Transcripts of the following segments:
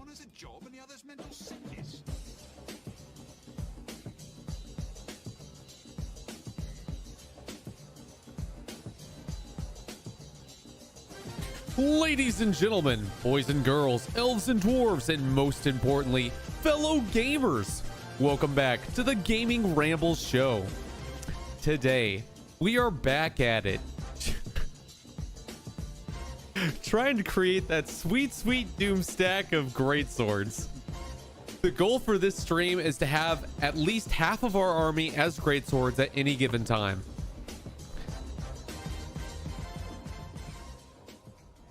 One has a job and the other's mental sickness. Ladies and gentlemen, boys and girls, elves and dwarves, and most importantly, fellow gamers, welcome back to the Gaming Rambles show. Today, we are back at it. Trying to create that sweet, sweet doom stack of greatswords. The goal for this stream is to have at least half of our army as greatswords at any given time.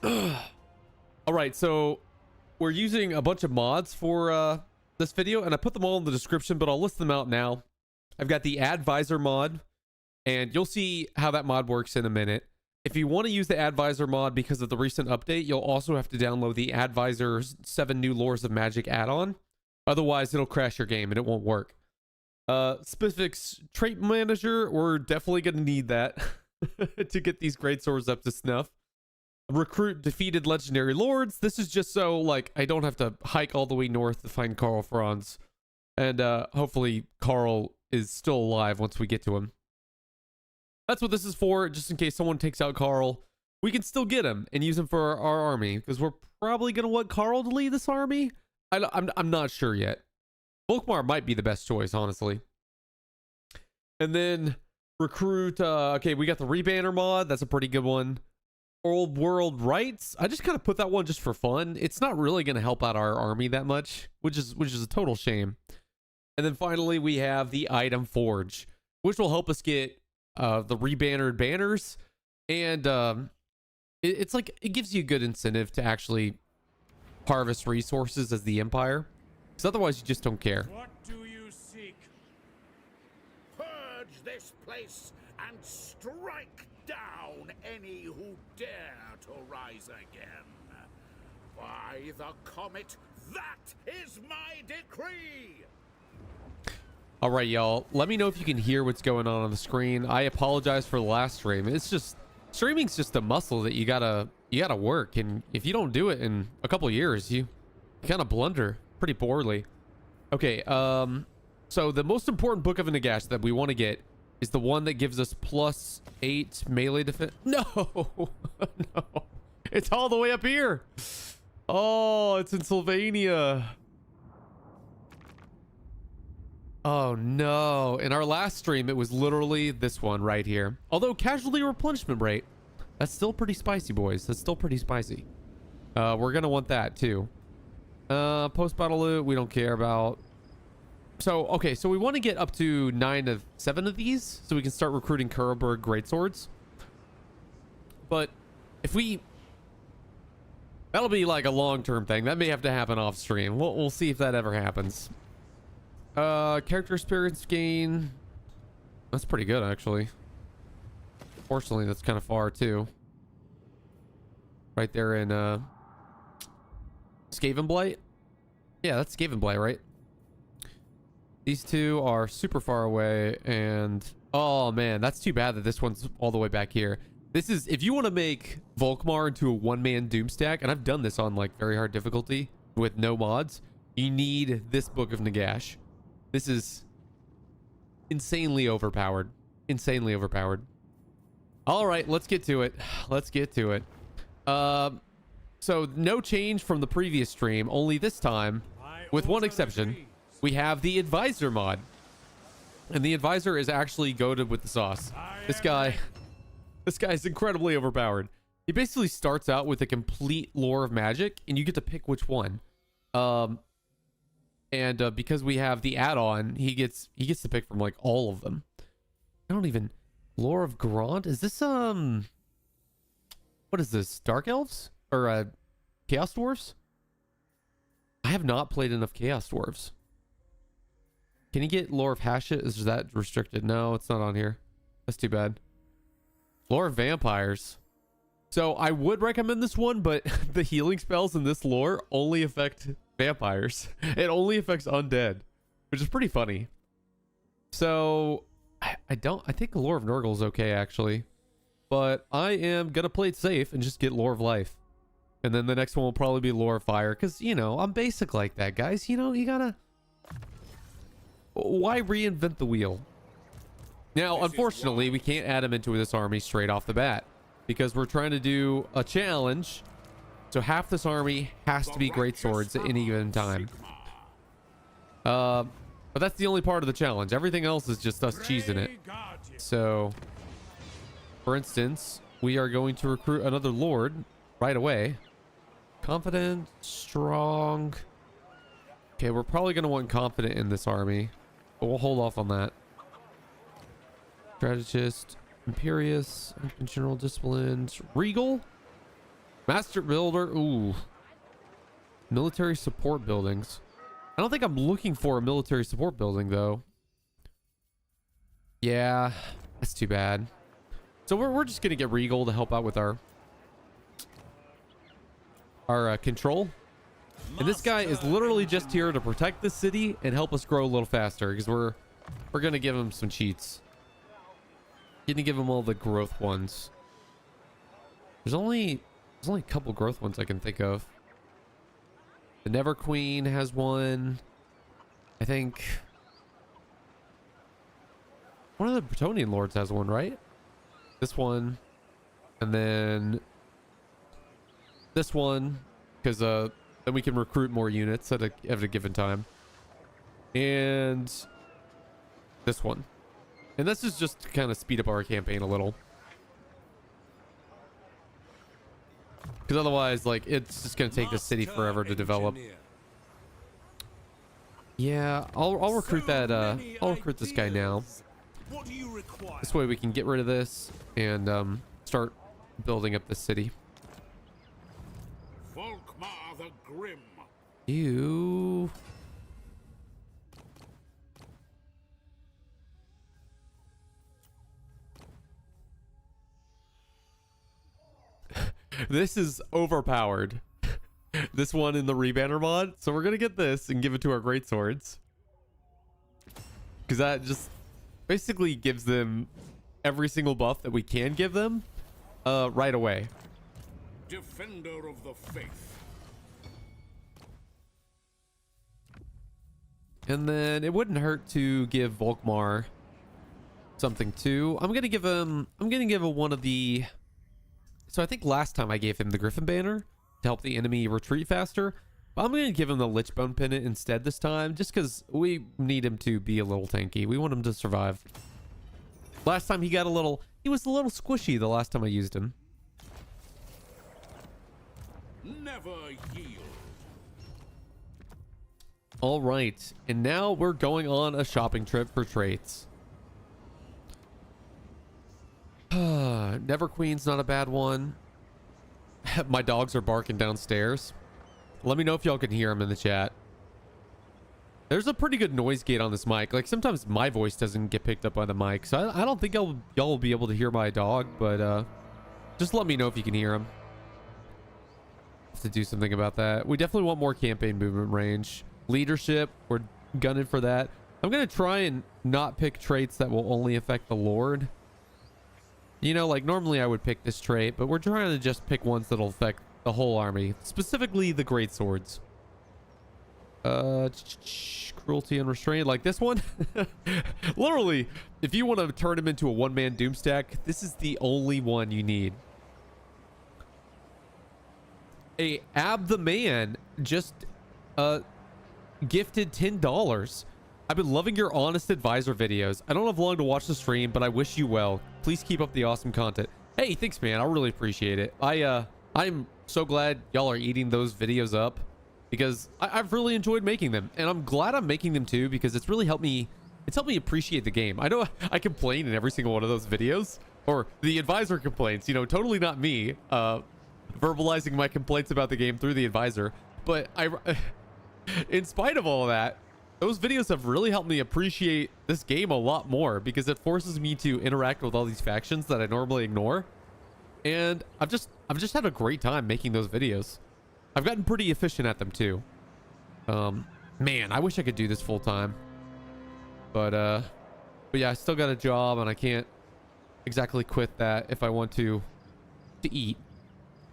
All right, so we're using a bunch of mods for this video, and I put them all in the description, but I'll list them out now. I've got the ADDvisor mod, and you'll see how that mod works in a minute. If you want to use the ADDvisor mod because of the recent update, you'll also have to download the ADDvisor 7 New Lores of Magic add-on. Otherwise, it'll crash your game and it won't work. Cpefics Trait Manager, we're definitely going to need that to get these greatswords up to snuff. Recruit defeated legendary lords. This is just so like I don't have to hike all the way north to find Karl Franz, and hopefully Karl is still alive once we get to him. That's what this is for, just in case someone takes out Karl, we can still get him and use him for our army, because we're probably gonna want Karl to lead this army. I'm not sure yet. Volkmar might be the best choice, honestly. And then recruit. Okay, we got the Rebanner mod. That's a pretty good one. World Rites. I just kind of put that one just for fun. It's not really going to help out our army that much, which is a total shame. And then finally, we have the item forge, which will help us get the rebannered banners, and it's like it gives you a good incentive to actually harvest resources as the Empire, because otherwise you just don't care. What do you seek? Purge this place and strike down any who dare to rise again. By the comet, that is my decree. All right, y'all, let me know if you can hear what's going on the screen. I apologize for the last stream. It's just streaming's just a muscle that you gotta work, and if you don't do it in a couple years, you kind of blunder pretty poorly. Okay, so the most important book of Nagash that we want to get is the one that gives us +8 melee defense. No, no, it's all the way up here. Oh, it's in Sylvania. Oh no, in our last stream it was literally this one right here. Although casualty replenishment rate, that's still pretty spicy, boys. That's still pretty spicy. We're gonna want that too. Post battle loot we don't care about. So okay, so we want to get up to 7 of these so we can start recruiting Kurberg greatswords. But if we, that'll be like a long-term thing. That may have to happen off stream. We'll see if that ever happens. Character experience gain, that's pretty good actually. Fortunately, that's kind of far too. Right there in Skaven Blight. Yeah, that's Skaven Blight, right? These two are super far away, and oh man, that's too bad that this one's all the way back here. This is, if you want to make Volkmar into a one-man doom stack, and I've done this on like very hard difficulty with no mods, you need this Book of Nagash. This is insanely overpowered. Insanely overpowered. All right, let's get to it. Let's get to it. So no change from the previous stream, only this time, with one exception, we have the ADDvisor mod. And the ADDvisor is actually goated with the sauce. This guy's incredibly overpowered. He basically starts out with a complete lore of magic, and you get to pick which one. And because we have the add-on, he gets to pick from like all of them. I don't even, lore of Grant, is this what is this, Dark Elves or Chaos Dwarves? I have not played enough Chaos Dwarves. Can you get lore of Hashit? Is that restricted? No, it's not on here. That's too bad. Lore of Vampires. So I would recommend this one, but the healing spells in this lore only affect vampires. It only affects undead, which is pretty funny. So I think lore of Nurgle is okay actually, but I am gonna play it safe and just get lore of life. And then the next one will probably be Lore of Fire. Because, you know, I'm basic like that, guys. You know, you gotta... Why reinvent the wheel? Now, unfortunately, we can't add him into this army straight off the bat. Because we're trying to do a challenge. So half this army has to be greatswords at any given time. But that's the only part of the challenge. Everything else is just us cheesing it. So, for instance, we are going to recruit another lord right away. Confident, strong. Okay, we're probably going to want confident in this army, but we'll hold off on that. Strategist, imperious, general disciplines, regal, master builder. Ooh, military support buildings. I don't think I'm looking for a military support building though. Yeah, that's too bad. So we're just gonna get regal to help out with our control. And this guy is literally just here to protect the city and help us grow a little faster, because we're gonna give him some cheats. Gonna give him all the growth ones. There's only a couple growth ones I can think of. The Never Queen has one. I think one of the Bretonian lords has one, right? This one, and then this one, because then we can recruit more units at a given time. And this one. And this is just to kind of speed up our campaign a little. Because otherwise, like, it's just going to take the city forever to develop. Yeah, I'll recruit that, I'll recruit this guy now. This way we can get rid of this and start building up the city. Volkmar the Grim. You... This is overpowered. This one in the Rebanner mod. So we're going to get this and give it to our greatswords. Because that just basically gives them every single buff that we can give them right away. Defender of the faith. And then it wouldn't hurt to give Volkmar something too. I'm going to give him one of the... So I think last time I gave him the Griffin Banner to help the enemy retreat faster. But I'm going to give him the Lichbone Pendant instead this time, just because we need him to be a little tanky. We want him to survive. Last time he was a little squishy the last time I used him. Never yield. All right. And now we're going on a shopping trip for traits. Never Queen's not a bad one. My dogs are barking downstairs. Let me know if y'all can hear them in the chat. There's a pretty good noise gate on this mic. Like, sometimes my voice doesn't get picked up by the mic, so I don't think y'all will be able to hear my dog, but just let me know if you can hear him. Have to do something about that. We definitely want more campaign movement range. Leadership, we're gunning for that. I'm gonna try and not pick traits that will only affect the Lord. You know, like, normally I would pick this trait, but we're trying to just pick ones that'll affect the whole army, specifically the greatswords. Cruelty and restraint, like this one. Literally, if you want to turn him into a one-man doom stack, this is the only one you need. A Ab the Man just gifted $10. I've been loving your honest advisor videos. I don't have long to watch the stream, but I wish you well. Please keep up the awesome content. Hey, thanks, man. I really appreciate it. I'm so glad y'all are eating those videos up, because I've really enjoyed making them, and I'm glad I'm making them too, because it's really helped me. It's helped me appreciate the game. I know I complain in every single one of those videos, or the advisor complaints. You know, totally not me verbalizing my complaints about the game through the advisor, but in spite of all of that, those videos have really helped me appreciate this game a lot more, because it forces me to interact with all these factions that I normally ignore. And I've just had a great time making those videos. I've gotten pretty efficient at them too. Man, I wish I could do this full time. But yeah, I still got a job and I can't exactly quit that if I want to eat.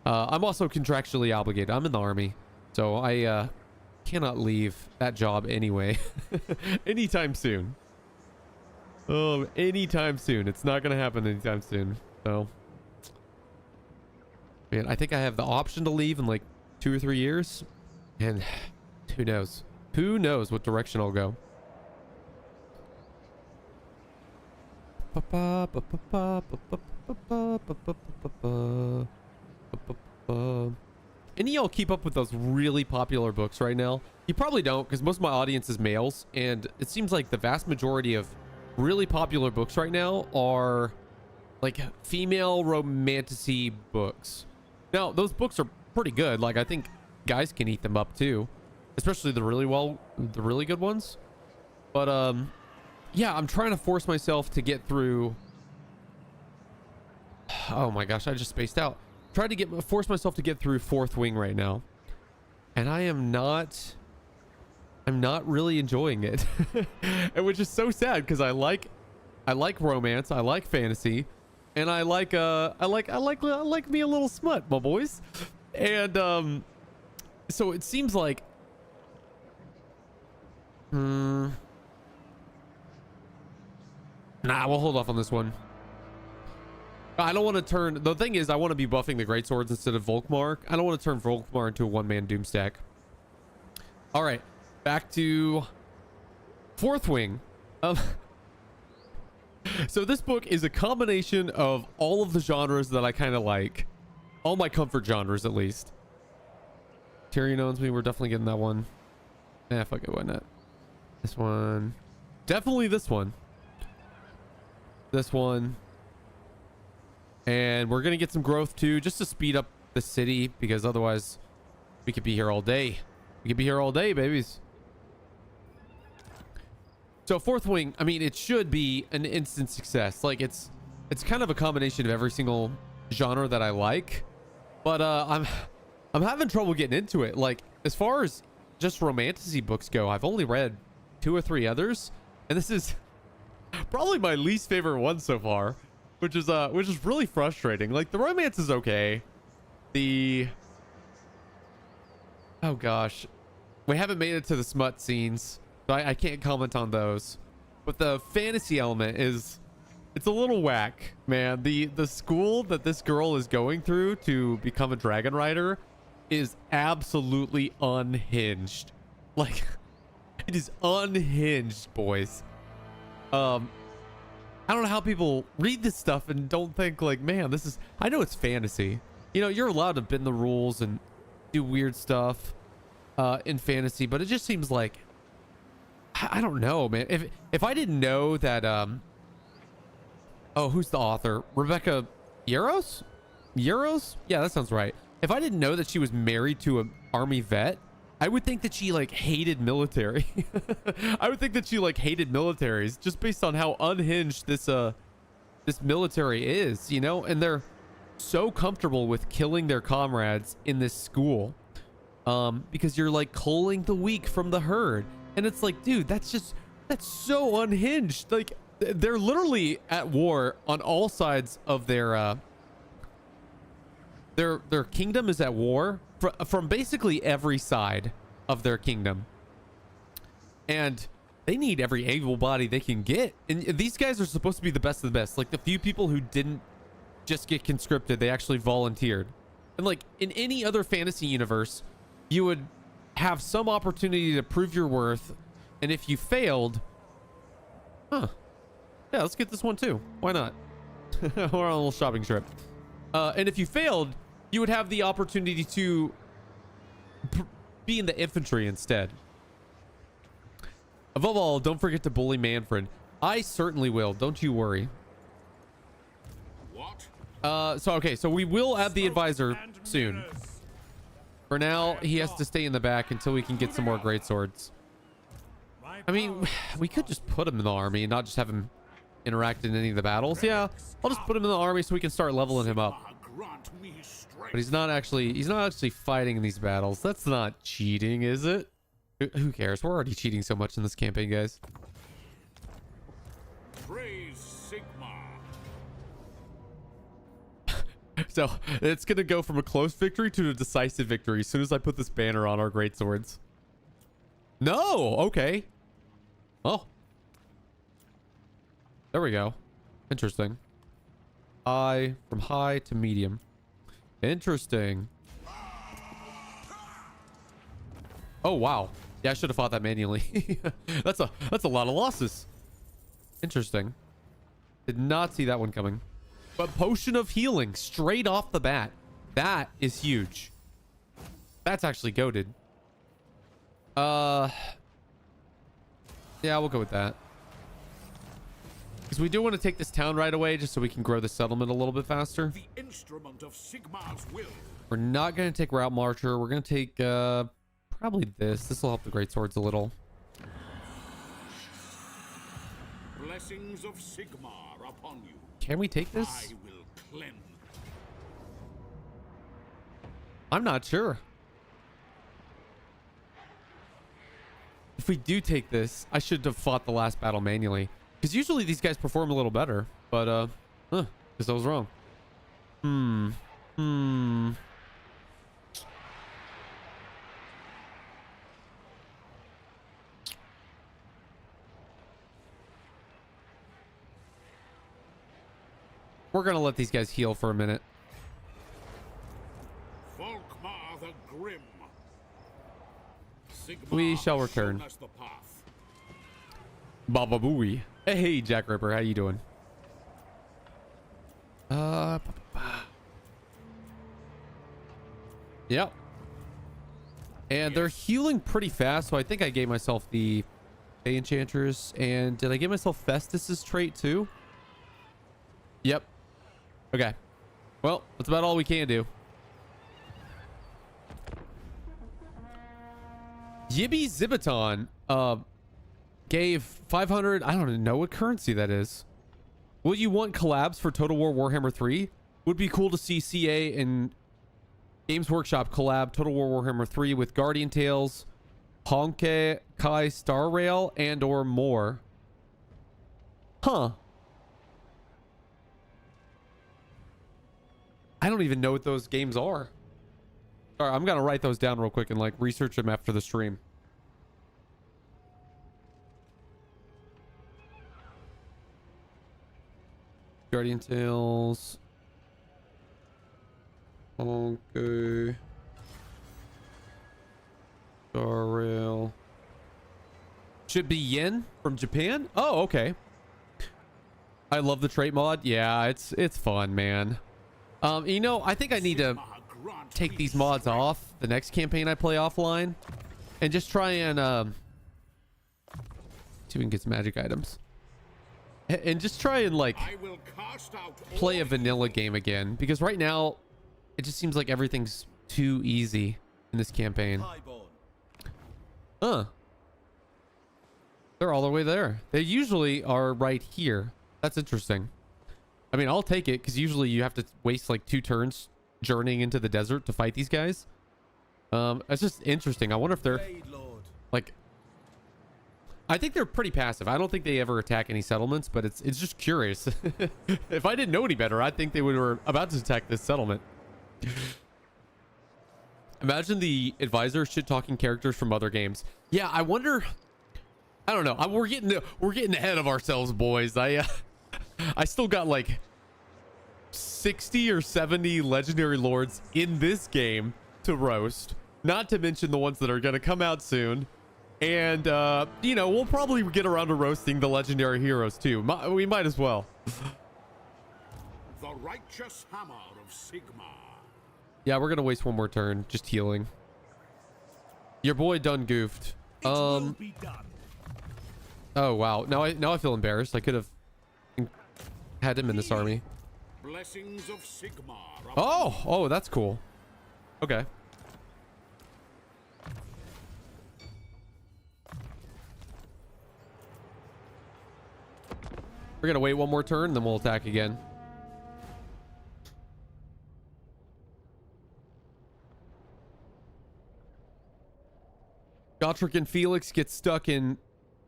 I'm also contractually obligated. I'm in the army, so I cannot leave that job anyway anytime soon. Oh, anytime soon. It's not gonna happen anytime soon. So, man, I think I have the option to leave in like 2 or 3 years, and who knows? Who knows what direction I'll go? Any of y'all keep up with those really popular books right now? You probably don't, because most of my audience is males, and it seems like the vast majority of really popular books right now are like female romantasy books. Now, those books are pretty good. Like, I think guys can eat them up too, especially the really good ones. But yeah, I'm trying to force myself to get through. Oh my gosh, I just spaced out. Trying to force myself to get through Fourth Wing right now, and I'm not really enjoying it. And which is so sad, because I like romance, I like fantasy, and I like me a little smut, my boys. And so it seems like nah, we'll hold off on this one. I don't want to turn... The thing is, I want to be buffing the Greatswords instead of Volkmar. I don't want to turn Volkmar into a one-man Doomstack. All right, back to Fourth Wing. So this book is a combination of all of the genres that I kind of like. All my comfort genres, at least. Tyrion owns me. We're definitely getting that one. Fuck it, why not? This one. Definitely this one. This one. And we're going to get some growth too, just to speed up the city, because otherwise we could be here all day. We could be here all day, babies. So Fourth Wing, I mean, it should be an instant success. Like, it's kind of a combination of every single genre that I like, but I'm having trouble getting into it. Like, as far as just romantasy books go, I've only read 2 or 3 others, and this is probably my least favorite one so far. Which is really frustrating. Like, the romance is okay. Oh gosh, we haven't made it to the smut scenes, so I can't comment on those. But the fantasy element it's a little whack, man. The school that this girl is going through to become a dragon rider is absolutely unhinged. Like, it is unhinged, boys. I don't know how people read this stuff and don't think like, man, this is... I know it's fantasy. You know, you're allowed to bend the rules and do weird stuff in fantasy, but it just seems like... I don't know, man. If I didn't know that... Oh, who's the author? Rebecca Yaros? Yaros? Yeah, that sounds right. If I didn't know that she was married to an army vet, I would think that she like hated military. I would think that she like hated militaries just based on how unhinged this military is, you know? And they're so comfortable with killing their comrades in this school because you're like culling the weak from the herd. And it's like, dude, that's so unhinged. Like, they're literally at war on all sides of their kingdom is at war from basically every side of their kingdom, and they need every able body they can get. And these guys are supposed to be the best of the best. Like, the few people who didn't just get conscripted, they actually volunteered. And like in any other fantasy universe, you would have some opportunity to prove your worth, and if you failed, yeah, let's get this one too, why not? We're on a little shopping trip. And if you failed, you would have the opportunity to be in the infantry instead. Above all, don't forget to bully Manfred. I certainly will, don't you worry. What? So we will add the advisor soon. For now, he has to stay in the back until we can get some more greatswords. I mean, we could just put him in the army and not just have him interact in any of the battles. Yeah, I'll just put him in the army so we can start leveling him up. But he's not actually fighting in these battles. That's not cheating, is it? Who cares? We're already cheating so much in this campaign, guys. So it's gonna go from a close victory to a decisive victory as soon as I put this banner on our greatswords. No, okay. Oh, there we go. Interesting. From high to medium. Interesting. Oh wow. Yeah, I should have fought that manually. That's a lot of losses. Interesting. Did not see that one coming. But potion of healing straight off the bat. That is huge. That's actually goated. Yeah, we'll go with that. Because we do want to take this town right away just so we can grow the settlement a little bit faster. The instrument of Sigmar's will. We're not going to take Route Marcher. We're going to take probably this. This will help the greatswords a little. Blessings of Sigmar upon you. Can we take this? I will cleanse. I'm not sure. If we do take this, I should have fought the last battle manually. Because usually these guys perform a little better. But, because I was wrong. We're going to let these guys heal for a minute. Volkmar the Grim. Sigmar We shall has return. shown us the path. Baba Booey. Hey, Jack Ripper. How you doing? Yep. And they're healing pretty fast, so I think I gave myself the Enchantress. And did I give myself Festus's trait too? Yep. Okay. Well, that's about all we can do. Yibby Zibaton gave 500. I don't even know what currency that is. Will you want collabs for Total War Warhammer 3? Would be cool to see CA and Games Workshop collab Total War Warhammer 3 with Guardian Tales, Honkai Kai Star Rail, and or more. Huh. I don't even know what those games are. All right, I'm gonna write those down real quick and like research them after the stream. Guardian Tales. Okay. Star Rail. Should be yen from Japan. Oh, okay. I love the trait mod. Yeah, it's fun, man. You know, I think I need to take these mods off the next campaign I play offline and just try and see if we can get some magic items and just try and like play a vanilla game again, because right now it just seems like everything's too easy in this campaign. They're all the way there. They usually are right here. That's interesting. I mean, I'll take it because usually you have to waste like 2 turns journeying into the desert to fight these guys. It's just interesting. I wonder if they're like, I think they're pretty passive. I don't think they ever attack any settlements, but it's just curious. If I didn't know any better, I think they were about to attack this settlement. Imagine the advisor shit talking characters from other games. Yeah, I wonder. I don't know. We're getting ahead of ourselves, boys. I still got like 60 or 70 legendary lords in this game to roast, not to mention the ones that are going to come out soon. And you know, we'll probably get around to roasting the legendary heroes too. We might as well. The righteous hammer of Sigmar. Yeah, we're gonna waste one more turn just healing. Your boy done goofed. Will be done. Oh wow, now I feel embarrassed. I could have had him in this army. Blessings of Sigmar. Oh, that's cool. Okay. We're gonna wait one more turn, then we'll attack again. Gotrek and Felix get stuck in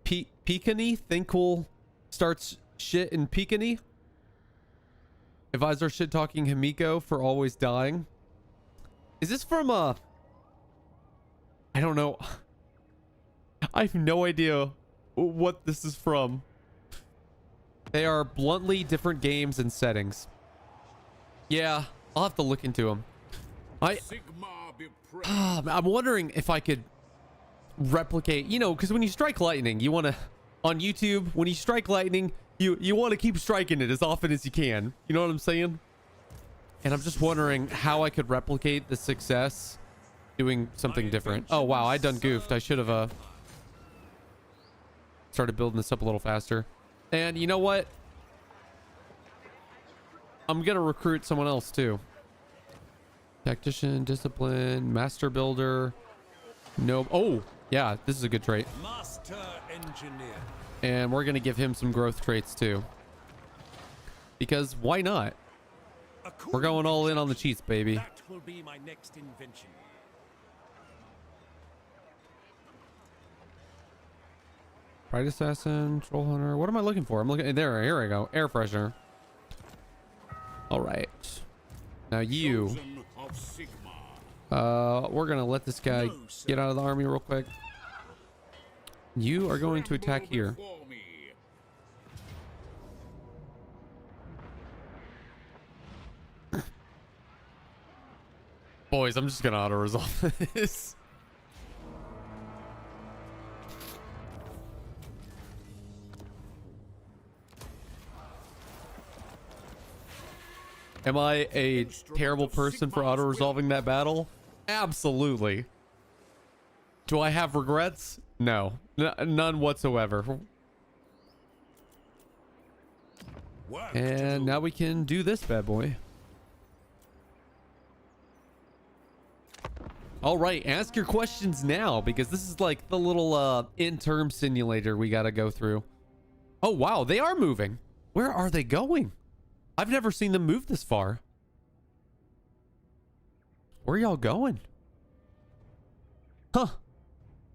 Peekany. Thinkul starts shit in Peekany. Advisor shit talking Himiko for always dying. Is this from I don't know. I have no idea what this is from. They are bluntly different games and settings. Yeah, I'll have to look into them. I'm wondering if I could replicate, you know, because when you strike lightning, you want to, on YouTube, when you strike lightning, you want to keep striking it as often as you can. You know what I'm saying? And I'm just wondering how I could replicate the success doing something different. Oh, wow. I done goofed. I should have started building this up a little faster. And you know what? I'm going to recruit someone else too. Tactician, discipline, master builder. Nope. Oh, yeah. This is a good trait. Master engineer. And we're going to give him some growth traits too. Because why not? We're going all in on the cheats, baby. That will be my next invention. Pride assassin, troll hunter. What am I looking for? I'm looking there. Here I go. Air freshener. All right. Now you. We're gonna let this guy get out of the army real quick. You are going to attack here. Boys, I'm just gonna auto resolve this. Am I a terrible person for auto resolving that battle? Absolutely. Do I have regrets? No, none whatsoever. And now we can do this bad boy. All right, ask your questions now, because this is like the little in-term simulator we got to go through. Oh, wow, they are moving. Where are they going? I've never seen them move this far. Where y'all going? Huh.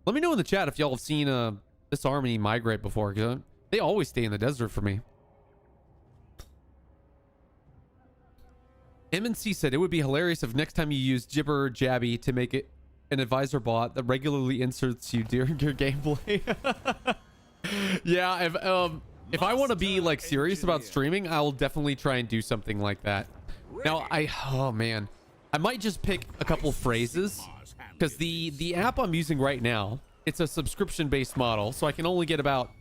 Let me know in the chat if y'all have seen this army migrate before, because they always stay in the desert for me. MNC said it would be hilarious if next time you use Jibber Jabby to make it an advisor bot that regularly inserts you during your gameplay. Yeah, if I want to be like serious about streaming, I will definitely try and do something like that. Now, oh man, I might just pick a couple phrases, because the app I'm using right now, it's a subscription-based model, so I can only get about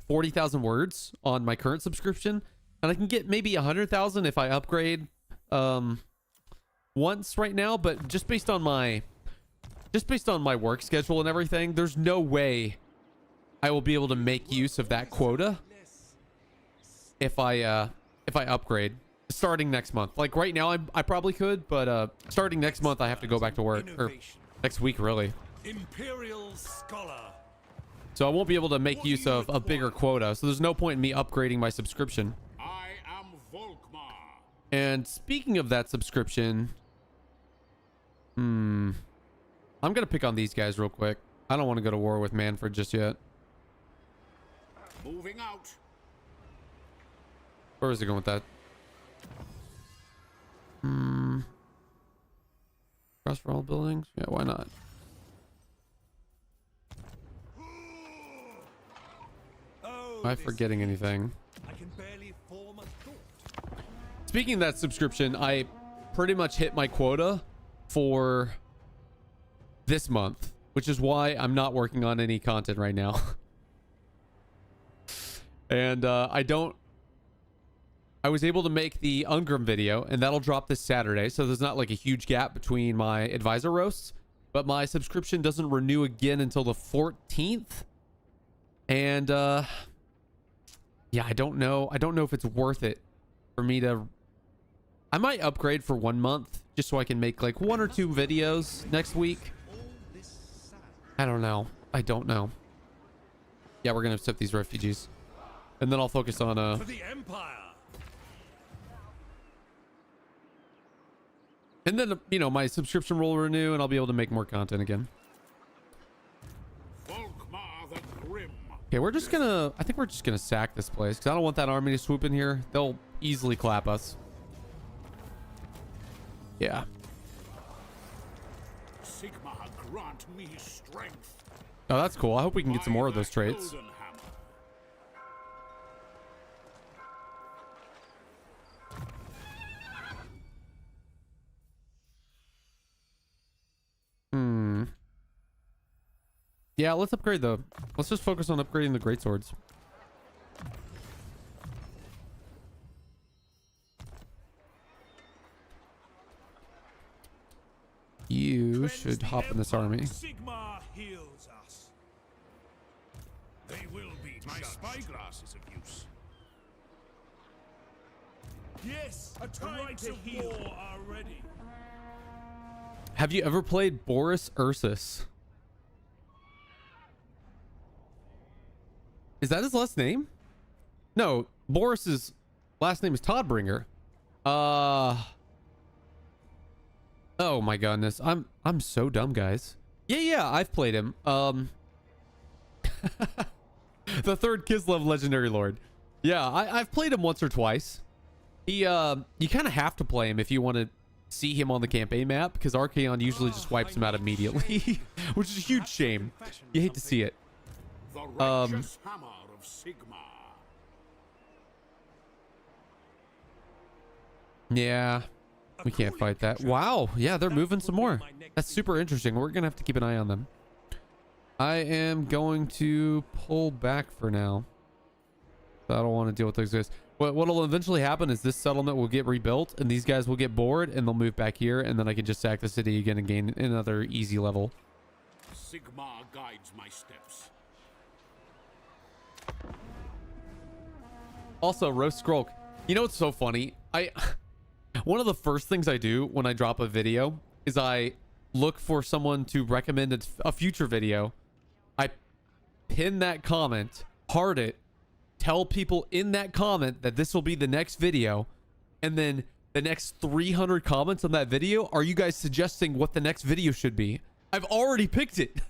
40,000 words on my current subscription, and I can get maybe 100,000 if I upgrade once right now. But just based on my work schedule and everything, there's no way I will be able to make use of that quota if I upgrade starting next month. Like right now I probably could, but starting next month I have to go back to work, or next week really. Imperial scholar. So I won't be able to make use of a bigger quota, so there's no point in me upgrading my subscription. And speaking of that subscription, I'm gonna pick on these guys real quick. I don't want to go to war with Manfred just yet. Moving out. Where is he going with that? Cross for all buildings? Yeah, why not? Am I forgetting anything? I can barely form a thought. Speaking of that subscription, I pretty much hit my quota for this month, which is why I'm not working on any content right now. And I was able to make the Ungrim video, and that'll drop this Saturday, so there's not like a huge gap between my advisor roasts, but my subscription doesn't renew again until the 14th. And yeah, I don't know if it's worth it for me to... I might upgrade for 1 month just so I can make like 1 or 2 videos next week. I don't know. Yeah, we're gonna accept these refugees, and then I'll focus on For the Empire. and then, you know, my subscription will renew and I'll be able to make more content again. Okay, I think we're just gonna sack this place, because I don't want that army to swoop in here. They'll easily clap us. Yeah. Sigma grant me strength. Oh, that's cool. I hope we can get some more of those By the traits. golden hammer. Yeah, let's upgrade the... Let's just focus on upgrading the greatswords. You should hop in this army. Sigma heals us. They will be My judged. spyglass is of use. Yes, a time to war are ready. Have you ever played Boris Ursus? Is that his last name? No, Boris's last name is Toddbringer. Oh my goodness. I'm so dumb, guys. Yeah, I've played him. The third Kislev legendary lord. Yeah, I've played him once or twice. He you kind of have to play him if you want to see him on the campaign map, because Archaon usually just wipes him out immediately, which is a huge shame. You hate to see it. The righteous hammer of Sigma. Yeah, we can't fight that. Wow, yeah, they're moving some more. That's super interesting. We're gonna have to keep an eye on them. I am going to pull back for now. I don't want to deal with those guys. What'll eventually happen is this settlement will get rebuilt and these guys will get bored and they'll move back here, and then I can just sack the city again and gain another easy level. Sigma guides my steps. Also, Roast Scroll, you know what's so funny? One of the first things I do when I drop a video is I look for someone to recommend a future video. I pin that comment, heart it, tell people in that comment that this will be the next video, and then the next 300 comments on that video are you guys suggesting what the next video should be. I've already picked it.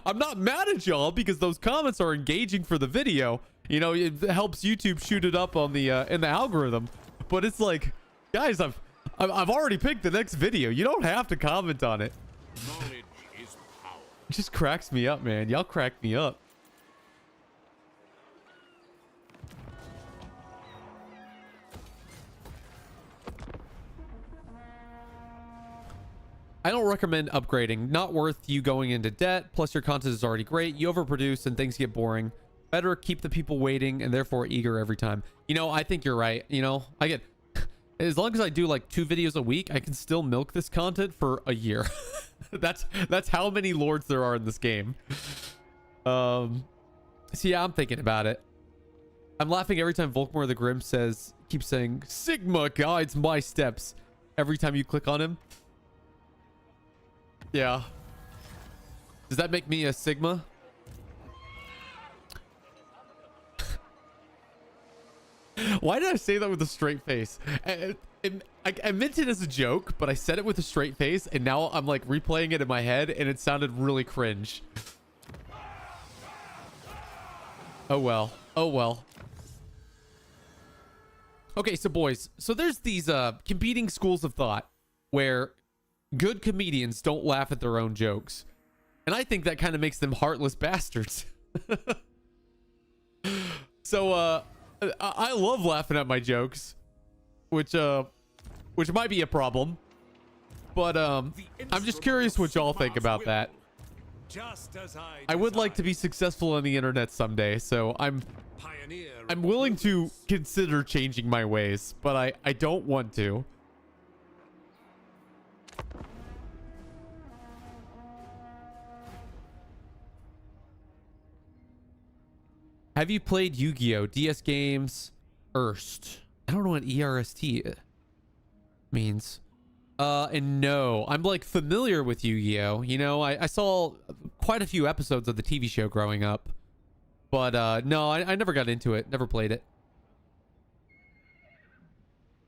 I'm not mad at y'all because those comments are engaging for the video. You know, it helps YouTube shoot it up on the in the algorithm. But it's like, guys, I've already picked the next video. You don't have to comment on it. Knowledge is power. It just cracks me up, man. Y'all crack me up. I don't recommend upgrading. Not worth you going into debt. Plus your content is already great. You overproduce and things get boring. Better keep the people waiting and therefore eager every time. You know, I think you're right. You know, I get, as long as I do like 2 videos a week, I can still milk this content for a year. that's how many lords there are in this game. So yeah, I'm thinking about it. I'm laughing every time Volkmar the Grim keeps saying, Sigma guides my steps every time you click on him. Yeah. Does that make me a Sigma? Why did I say that with a straight face? I meant it as a joke, but I said it with a straight face, and now I'm like replaying it in my head, and it sounded really cringe. Oh well. Oh well. Okay, so boys, so there's these competing schools of thought where good comedians don't laugh at their own jokes. And I think that kind of makes them heartless bastards. So I love laughing at my jokes, which might be a problem. But I'm just curious what y'all think about that. Just as I would like to be successful on the internet someday, so I'm willing to consider changing my ways, but I don't want to. Have you played Yu-Gi-Oh! DS games? Erst. I don't know what ERST means. And no, I'm like familiar with Yu-Gi-Oh! You know, I saw quite a few episodes of the TV show growing up. But no, I never got into it. Never played it.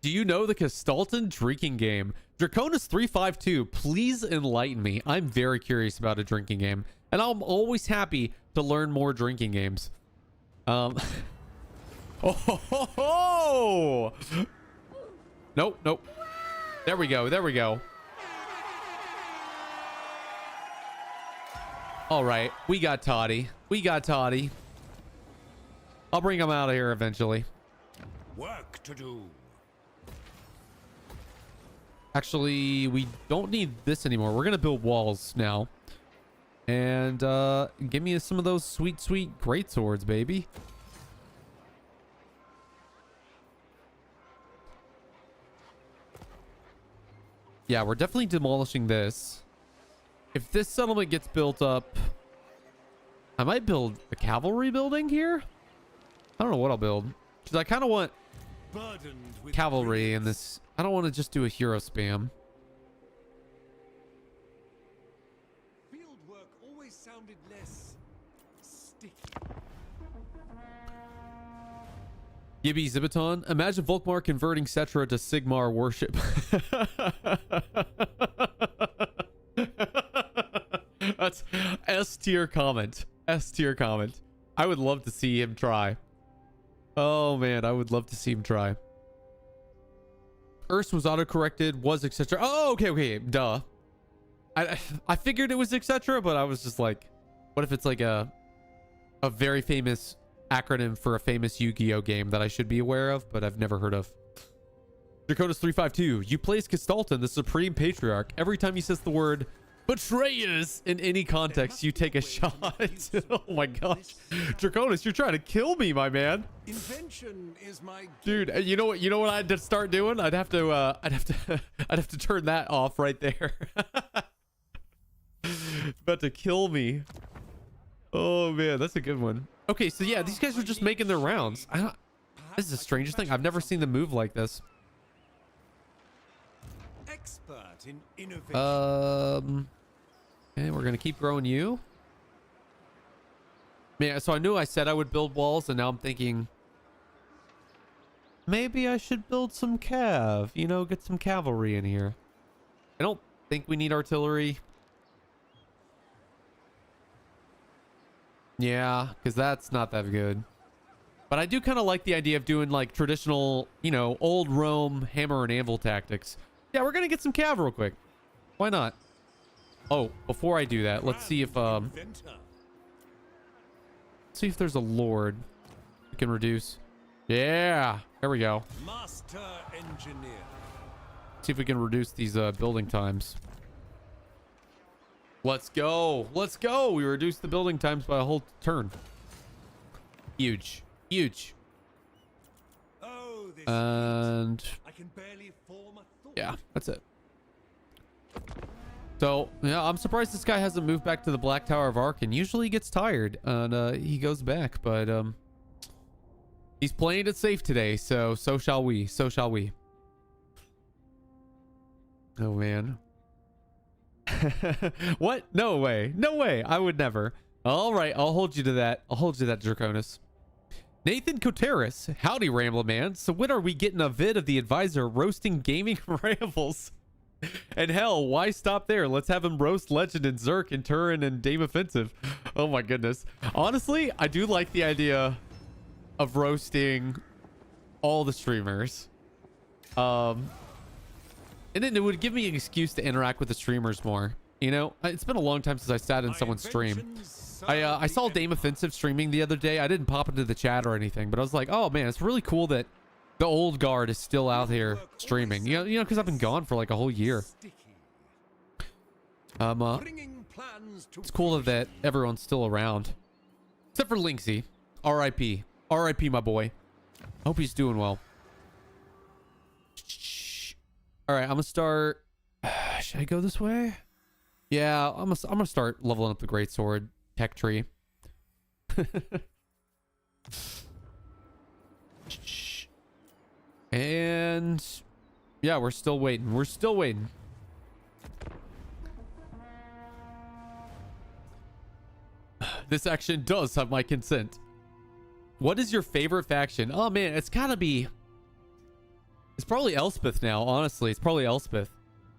Do you know the Gestalten drinking game? Draconis352, please enlighten me. I'm very curious about a drinking game. And I'm always happy to learn more drinking games. Oh, ho, ho, ho! Nope, nope. There we go. There we go. All right. We got Toddy. We got Toddy. I'll bring him out of here eventually. Work to do. Actually, we don't need this anymore. We're going to build walls now. And give me some of those sweet, sweet greatswords, baby. Yeah, we're definitely demolishing this. If this settlement gets built up, I might build a cavalry building here. I don't know what I'll build. Because I kind of want cavalry in this. I don't want to just do a hero spam. Field work always sounded less sticky. Gibby Zibaton. Imagine Volkmar converting Cetra to Sigmar worship. That's S tier comment. S tier comment. I would love to see him try. Oh man, I would love to see him try. Urs was auto-corrected, was etc. Oh, okay, duh. I figured it was etc, but I was just like, what if it's like a very famous acronym for a famous Yu-Gi-Oh game that I should be aware of, but I've never heard of. Draconis 352. You place Gestalten, the supreme patriarch. Every time he says the word betrayers in any context, you take a shot. Oh my gosh. Draconis, you're trying to kill me, my man. Invention is my dude. You know what I'd have to start doing? I'd have to turn that off right there. About to kill me. Oh man, that's a good one. Okay, so yeah, these guys are just making their rounds. This is the strangest thing. I've never seen them move like this. Expert in innovation. And we're gonna keep growing you. Man, so I knew I said I would build walls, and now I'm thinking maybe I should build some cav. You know, get some cavalry in here. I don't think we need artillery. Yeah, because that's not that good. But I do kind of like the idea of doing like traditional, you know, old Rome hammer and anvil tactics. Yeah, we're gonna get some cav real quick. Why not? Oh, before I do that, let's see if there's a lord we can reduce. Yeah, there we go. Master engineer. See if we can reduce these building times. Let's go. Let's go. We reduced the building times by a whole turn. Huge. Huge. Oh, this and I can barely form a thought. yeah, that's it. So, yeah, I'm surprised this guy hasn't moved back to the Black Tower of Ark, and usually he gets tired and he goes back, but he's playing it safe today, so shall we. So shall we. Oh man. What? No way. No way. I would never. All right, I'll hold you to that. I'll hold you to that, Draconis. Nathan Koteris. Howdy, Rambler man. So when are we getting a vid of the advisor roasting gaming rambles? And hell, why stop there? Let's have him roast Legend and Zerk and Turin and Dame Offensive. Oh my goodness. Honestly, I do like the idea of roasting all the streamers. And then it would give me an excuse to interact with the streamers more. You know, it's been a long time since I sat in someone's stream. I saw Dame Offensive streaming the other day. I didn't pop into the chat or anything, but I was like, oh man, it's really cool that the old guard is still out here streaming. You know, because I've been gone for like a whole year. It's cool that everyone's still around, except for Linksy. R.I.P. R.I.P. my boy. Hope he's doing well. All right, I'm gonna start. Should I go this way? Yeah, I'm gonna start leveling up the greatsword tech tree. And yeah, we're still waiting. We're still waiting. This action does have my consent. What is your favorite faction? Oh man, it's gotta be. It's probably Elspeth now, honestly. It's probably Elspeth.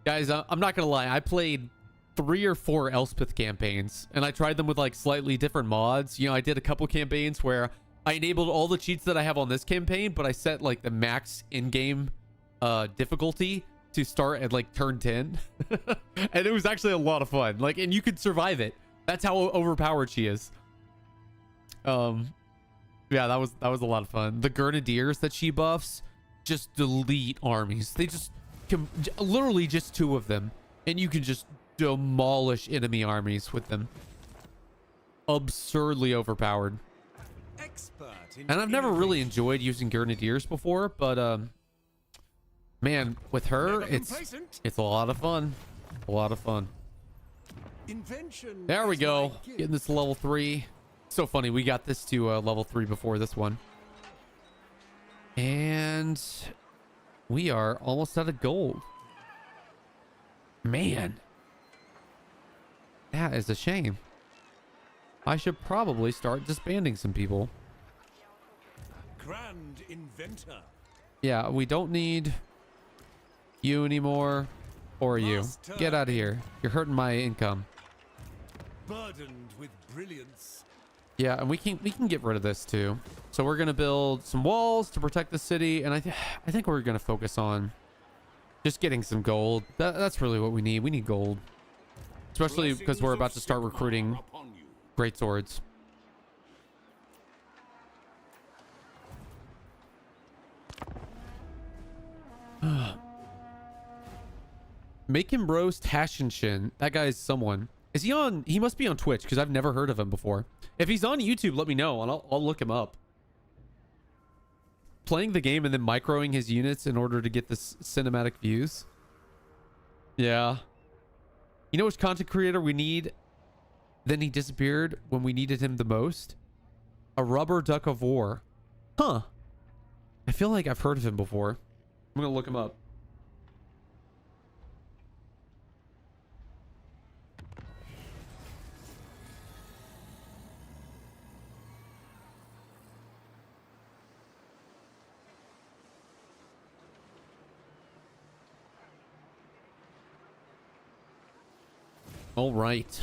Guys, I'm not gonna lie. I played 3 or 4 Elspeth campaigns, and I tried them with like slightly different mods. You know, I did a couple campaigns where I enabled all the cheats that I have on this campaign, but I set like the max in-game difficulty to start at like turn 10. And it was actually a lot of fun. Like, and you could survive it. That's how overpowered she is. Yeah, that was a lot of fun. The Grenadiers that she buffs just delete armies. They just literally just 2 of them, and you can just demolish enemy armies with them. Absurdly overpowered. And I've never really enjoyed using Grenadiers before, but man, with her, it's a lot of fun. A lot of fun. There we go. Getting this to level 3. So funny, we got this to level 3 before this one. And we are almost out of gold. Man. That is a shame. I should probably start disbanding some people. Grand inventor. Yeah, we don't need you anymore, or you. Get out of here. You're hurting my income. Burdened with brilliance. Yeah, and we can get rid of this too. So we're gonna build some walls to protect the city, and I think we're gonna focus on just getting some gold. That's really what we need. We need gold, especially because we're about to start recruiting greatswords. Make him roast Hashinshin. That guy's someone. Is he on? He must be on Twitch because I've never heard of him before. If he's on YouTube, let me know and I'll look him up. Playing the game and then microing his units in order to get this cinematic views. Yeah. You know which content creator we need? Then he disappeared when we needed him the most. A rubber duck of war. Huh. I feel like I've heard of him before. I'm gonna look him up. All right.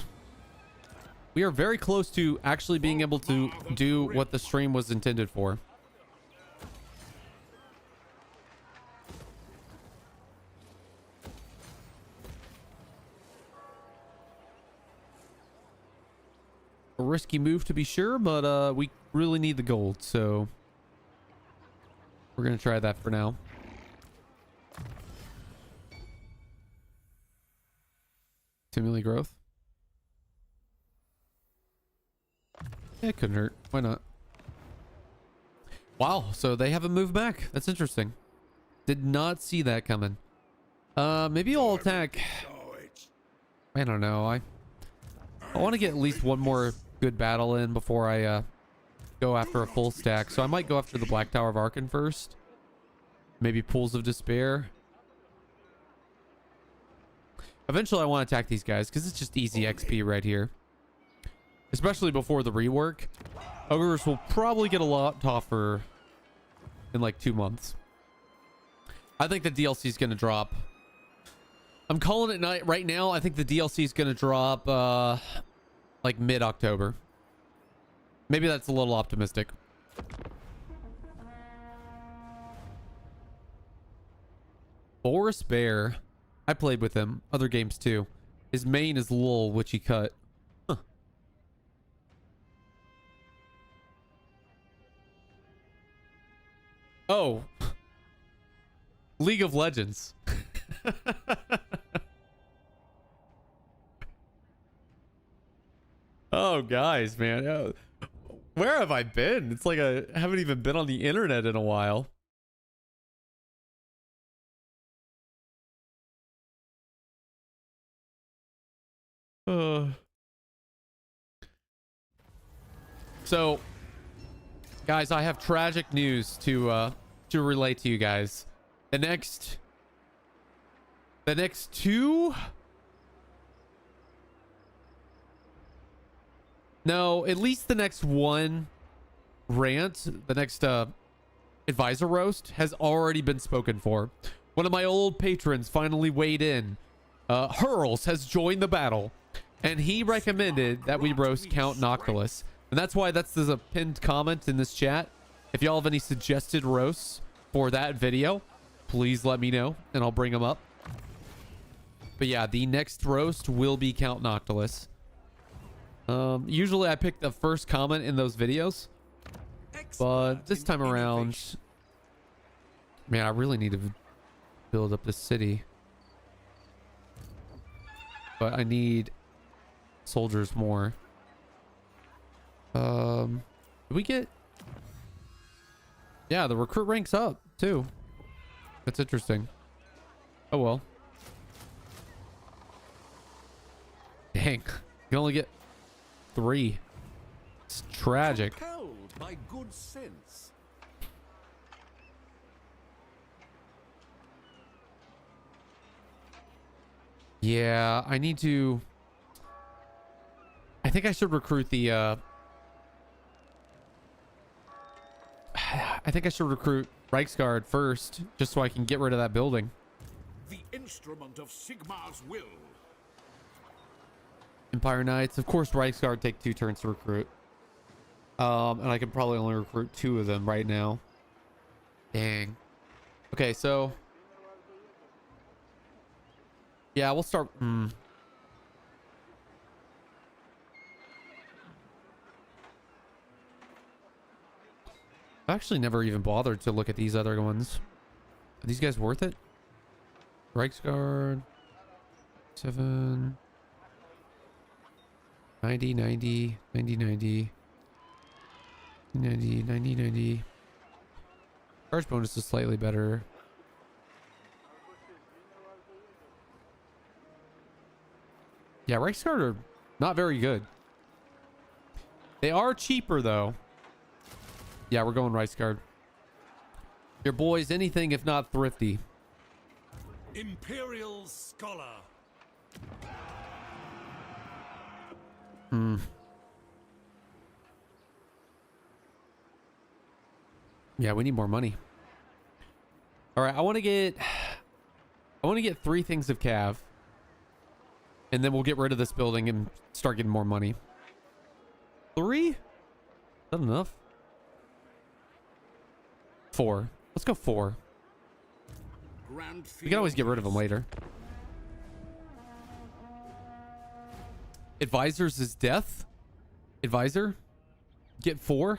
We are very close to actually being able to do what the stream was intended for. A risky move to be sure, but we really need the gold, so we're going to try that for now. Stimulate growth. Yeah, it couldn't hurt. Why not? Wow, so they haven't moved back. That's interesting. Did not see that coming. Maybe I'll attack. I don't know. I want to get at least one more good battle in before I go after a full stack. So I might go after the Black Tower of Arkan first. Maybe Pools of Despair. Eventually I want to attack these guys because it's just easy XP right here. Especially before the rework. Ogres will probably get a lot tougher in like 2 months. I think the DLC is going to drop. I'm calling it right now. I think the DLC is going to drop like mid-October. Maybe that's a little optimistic. Boris Bear. I played with him. Other games too. His main is Lul, which he cut. Huh. Oh. League of Legends. Oh, guys, man. Where have I been? It's like I haven't even been on the internet in a while. So, guys, I have tragic news to relate to you guys. The next 2, no, at least the next 1 rant, the next advisor roast has already been spoken for. One of my old patrons finally weighed in. Hurls has joined the battle, and he recommended that we roast Count Noctilus. And that's why there's a pinned comment in this chat. If y'all have any suggested roasts for that video, please let me know and I'll bring them up. But yeah, the next roast will be Count Noctilus. Usually I pick the first comment in those videos, but this time around, man, I really need to build up this city. But I need soldiers more. Did we get... Yeah, the recruit ranks up too. That's interesting. Oh well. Dang, you only get 3. It's tragic. Compelled by good sense. Yeah, I need to... I think I should recruit the I think I should recruit Reichsguard first, just so I can get rid of that building. The instrument of Sigmar's will. Empire Knights. Of course, Reichsguard take 2 turns to recruit. And I can probably only recruit 2 of them right now. Dang. Okay, so... Yeah, we'll start... I've actually never even bothered to look at these other ones. Are these guys worth it? Reichsguard. 7... 90, 90, 90, 90, 90, 90, 90. Charge bonus is slightly better. Yeah, Reichsguard are not very good. They are cheaper though. Yeah, we're going Reichsguard. Your boy's anything if not thrifty. Imperial Scholar. Yeah, we need more money. All right, I want to get 3 things of cav, and then we'll get rid of this building and start getting more money. 3? Is that enough? 4. Let's go 4. We can always get rid of them later. Advisors is death. Advisor. Get 4.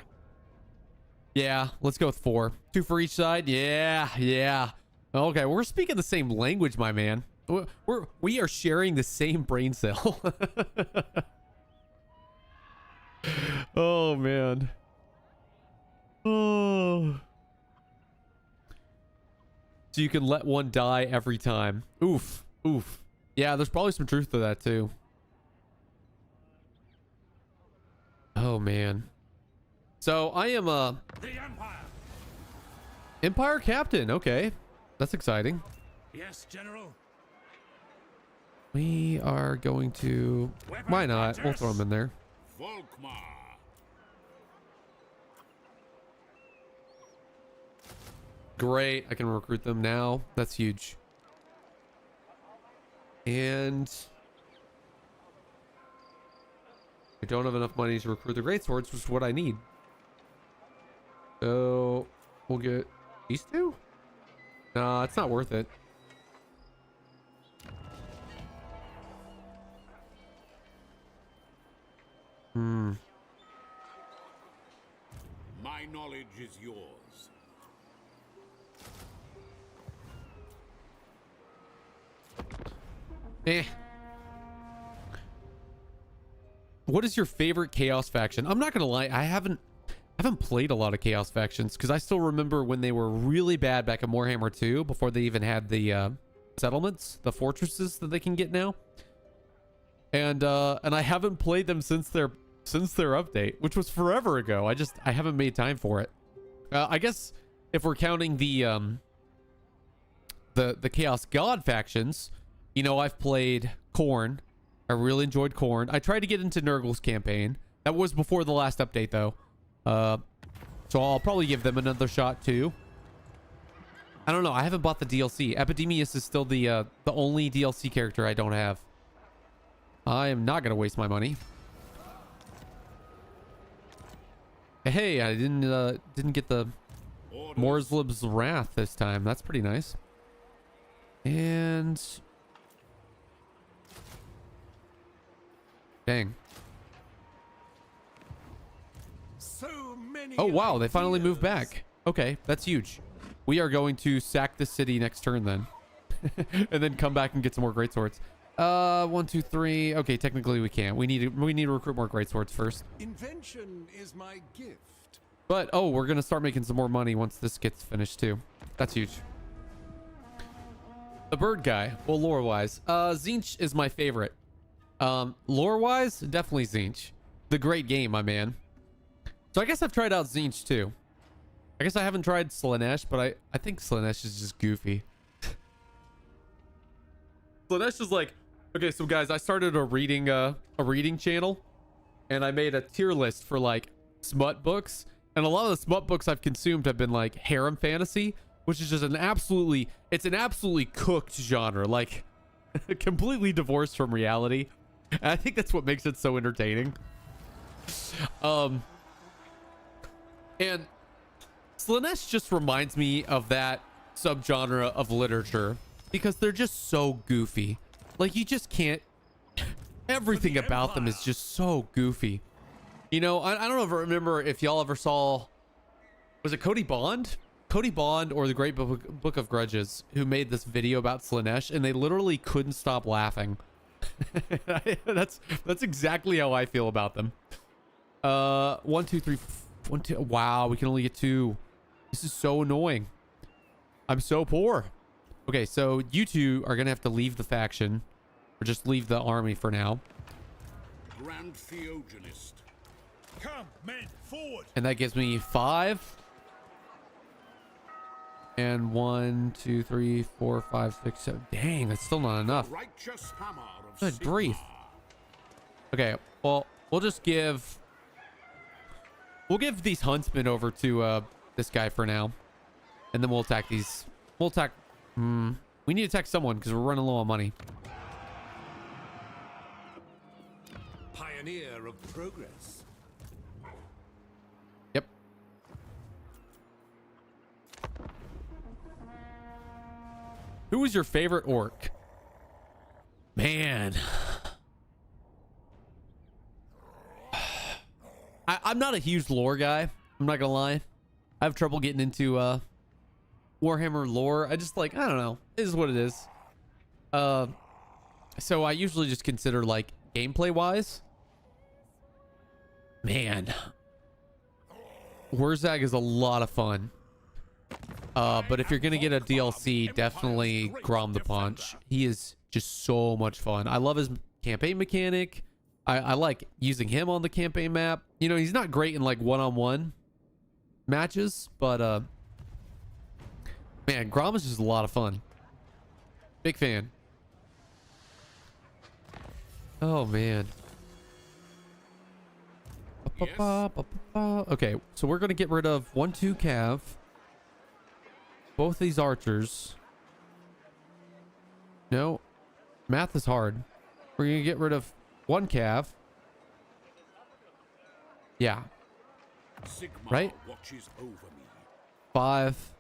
Yeah, let's go with 4. 2 for each side. Yeah, yeah. Okay, we're speaking the same language, my man. We are sharing the same brain cell. Oh man. Oh. So you can let one die every time. Oof. Oof. Yeah, there's probably some truth to that too. Oh man. So I am a Empire captain. Okay, that's exciting. Yes, General. We are going to... Why not? We'll throw them in there. Volkmar. Great. I can recruit them now. That's huge. And... I don't have enough money to recruit the Greatswords, which is what I need. So... We'll get these 2? Nah, it's not worth it. My knowledge is yours. What is your favorite Chaos faction? I'm not gonna lie, I haven't played a lot of Chaos factions because I still remember when they were really bad back in Warhammer 2 before they even had the settlements, the fortresses that they can get now. And I haven't played them since their update, which was forever ago. I haven't made time for it. I guess if we're counting the Chaos God factions, you know, I've played Khorne. I really enjoyed Khorne. I tried to get into Nurgle's campaign. That was before the last update though. So I'll probably give them another shot too. I don't know. I haven't bought the DLC. Epidemius is still the only DLC character I don't have. I am not gonna waste my money. Hey, I didn't get the Morslib's Wrath this time. That's pretty nice. And dang. So many Oh wow, they finally moved ideas. back. Okay, that's huge. We are going to sack the city next turn then. And then come back and get some more great swords. 1, 2, 3. Okay, technically we can't. We need to recruit more great swords first. Invention is my gift. But oh, we're gonna start making some more money once this gets finished too. That's huge. The bird guy. Well, lore wise, Tzeentch is my favorite. Lore wise, definitely Tzeentch. The great game, my man. So I guess I've tried out Tzeentch too. I guess I haven't tried Slaanesh, but I think Slaanesh is just goofy. Slaanesh is like, okay, so guys, I started a reading channel, and I made a tier list for like smut books, and a lot of the smut books I've consumed have been like harem fantasy, which is just an absolutely cooked genre, like completely divorced from reality. And I think that's what makes it so entertaining. And Slaanesh just reminds me of that subgenre of literature because they're just so goofy. Like, you just can't... Everything about them is just so goofy. You know, I don't ever remember if y'all ever saw... Was it Cody Bond? Cody Bond or the Great Book of Grudges, who made this video about Slaanesh, and they literally couldn't stop laughing. That's exactly how I feel about them. 1, 2, 3... 1, 2... Wow, we can only get 2. This is so annoying. I'm so poor. Okay, so you two are gonna have to leave the faction, or just leave the army for now. Grand Theogenist. Come, men, forward. And that gives me 5. And 1, 2, 3, 4, 5, 6, 7. Dang, that's still not enough. Righteous hammer of Good Sigmar. grief. Okay, well, we'll just give... We'll give these huntsmen over to this guy for now. And then we'll attack these... We'll attack... we need to attack someone because we're running low on money. Pioneer of progress. Yep. Who was your favorite orc? Man. I'm not a huge lore guy. I'm not gonna lie. I have trouble getting into Warhammer lore. I just like, I don't know. It is what it is. So I usually just consider like gameplay wise. Man. Wurzag is a lot of fun. But if you're gonna get a DLC, definitely Grom the Paunch. He is just so much fun. I love his campaign mechanic. I like using him on the campaign map. You know, he's not great in like one-on-one matches, but man, Grom is just a lot of fun. Big fan. Oh man. Yes. Okay, so we're gonna get rid of 1, 2 cav. Both these archers. No, math is hard. We're gonna get rid of 1 cav. Yeah. Sigmar Right? watches over me. 5.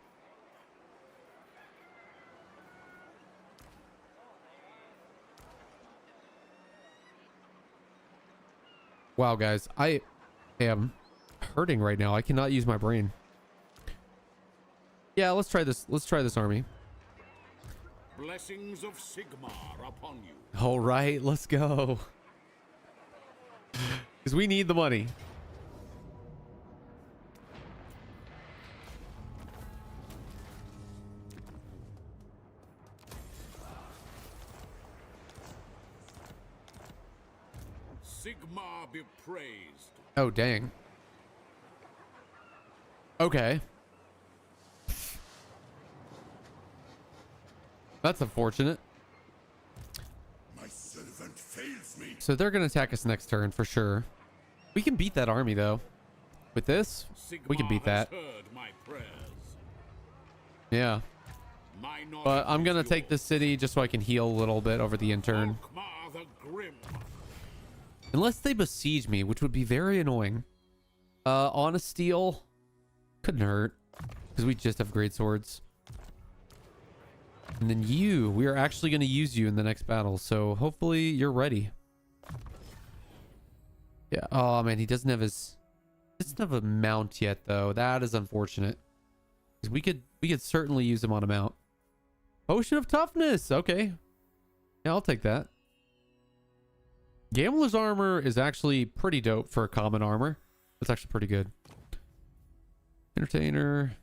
Wow, guys, I am hurting right now. I cannot use my brain. Yeah, let's try this. Let's try this army. Blessings of Sigmar upon you. All right, let's go. Because we need the money. Sigmar be praised. Oh, dang. Okay. That's unfortunate. My servant fails me. So they're going to attack us next turn for sure. We can beat that army, though. With this, we can beat that. Heard my prayers. Yeah. My But I'm going to knowledge is take this city just so I can heal a little bit over the intern. Alkmaar the Grim. Unless they besiege me, which would be very annoying. On a steel. Couldn't hurt. Because we just have great swords. And then you, we are actually going to use you in the next battle. So hopefully you're ready. Yeah. Oh man, he doesn't have his, doesn't have a mount yet though. That is unfortunate. 'Cause we could certainly use him on a mount. Potion of toughness. Okay. Yeah, I'll take that. Gambler's armor is actually pretty dope for common armor. That's actually pretty good. Entertainer.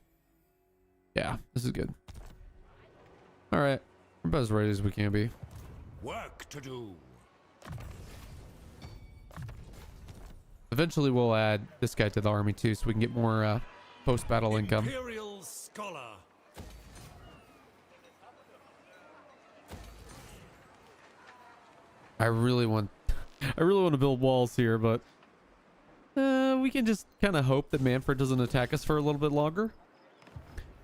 Yeah, this is good. All right. We're about as ready as we can be. Work to do. Eventually, we'll add this guy to the army too, so we can get more post-battle income. Imperial Scholar. I really want to build walls here, but we can just kind of hope that Manfred doesn't attack us for a little bit longer.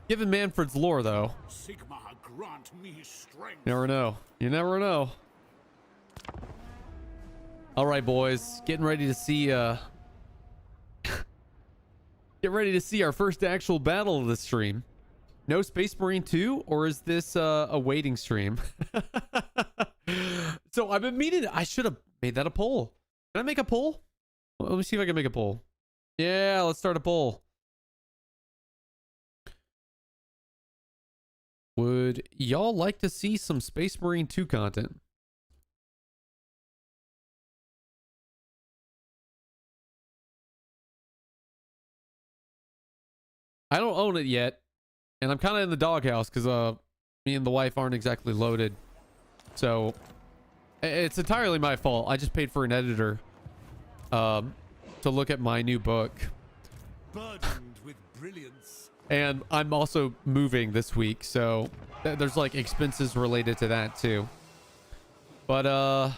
Given Manfred's lore, though, Sigma, grant me strength. never know. You never know. All right, boys, getting ready to see get ready to see our first actual battle of the stream. No Space Marine 2, or is this a waiting stream? So I've been meaning, I should have made that a poll. Can I make a poll? Well, let me see if I can make a poll. Yeah, let's start a poll. Would y'all like to see some Space Marine 2 content? I don't own it yet, and I'm kind of in the doghouse because me and the wife aren't exactly loaded. So it's entirely my fault. I just paid for an editor to look at my new book. Burdened with brilliance. And I'm also moving this week, so there's like expenses related to that too. But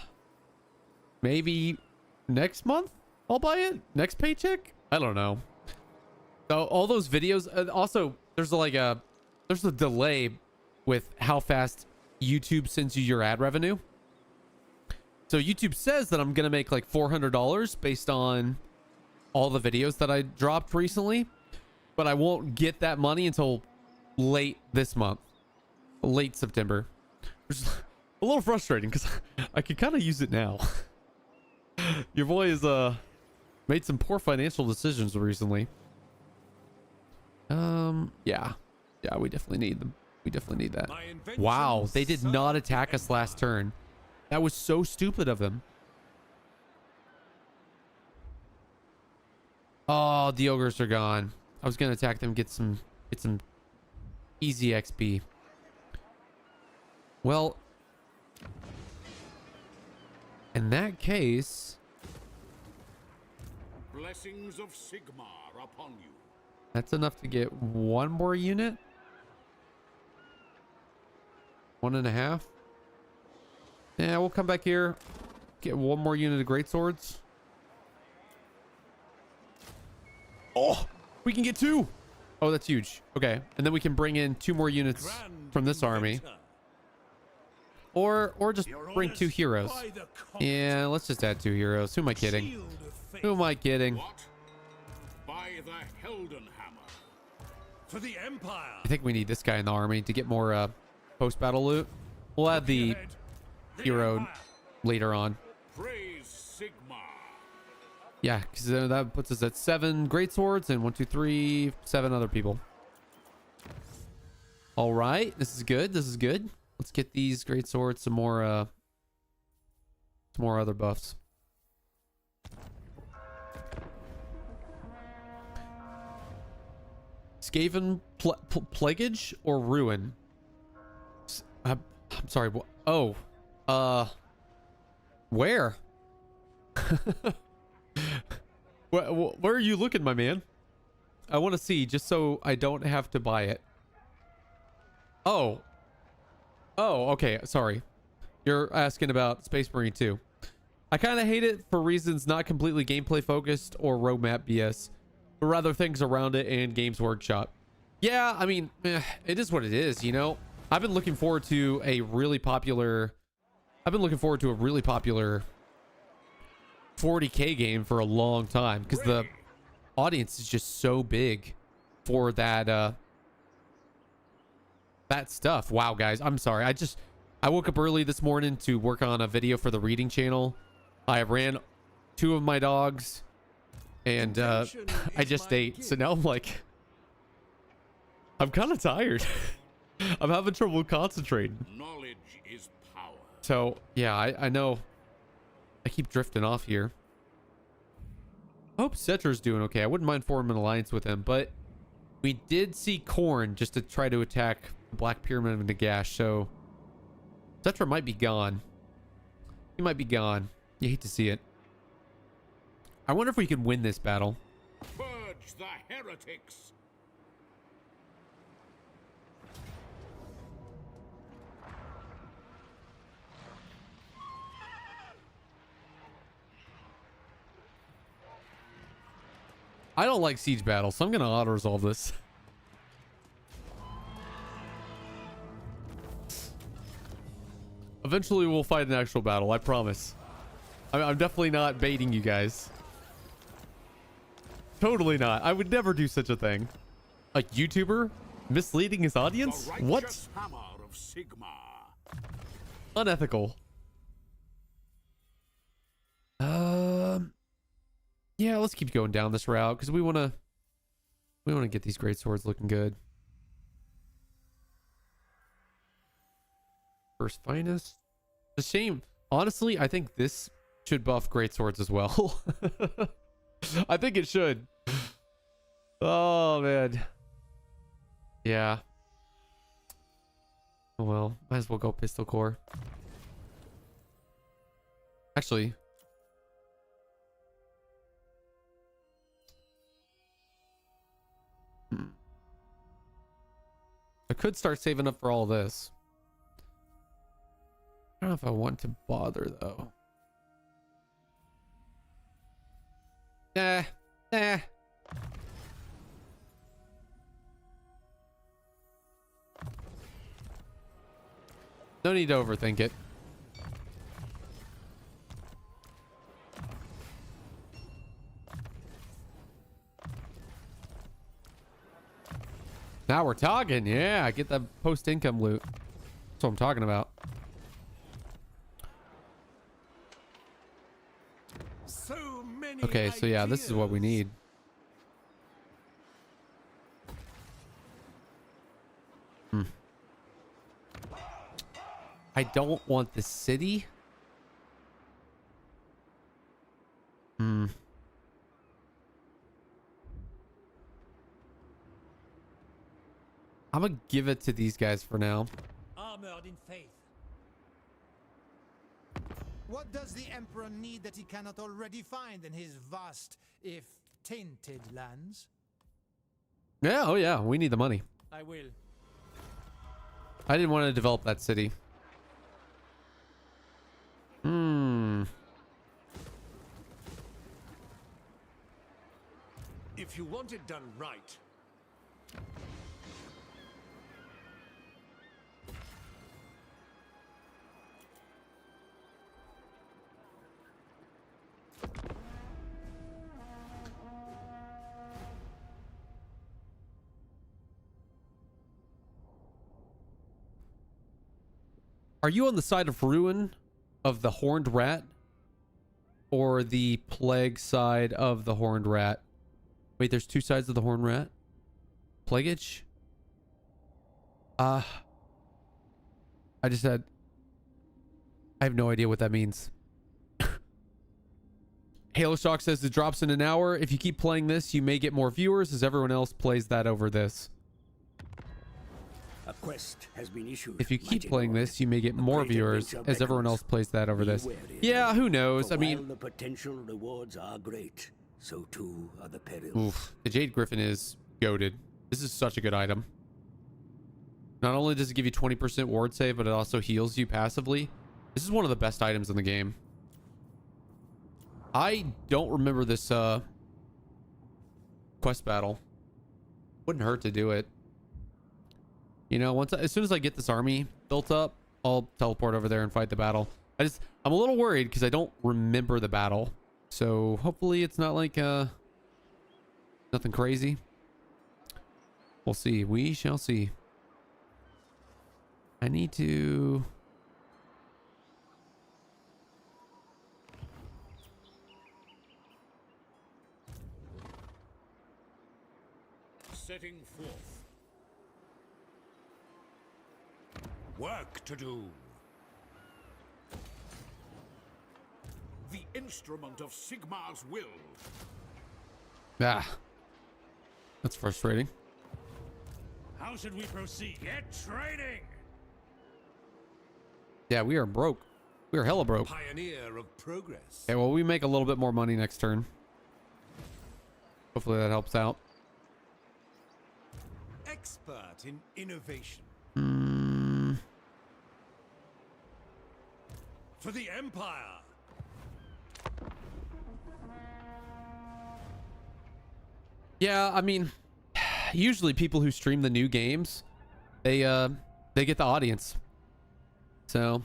maybe next month I'll buy it. Next paycheck? I don't know. So all those videos, also there's a delay with how fast YouTube sends you your ad revenue. So YouTube says that I'm gonna make like $400 based on all the videos that I dropped recently, but I won't get that money until late this month, late September, which is a little frustrating because I could kind of use it now. Your boy has made some poor financial decisions recently. Yeah, we definitely need them. We definitely need that. Wow, they did not attack us last turn. That was so stupid of them. Oh, the ogres are gone. I was gonna attack them, get some easy XP. Well, in that case, Blessings of Sigmar upon you. that's enough to get one more unit. 1.5. Yeah, we'll come back here, get one more unit of greatswords. Oh, we can get 2. Oh, that's huge. Okay, and then we can bring in 2 more units from this army, or just bring 2 heroes. Yeah, let's just add 2 heroes. Who am I kidding? Who am I kidding? What? By the Heldenhammer. For the Empire. I think we need this guy in the army to get more post-battle loot. We'll add the hero later on. Praise Sigmar. Yeah, because that puts us at 7 greatswords and 1, 2, 3, 7 other people. All right, this is good. This is good. Let's get these greatswords some more other buffs. Skaven Plaguage or Ruin? I'm sorry. Oh, where? Where are you looking, my man? I want to see just so I don't have to buy it. Oh, okay. Sorry. You're asking about Space Marine 2. I kind of hate it for reasons not completely gameplay focused or roadmap BS, but rather things around it and Games Workshop. Yeah, I mean, it is what it is, you know? I've been looking forward to a really popular 40K game for a long time because the audience is just so big for that that stuff. Wow, guys, I'm sorry. I woke up early this morning to work on a video for the reading channel. I ran 2 of my dogs, and I just ate. So now I'm like, I'm kind of tired. I'm having trouble concentrating. Knowledge is power. So yeah, I know I keep drifting off here. I hope Cetra's doing okay. I wouldn't mind forming an alliance with him, but we did see Korn just to try to attack the Black Pyramid of Nagash, so Cetra might be gone. He might be gone. You hate to see it. I wonder if we can win this battle. Purge the heretics. I don't like siege battles, so I'm going to auto-resolve this. Eventually, we'll fight an actual battle, I promise. I'm definitely not baiting you guys. Totally not. I would never do such a thing. A YouTuber misleading his audience? What? Hammer of Sigma. Unethical. Yeah, let's keep going down this route because we want to get these great swords looking good. First finest. It's a shame. Honestly, I think this should buff great swords as well. I think it should. Oh man. Yeah. Oh well, might as well go pistol core. Actually, I could start saving up for all this. I don't know if I want to bother though. Nah. No need to overthink it. Now we're talking. Yeah, get the post-income loot. That's what I'm talking about. So many Okay, so yeah, this is what we need. I don't want the city. I'm gonna give it to these guys for now. Armored in faith. What does the Emperor need that he cannot already find in his vast, if tainted lands? Yeah, oh yeah, we need the money. I will. I didn't want to develop that city. If you want it done right. Are you on the side of ruin of the horned rat or the plague side of the horned rat? Wait, there's 2 sides of the horned rat? Plaguage? I just said I have no idea what that means. Halo Shock says it drops in an hour. If you keep playing this, you may get more viewers as everyone else plays that over this. A quest has been issued. If you keep playing this, you may get more viewers as everyone else plays that over this. Yeah, who knows? I mean, the potential rewards are great, so too are the perils. oof, the Jade Griffin is goated. This is such a good item. Not only does it give you 20% ward save, but it also heals you passively. This is one of the best items in the game. I don't remember this quest battle. Wouldn't hurt to do it. You know, as soon as I get this army built up, I'll teleport over there and fight the battle. I'm a little worried because I don't remember the battle. So hopefully it's not like nothing crazy. We'll see. We shall see. need to... Setting forth. Work to do. The instrument of Sigmar's will. Ah. That's frustrating. How should we proceed? Get training! Yeah, we are broke. We are hella broke. Pioneer of progress. Okay, well, we make a little bit more money next turn. Hopefully that helps out. Expert in innovation. For the Empire. Yeah, I mean, usually people who stream the new games, they get the audience. So,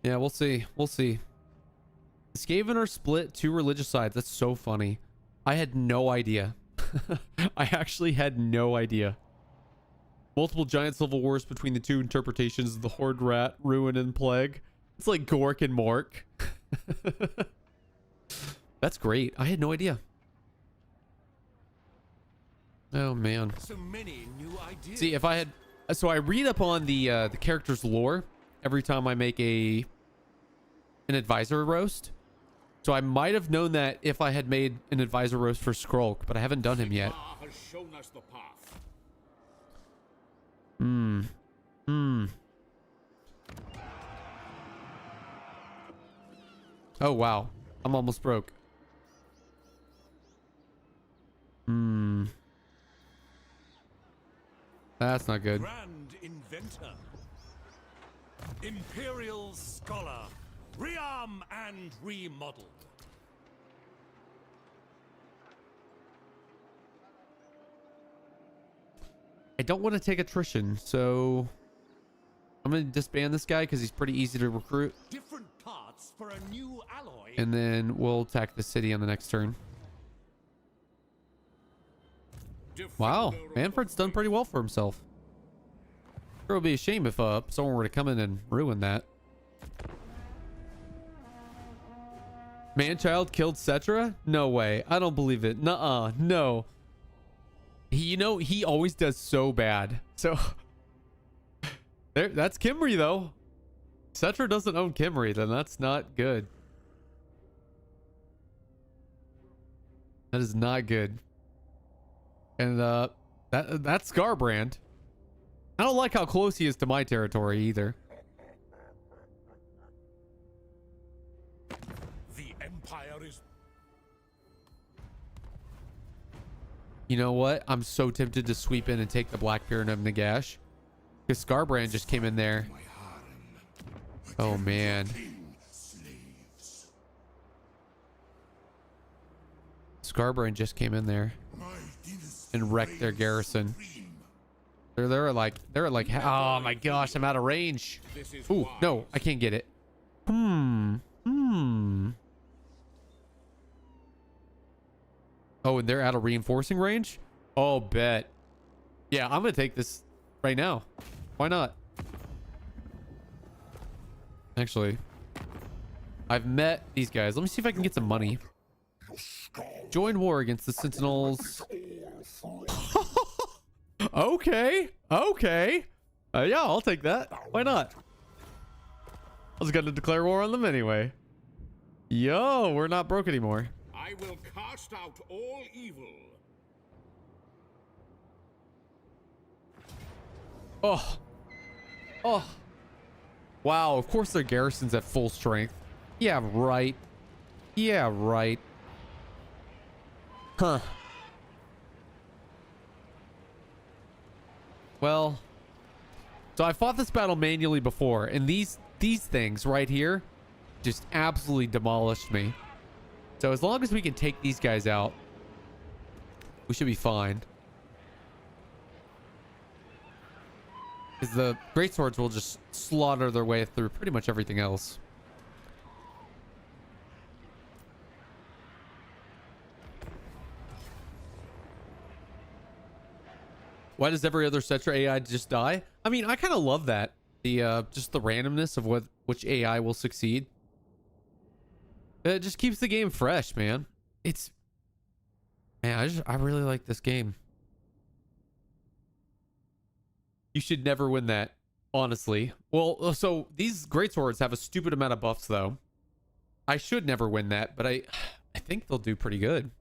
yeah, we'll see. We'll see. Skaven are split 2 religious sides. That's so funny. I had no idea. I actually had no idea. Multiple giant civil wars between the 2 interpretations of the Horde Rat, Ruin, and Plague. It's like Gork and Mork. That's great. I had no idea. Oh man. So many new ideas. See, if I had, so I read up on the character's lore every time I make an advisor roast. So I might have known that if I had made an advisor roast for Skrulk, but I haven't done him yet. Sigmar has shown us the path. Oh wow, I'm almost broke. That's not good. Grand inventor. Imperial scholar. Rearm and remodeled. I don't want to take attrition, so I'm going to disband this guy because he's pretty easy to recruit. Different parts for a new alloy. And then we'll attack the city on the next turn. Wow, Manfred's done pretty well for himself. It would be a shame if someone were to come in and ruin that. Manchild killed Cetra? No way. I don't believe it. Nuh-uh. No. You know, he always does so bad. So, there. That's Kimry, though. Cetra doesn't own Kimry, then that's not good. That is not good. And that's Scarbrand. I don't like how close he is to my territory either. The Empire is... You know what? I'm so tempted to sweep in and take the Black Pyramid of Nagash. Because Scarbrand just came in there. Oh, man. Scarbrand just came in there and wrecked their garrison. They're like, oh my gosh, I'm out of range. Ooh, no, I can't get it. Oh, and they're out of reinforcing range? Oh, bet. Yeah, I'm gonna take this right now. Why not? Actually, I've met these guys. Let me see if I can get some money. Join war against the Sentinels. Okay. Yeah, I'll take that. Why not? I was gonna declare war on them anyway. Yo, we're not broke anymore. I will cast out all evil. Oh. Wow, of course their garrison's at full strength. Yeah, right. Huh. Well, so I fought this battle manually before, and these things right here just absolutely demolished me. So as long as we can take these guys out, we should be fine. Because the greatswords will just slaughter their way through pretty much everything else. Why does every other Cetra AI just die? I mean, I kind of love that. The just the randomness of which AI will succeed. It just keeps the game fresh, man. Man, I really like this game. You should never win that, honestly. Well, so these greatswords have a stupid amount of buffs, though. I should never win that, but I think they'll do pretty good.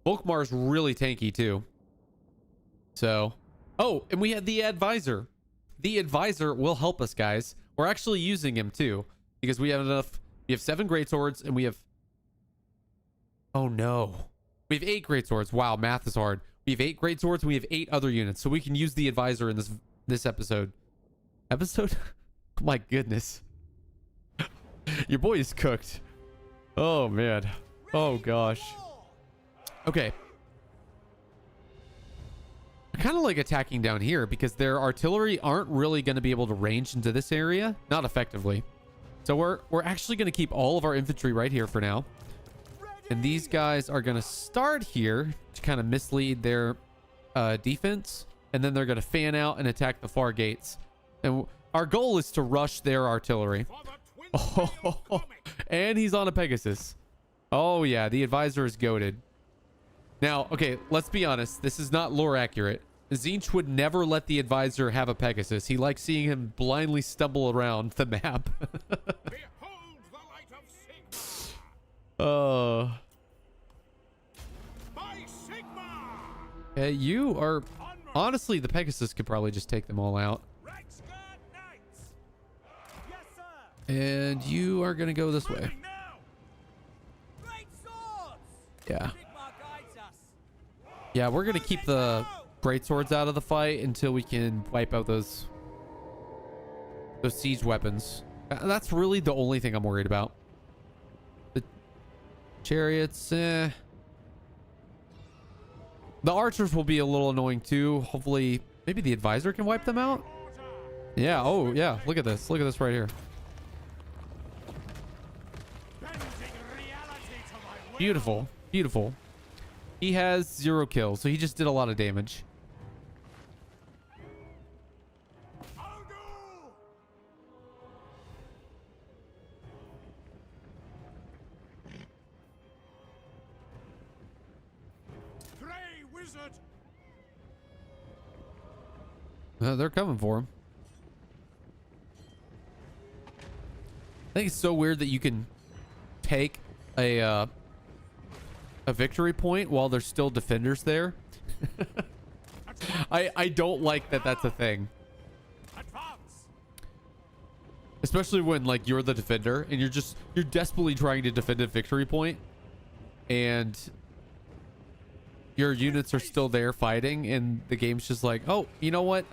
Volkmar's really tanky, too. So, oh, and we had the ADDvisor. The ADDvisor will help us, guys. We're actually using him, too, because we have enough. We have 7 greatswords, and we have... Oh, no. We have 8 greatswords. Wow, math is hard. We have 8 greatswords, and we have 8 other units, so we can use the ADDvisor in this episode. Episode? Oh, my goodness. Your boy is cooked. Oh, man. Oh, gosh. Okay. I kind of like attacking down here because their artillery aren't really going to be able to range into this area. Not effectively. So we're actually going to keep all of our infantry right here for now. And these guys are going to start here to kind of mislead their defense. And then they're going to fan out and attack the far gates. And our goal is to rush their artillery. Oh, and he's on a Pegasus. Oh, yeah. The ADDvisor is goated. Now, okay, let's be honest. This is not lore accurate. Tzeentch would never let the ADDvisor have a Pegasus. He likes seeing him blindly stumble around the map. Behold the light of Sigma! By Sigma! Hey, you are... Honestly, the Pegasus could probably just take them all out. Yes, sir. And you are going to go this way. Great swords. Yeah. Sigma guides us. Yeah, we're going to keep the greatswords out of the fight until we can wipe out those siege weapons. That's really the only thing I'm worried about. The chariots, The archers will be a little annoying too. Hopefully, maybe the ADDvisor can wipe them out. Yeah. Oh, yeah. Look at this. Look at this right here. Beautiful. Beautiful. He has 0 kills, so he just did a lot of damage. They're coming for him. I think it's so weird that you can take a victory point while there's still defenders there. I don't like that that's a thing. Especially when like you're the defender and you're desperately trying to defend a victory point and your units are still there fighting and the game's just like, oh, you know what?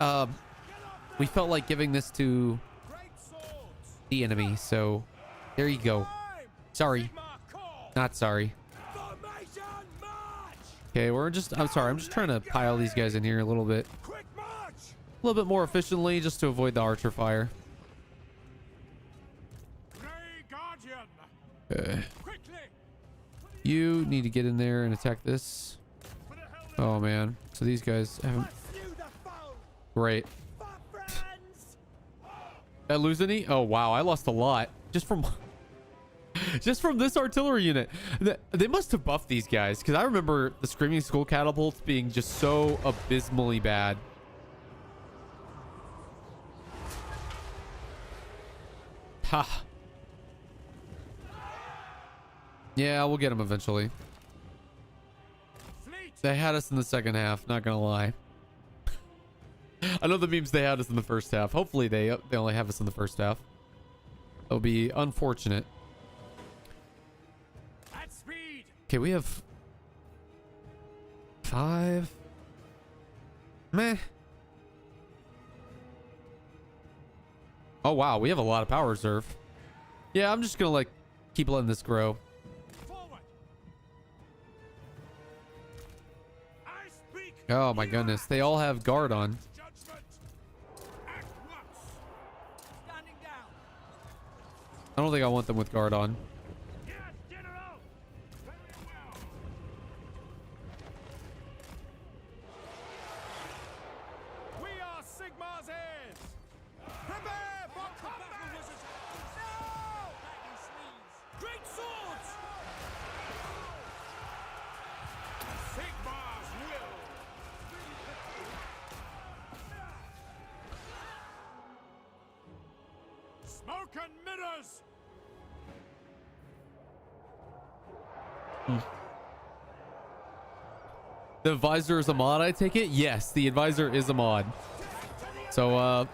We felt like giving this to the enemy, so there you go. Sorry. Not sorry. Okay, I'm sorry. I'm just trying to pile these guys in here a little bit. A little bit more efficiently just to avoid the archer fire. Okay. You need to get in there and attack this. Oh, man. So these guys haven't... Great. Did I lose any? Oh, wow. I lost a lot. Just from this artillery unit. They must have buffed these guys, because I remember the Screaming Skull catapults being just so abysmally bad. Ha. Yeah, we'll get them eventually. They had us in the second half, not gonna lie. I know the memes they had us in the first half. Hopefully they only have us in the first half. It'll be unfortunate. Okay, we have 5. Meh. Oh wow, we have a lot of power reserve. Yeah, I'm just gonna like keep letting this grow. Oh my goodness, they all have guard on. I don't think I want them with guard on. We are Sigma's heirs. Smoke and mirrors. The advisor is a mod, I take it? Yes, the advisor is a mod. So,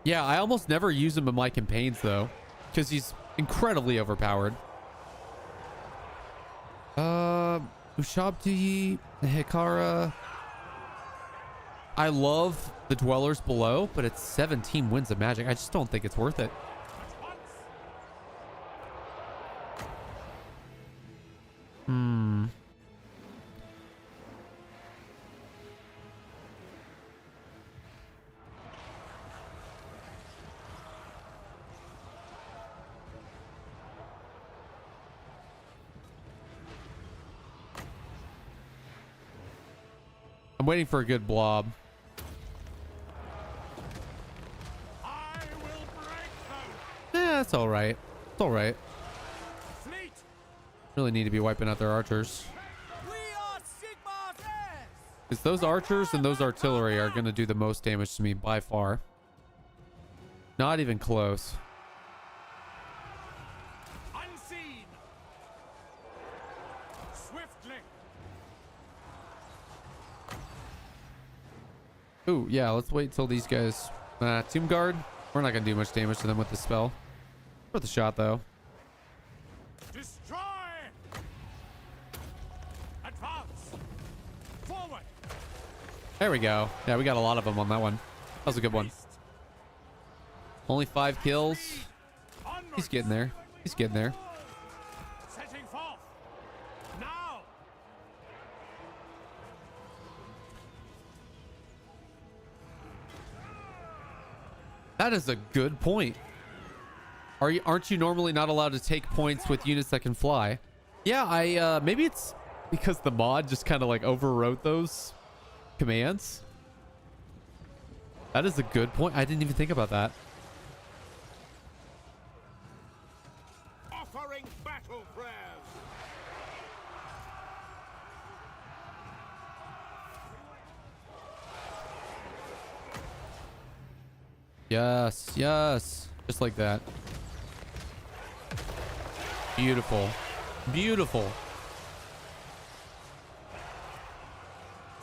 yeah, I almost never use him in my campaigns, though, because he's incredibly overpowered. Ushabti, Hikara. I love the Dwellers Below, but it's 17 Winds of Magic. I just don't think it's worth it. I'm waiting for a good blob. I will break them. Yeah, it's all right. It's all right. Fleet. Really need to be wiping out their archers. We are Chiefmasters. Because those archers and those artillery are going to do the most damage to me by far. Not even close. Unseen. Swiftly. Ooh, yeah, let's wait till these guys... Tomb Guard? We're not going to do much damage to them with the spell. Worth a shot, though. Destroy. Advance. Forward. There we go. Yeah, we got a lot of them on that one. That was a good one. Only 5 kills. He's getting there. He's getting there. Setting forth. Now. That is a good point. Aren't you normally not allowed to take points with units that can fly? Yeah, maybe it's because the mod just kind of like overwrote those commands. That is a good point. I didn't even think about that. Offering battle prayers. Yes, yes. Just like that. Beautiful. Beautiful.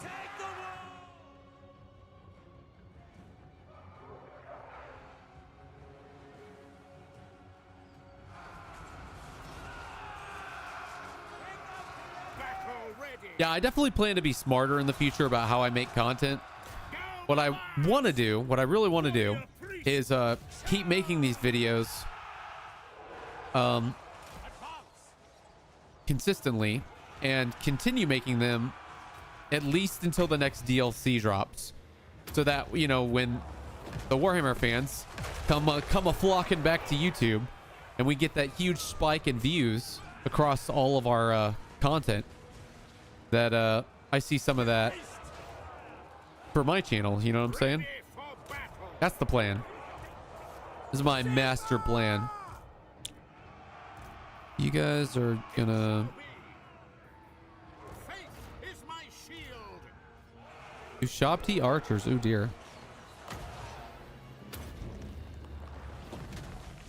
Take the wall. Battle ready. Yeah, I definitely plan to be smarter in the future about how I make content. What I want to do, what I really want to do, is keep making these videos consistently and continue making them at least until the next DLC drops, so that, you know, when the Warhammer fans come a flocking back to YouTube and we get that huge spike in views across all of our content, that I see some of that for my channel. You know what I'm saying? Ready for battle. That's the plan. This is my master plan. You guys are gonna Faith is my shield. do Shabti archers. Oh dear.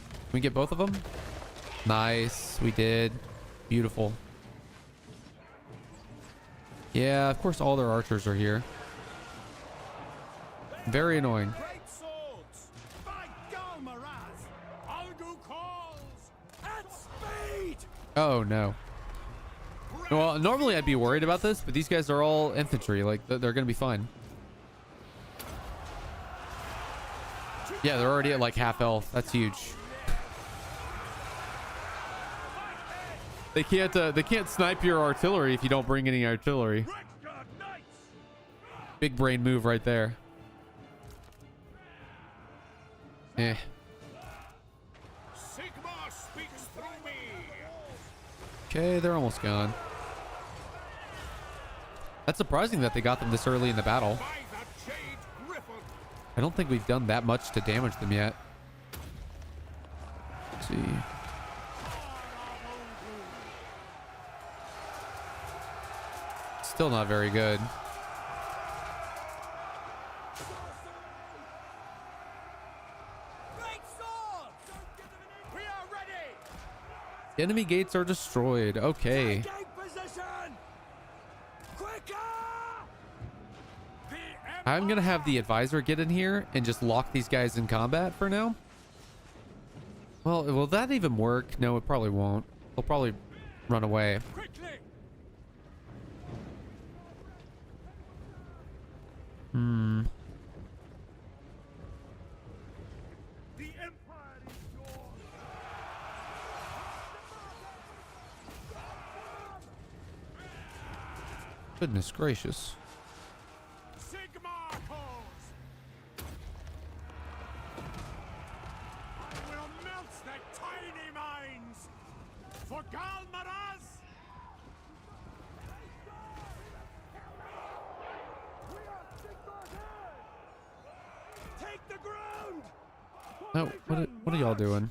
Can we get both of them? Nice. We did. Beautiful. Yeah, of course all their archers are here. Very annoying. Great swords. By Galmaraz. Algu calls. At speed. Oh no. Well, normally I'd be worried about this, but these guys are all infantry. Like, they're gonna be fine. Yeah, they're already at like half health. That's huge. They can't snipe your artillery if you don't bring any artillery. Big brain move right there. Eh. Sigma speaks through me. Okay, they're almost gone. That's surprising that they got them this early in the battle. By the Jade Griffin. I don't think we've done that much to damage them yet. Let's see. Still not very good. Great swords. The enemy gates are destroyed. Okay. I'm gonna have the advisor get in here and just lock these guys in combat for now. Well, will that even work? No, it probably won't. They'll probably run away. Hmm. Goodness gracious. For Karl Marx! Take the ground! No, what are y'all doing?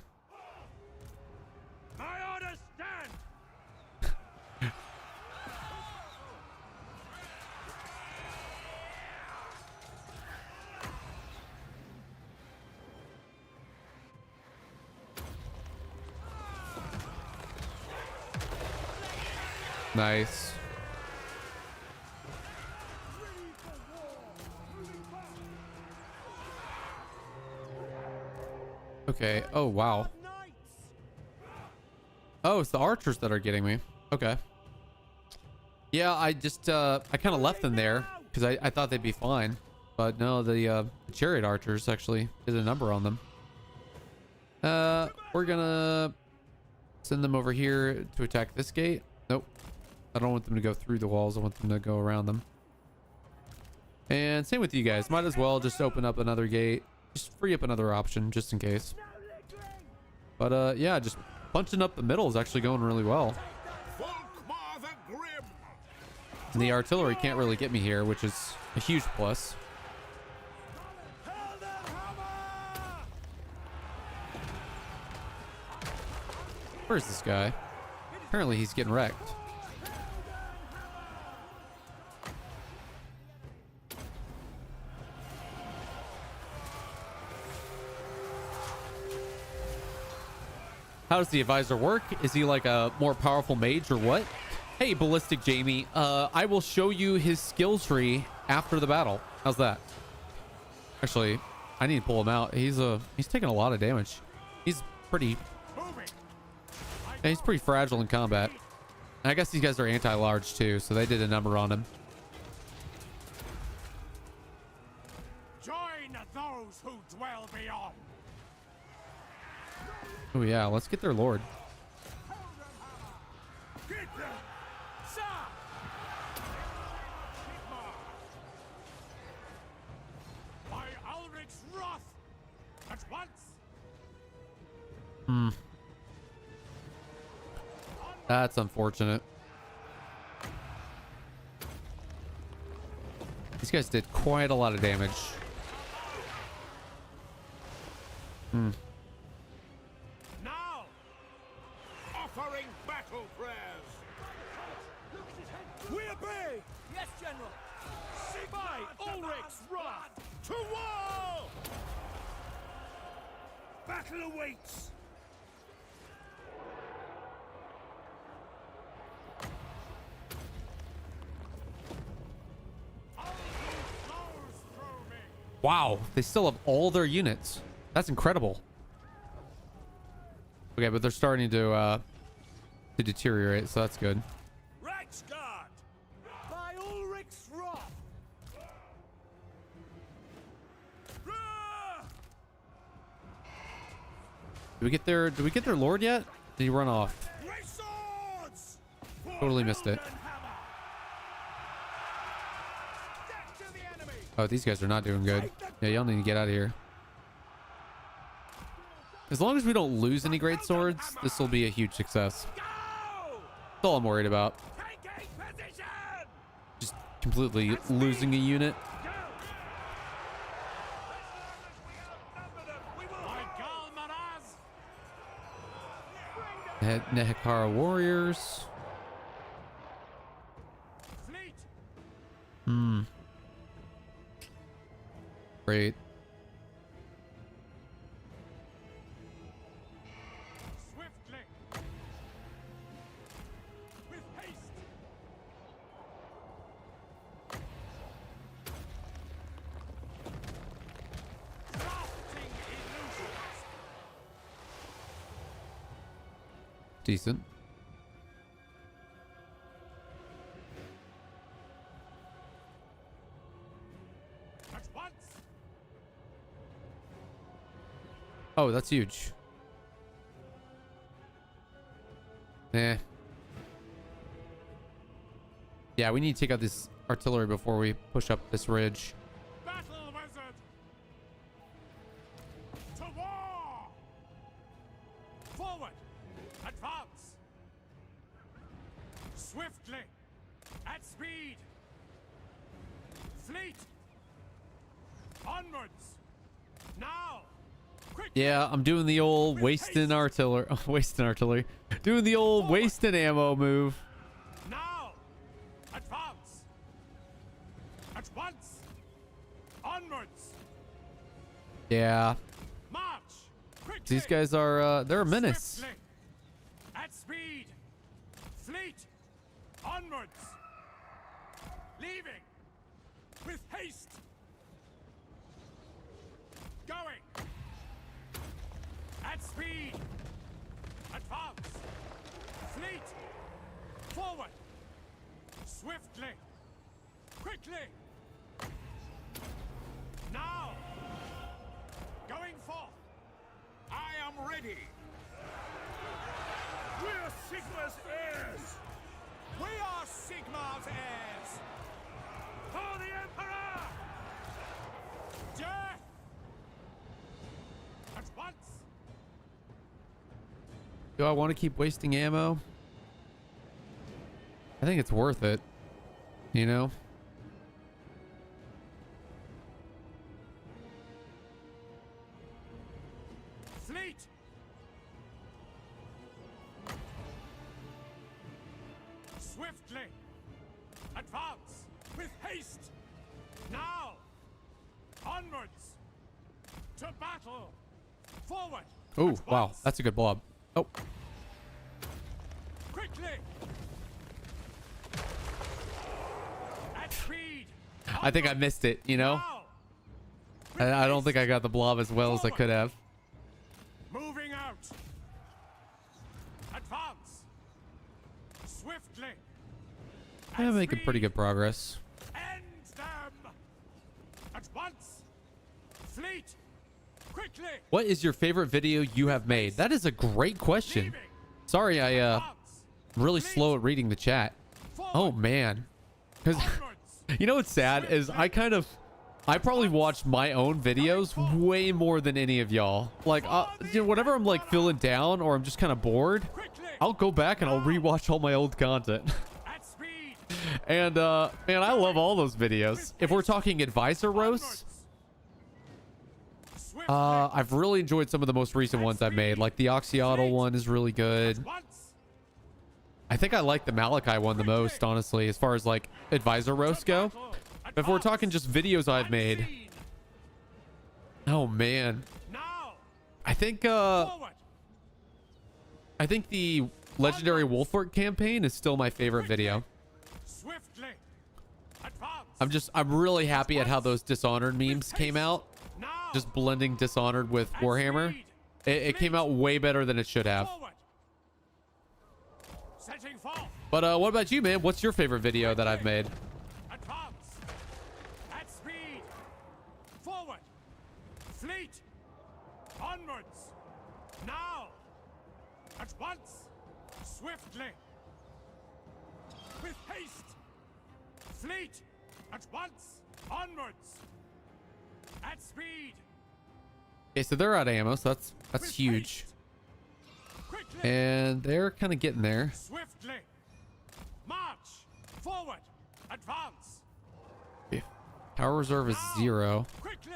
My orders stand! Nice. Okay. Oh, wow. Oh, it's the archers that are getting me. Okay. Yeah, I just, I kind of left them there because I thought they'd be fine. But no, the chariot archers actually did a number on them. We're gonna send them over here to attack this gate. Nope. I don't want them to go through the walls. I want them to go around them. And same with you guys. Might as well just open up another gate. Just free up another option just in case. But yeah, just punching up the middle is actually going really well. And the artillery can't really get me here, which is a huge plus. Where's this guy? Apparently he's getting wrecked. How does the advisor work? Is he like a more powerful mage or what? Hey, Ballistic Jamie, I will show you his skill tree after the battle. How's that? Actually, I need to pull him out. He's taking a lot of damage. He's pretty fragile in combat. And I guess these guys are anti-large too, so they did a number on him. Join those who dwell beyond. Oh yeah, let's get their lord. Hmm. That's unfortunate. These guys did quite a lot of damage. Hmm. Now, offering battle prayers. We obey. Yes, General. By Ulrich's wrath. To war! Battle awaits. Wow, they still have all their units. That's incredible. Okay, but they're starting to deteriorate, so that's good. Reichsguard. By Ulrich's wrath. Did we get their lord yet? Did he run off? Totally missed it. Oh, these guys are not doing good. Yeah, y'all need to get out of here. As long as we don't lose any great swords, this will be a huge success. That's all I'm worried about. Just completely losing a unit. Nehekara warriors. Hmm. Great. decent. At once. Oh, that's huge. Eh. Yeah, we need to take out this artillery before we push up this ridge. Battle wizard. To war. Forward. Advance. Swiftly. At speed. Fleet. Onwards. Now. Quickly. Yeah, I'm doing the old wasting artillery. Wasting artillery. Doing the old wasting ammo move. Now. Advance. At once. Onwards. Yeah. March. Quickly. These guys are, they're a menace. Swiftly. At speed. Fleet. Onwards. Leaving. With haste. Going. At speed. Advance. Fleet. Forward. Swiftly. Quickly. Now. Going forth. I am ready. We're Sigma's heirs. We are Sigmar's heirs. For the Emperor! Death. At once. Do I want to keep wasting ammo? I think it's worth it. You know? Fleet. Swiftly. Advance. With haste. Now. Onwards. To battle. Forward. Oh, At wow. once. That's a good blob. Oh, Quickly. At speed. I think I missed it, you know? Now. I don't think I got the blob as well as I could have. Moving out. Advance. Swiftly. I'm At making pretty speed. good progress. End them. At once. Fleet. Quickly. What is your favorite video you have made? That is a great question. Leaving. Sorry, I'm Advance. really Fleet. slow at reading the chat. Forward. Oh, man. Because, Onwards. you know what's sad is I probably watch my own videos way more than any of y'all. Like, you know, whenever I'm like feeling down or I'm just kind of bored, Quickly. I'll go back and I'll rewatch all my old content. At speed. And, man, I love all those videos. If we're talking advisor roasts, Swiftly. I've really enjoyed some of the most recent ones I've made. Like the Oxyotl one is really good. At once. I think I like the Malachi one the most, honestly, as far as like advisor roasts go. But if we're talking just videos I've made, Unseen. oh man, Now. I think Forward. the legendary Wolfwork campaign is still my favorite video. Swiftly. Advance. I'm really happy at how those Dishonored memes came out. Now. Just blending Dishonored with At Warhammer. speed. It came out way better than it should have. Forward. Setting forth. But what about you, man? What's your favorite video that I've made? Advance. At speed. Forward. Fleet. Onwards. Now. At once. Swiftly. With haste. Fleet. At once. Onwards. At speed. Okay, so they're out of ammo, so that's With huge. haste. Quickly. And they're kind of getting there. Swiftly. March. Forward. Advance. Power reserve is Now. 0. Quickly.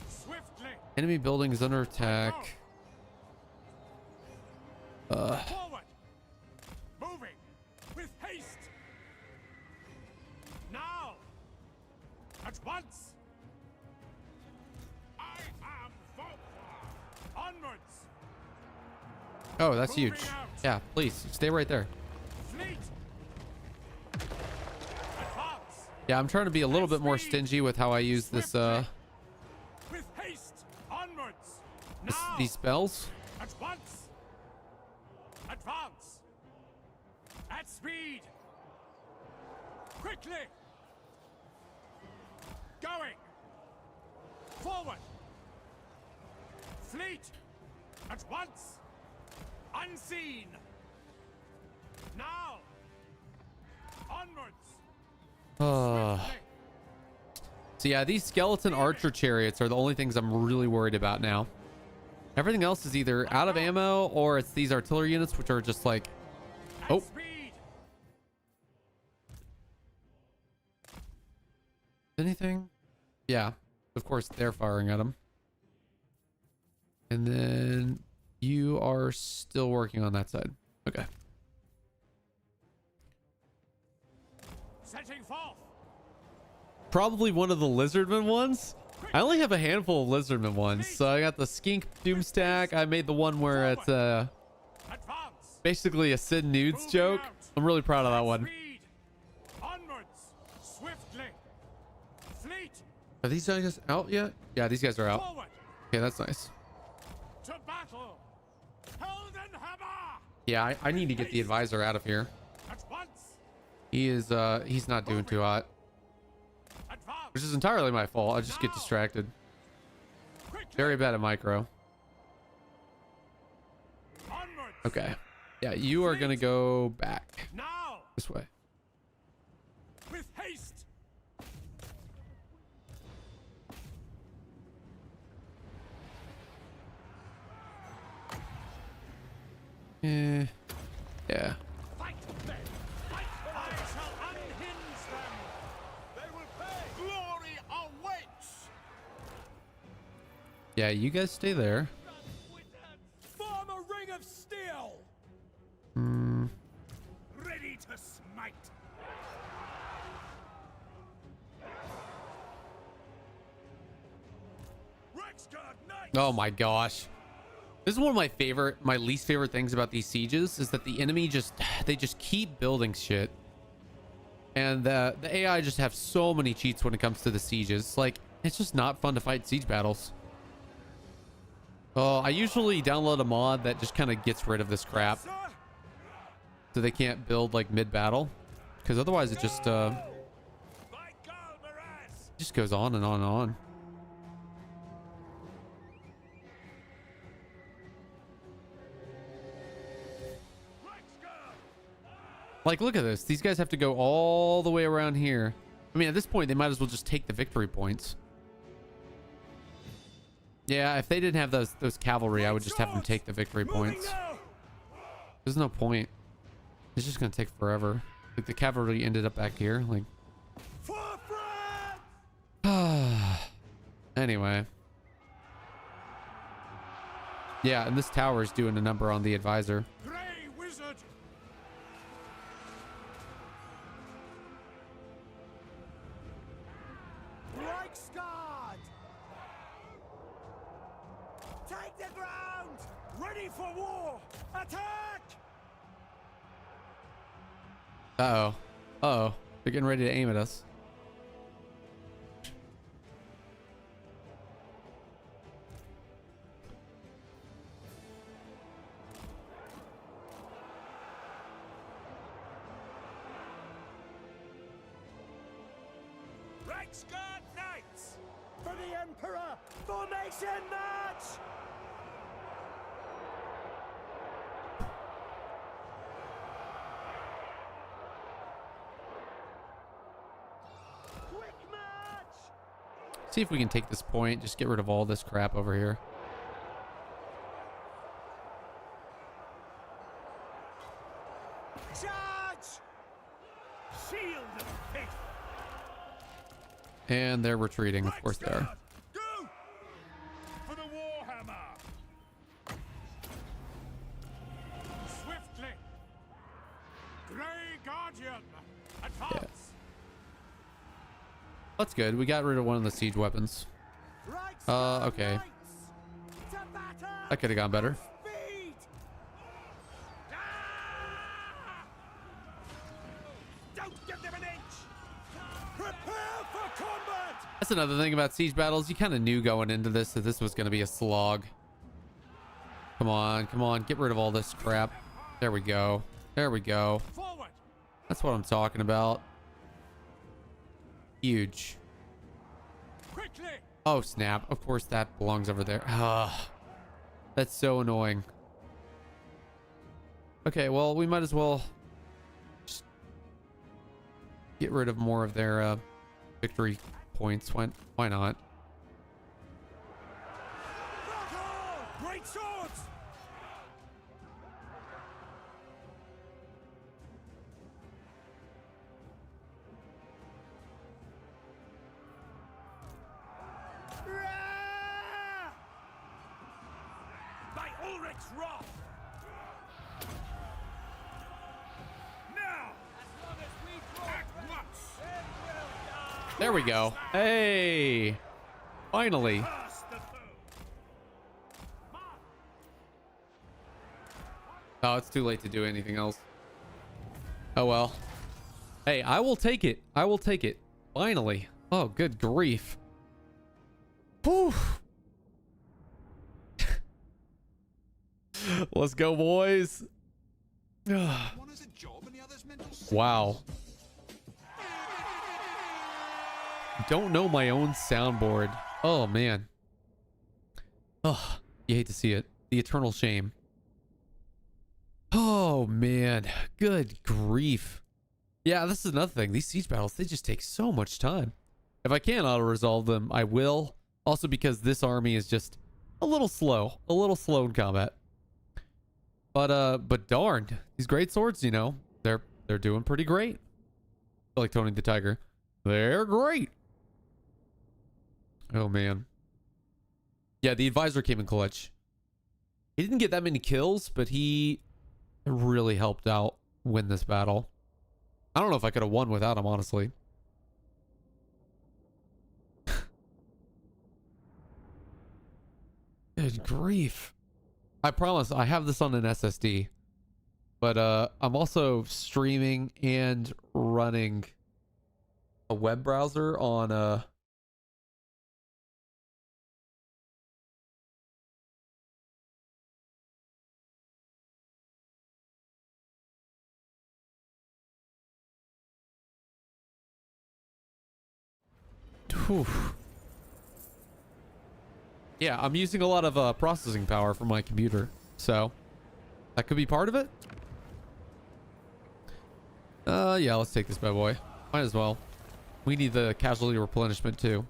Swiftly. Enemy building is under attack. Forward. Moving. With haste. Now. At once. I am Volkvar. Onwards. Oh, that's Moving huge. out. Yeah, please stay right there. Fleet. Advance. Yeah, I'm trying to be a little bit more stingy with how I use this With haste. Onwards. Now. these spells. At once. Advance! At speed! Quickly! Going! Forward! Fleet! At once! Unseen! Now! Onwards! Swiftly! So yeah, these skeleton archer chariots are the only things I'm really worried about now. Everything else is either out of ammo or it's these artillery units, which are just like, oh. Anything? Yeah, of course they're firing at them. And then you are still working on that side. Okay. Setting forth. Probably one of the lizardman ones. I only have a handful of lizardman ones. So I got the skink doom stack. I made the one where it's basically a Sid Nudes joke. I'm really proud of that one. Onwards. Swiftly. Fleet. Are these guys out yet? Yeah, these guys are out. Forward. Okay, that's nice. To battle. Yeah, I need to get the advisor out of here. At once. He is he's not doing too hot. Which is entirely my fault. I just get distracted. Very bad at micro. Okay. Yeah, you are gonna go back. Now. This way. With haste. Yeah. Fight them. Fight. I shall unhinge them. They will pay. Glory awaits! Yeah, you guys stay there. Form a ring of steel. Ready to smite! Oh my gosh. This is one of my least favorite things about these sieges is that the enemy they just keep building shit. And the AI just have so many cheats when it comes to the sieges. Like, it's just not fun to fight siege battles. Oh, I usually download a mod that just kind of gets rid of this crap. So they can't build like mid-battle. Because otherwise it just goes on and on and on. Like, look at this. These guys have to go all the way around here. I mean, at this point, they might as well just take the victory points. Yeah, if they didn't have those cavalry, I would just have them take the victory points. There's no point. It's just going to take forever. Like, the cavalry ended up back here. Like, anyway. Yeah, and this tower is doing a number on the advisor. Take the ground! Ready for war! Attack! Uh-oh. Uh-oh. They're getting ready to aim at us. Reichsguard Knights! For the Emperor! Formation march! Quick march! See if we can take this point. Just get rid of all this crap over here. Charge! Shield of faith! And they're retreating. Of course they are. Go! For the Warhammer! Swiftly! Grey Guardian! Advance! Yeah. That's good. We got rid of one of the siege weapons. Okay. That could have gone better. Don't give them an inch! Prepare for combat! That's another thing about siege battles. You kind of knew going into this that this was going to be a slog. Come on, come on. Get rid of all this crap. There we go. There we go. Forward. That's what I'm talking about. Huge. Quickly. Oh, snap. Of course that belongs over there. Ah, that's so annoying. Okay, well, we might as well just get rid of more of their victory points. Why not? Great swords. By Ulrich's wrath. Now, as long as we draw at once, it will die. There we go. Hey, finally. Pass the foe. Oh, it's too late to do anything else. Oh, well. Hey, I will take it. I will take it. Finally. Oh, good grief. Whew. Let's go, boys. One has a job and the other's mental sick. Wow. Don't know my own soundboard. Oh, man. Oh, you hate to see it. The eternal shame. Oh, man. Good grief. Yeah, this is another thing. These siege battles, they just take so much time. If I can auto-resolve them, I will. Also because this army is just a little slow in combat. But darn, these great swords, you know, they're doing pretty great. I feel like Tony the Tiger. They're great. Oh, man. Yeah, the advisor came in clutch. He didn't get that many kills, but he really helped out win this battle. I don't know if I could have won without him, honestly. Good grief. I promise I have this on an SSD, but I'm also streaming and running a web browser on whew. Yeah, I'm using a lot of processing power from my computer, so that could be part of it. Yeah, let's take this bad boy. Might as well. We need the casualty replenishment too.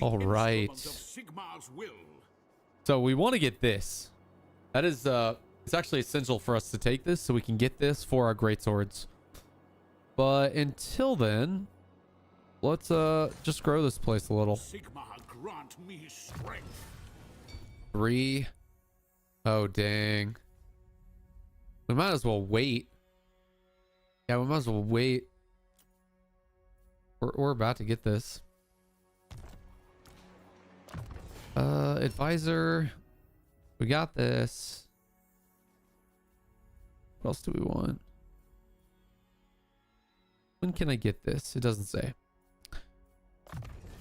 All right. So we want to get this. That is, it's actually essential for us to take this so we can get this for our greatswords. But until then, let's just grow this place a little. Sigma, grant me strength. 3. Oh, dang. We might as well wait. Yeah, we might as well wait. We're about to get this. Advisor. We got this. What else do we want? When can I get this? It doesn't say.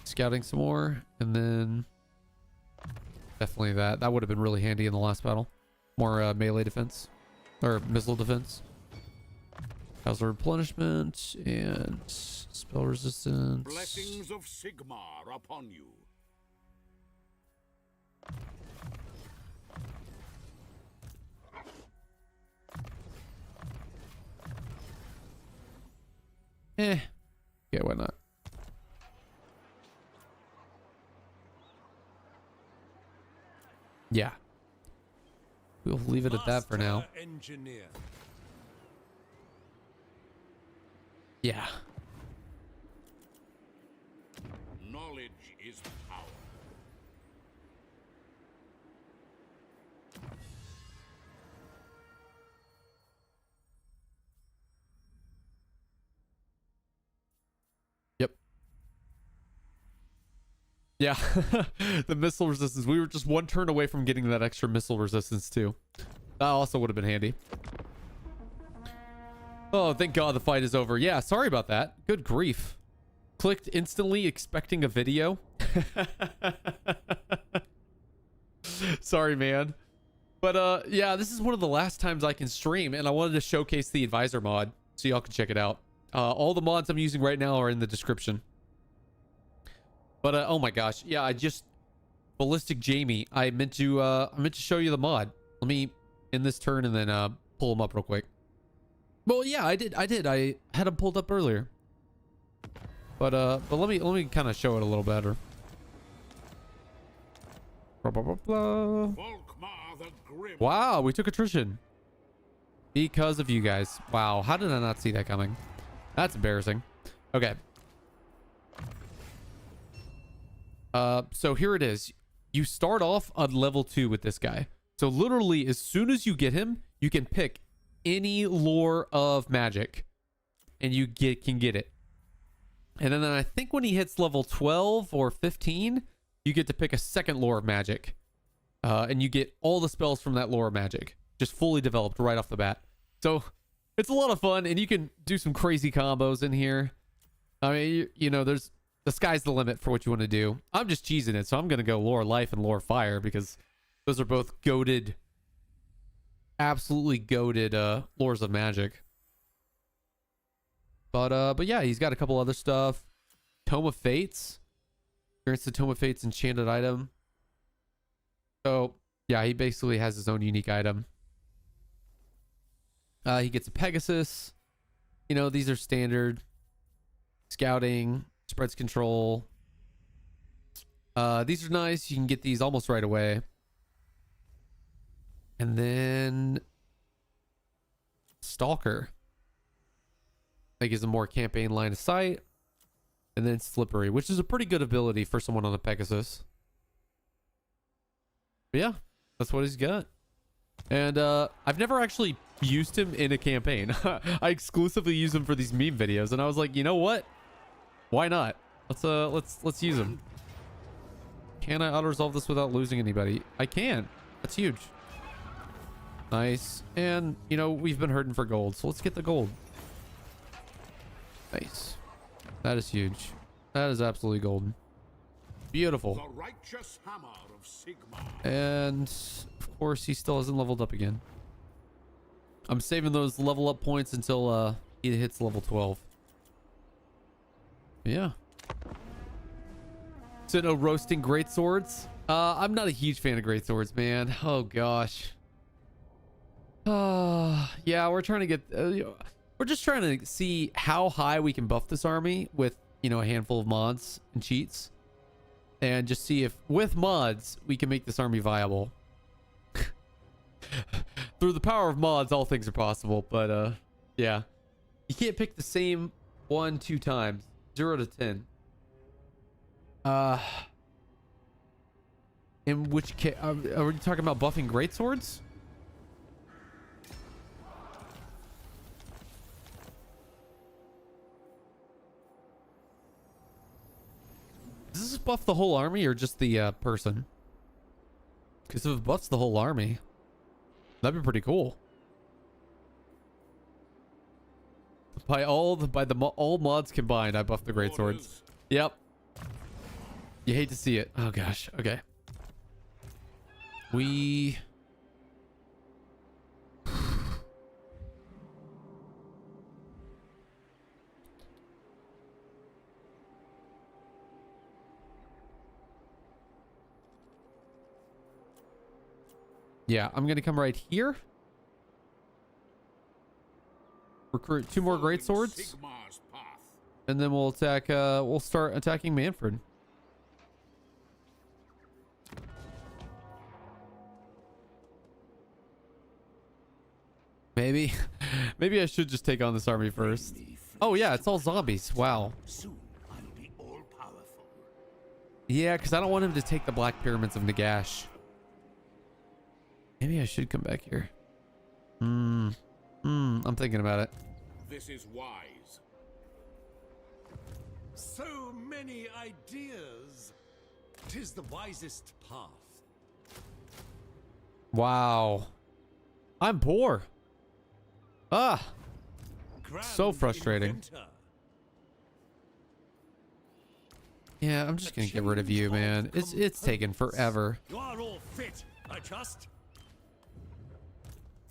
Scouting some more, and then definitely that would have been really handy in the last battle. More melee defense or missile defense. How's the replenishment and spell resistance? Blessings of Sigmar upon you. Yeah, why not? Yeah. We'll leave it at that for now. Engineer. Yeah. Knowledge is power. Yep. Yeah. The missile resistance. We were just one turn away from getting that extra missile resistance too. That also would have been handy. Oh, thank God the fight is over. Yeah, sorry about that. Good grief. Clicked instantly expecting a video. Sorry, man. But yeah, this is one of the last times I can stream, and I wanted to showcase the ADDvisor mod so y'all can check it out. All the mods I'm using right now are in the description. But oh my gosh, yeah, I just Ballistic Jamie. I meant to show you the mod. Let me end this turn and then pull him up real quick. Well, yeah, I did. I had him pulled up earlier. But let me kind of show it a little better. Blah, blah, blah, blah. Wow, we took attrition because of you guys. Wow, how did I not see that coming? That's embarrassing. Okay. So here it is. You start off on level 2 with this guy. So literally, as soon as you get him, you can pick any lore of magic, and you can get it. And then I think when he hits level 12 or 15, you get to pick a second lore of magic. And you get all the spells from that lore of magic, just fully developed right off the bat. So it's a lot of fun, and you can do some crazy combos in here. I mean, you know, the sky's the limit for what you want to do. I'm just cheesing it, so I'm going to go lore life and lore fire because those are both goated, absolutely goated lores of magic. But yeah, he's got a couple other stuff. Tome of Fates. Grants the Tome of Fates enchanted item. So yeah, he basically has his own unique item. He gets a Pegasus. You know, these are standard. Scouting, spreads control. These are nice. You can get these almost right away. And then Stalker. That gives a more campaign line of sight. And then Slippery, which is a pretty good ability for someone on a Pegasus. But yeah, that's what he's got. And I've never actually used him in a campaign. I exclusively use him for these meme videos, and I was like, you know what? Why not? Let's use him. Can I auto-resolve this without losing anybody? I can. That's huge. Nice. And you know, we've been hurting for gold, so let's get the gold. Nice. That is huge. That is absolutely golden. Beautiful. The righteous hammer of Sigma. And of course, he still hasn't leveled up again. I'm saving those level up points until he hits level 12. But yeah. So no roasting greatswords. I'm not a huge fan of greatswords, man. Oh gosh. Yeah, we're trying to get. We're just trying to see how high we can buff this army with, you know, a handful of mods and cheats. And just see if, with mods, we can make this army viable. Through the power of mods, all things are possible. But, yeah. You can't pick the same 1, 2 times. 0 to 10. In which case, are we talking about buffing greatswords? Does this buff the whole army or just the person? Because if it buffs the whole army, that'd be pretty cool. By all mods combined, I buff the greatswords. Yep. You hate to see it. Oh gosh. Okay. We. Yeah, I'm gonna come right here. Recruit 2 more greatswords, and then we'll attack. We'll start attacking Manfred. Maybe I should just take on this army first. Oh yeah, it's all zombies. Wow. Soon I'll be all powerful. Yeah, because I don't want him to take the Black Pyramids of Nagash. Maybe I should come back here. I'm thinking about it. This is wise. So many ideas. 'Tis the wisest path. Wow. I'm poor. Ah. Grand So frustrating. inventor. Yeah, I'm just gonna get rid of you, man. It's taking forever. You are all fit, I trust.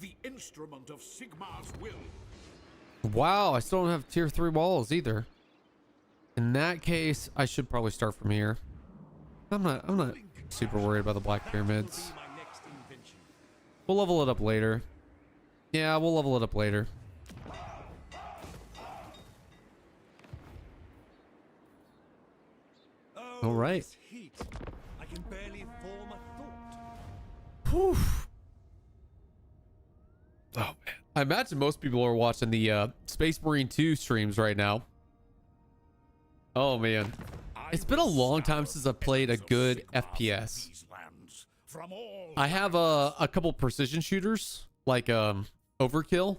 the instrument of Sigmar's will. Wow, I still don't have tier 3 walls either. In that case, I should probably start from here. I'm not super worried about the Black Pyramids. We'll level it up later. Yeah, we'll level it up later. All right. Heat. I can barely form a thought. Poof. Oh man. I imagine most people are watching the Space Marine 2 streams right now. Oh man. It's been a long time since I've played a good FPS. I have a couple precision shooters like Overkill.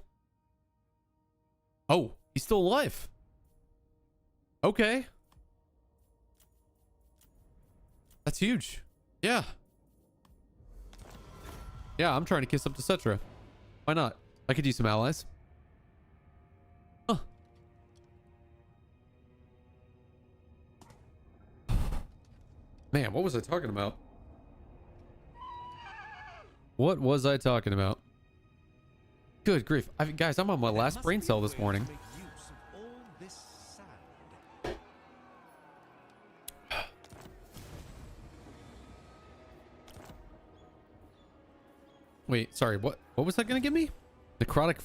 Oh, he's still alive. Okay. That's huge. Yeah. Yeah, I'm trying to kiss up to Cetra. Why not? I could use some allies. Huh. Man, what was I talking about? What was I talking about? Good grief. Guys, I'm on my last brain cell this morning. Wait, sorry, what was that gonna give me? Necrotic.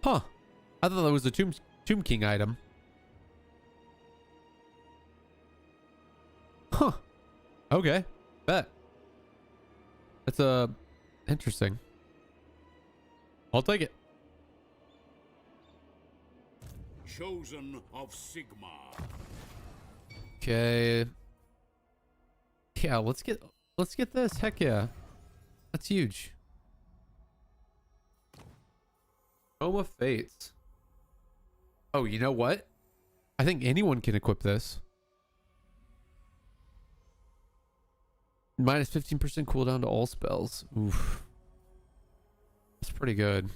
Huh. I thought that was a Tomb King item. Huh. Okay. Bet. That's interesting. I'll take it. Chosen of Sigmar. Okay. Yeah, let's get this. Heck yeah. That's huge. Home of Fates. Oh, you know what? I think anyone can equip this. Minus 15% cooldown to all spells. Oof. That's pretty good.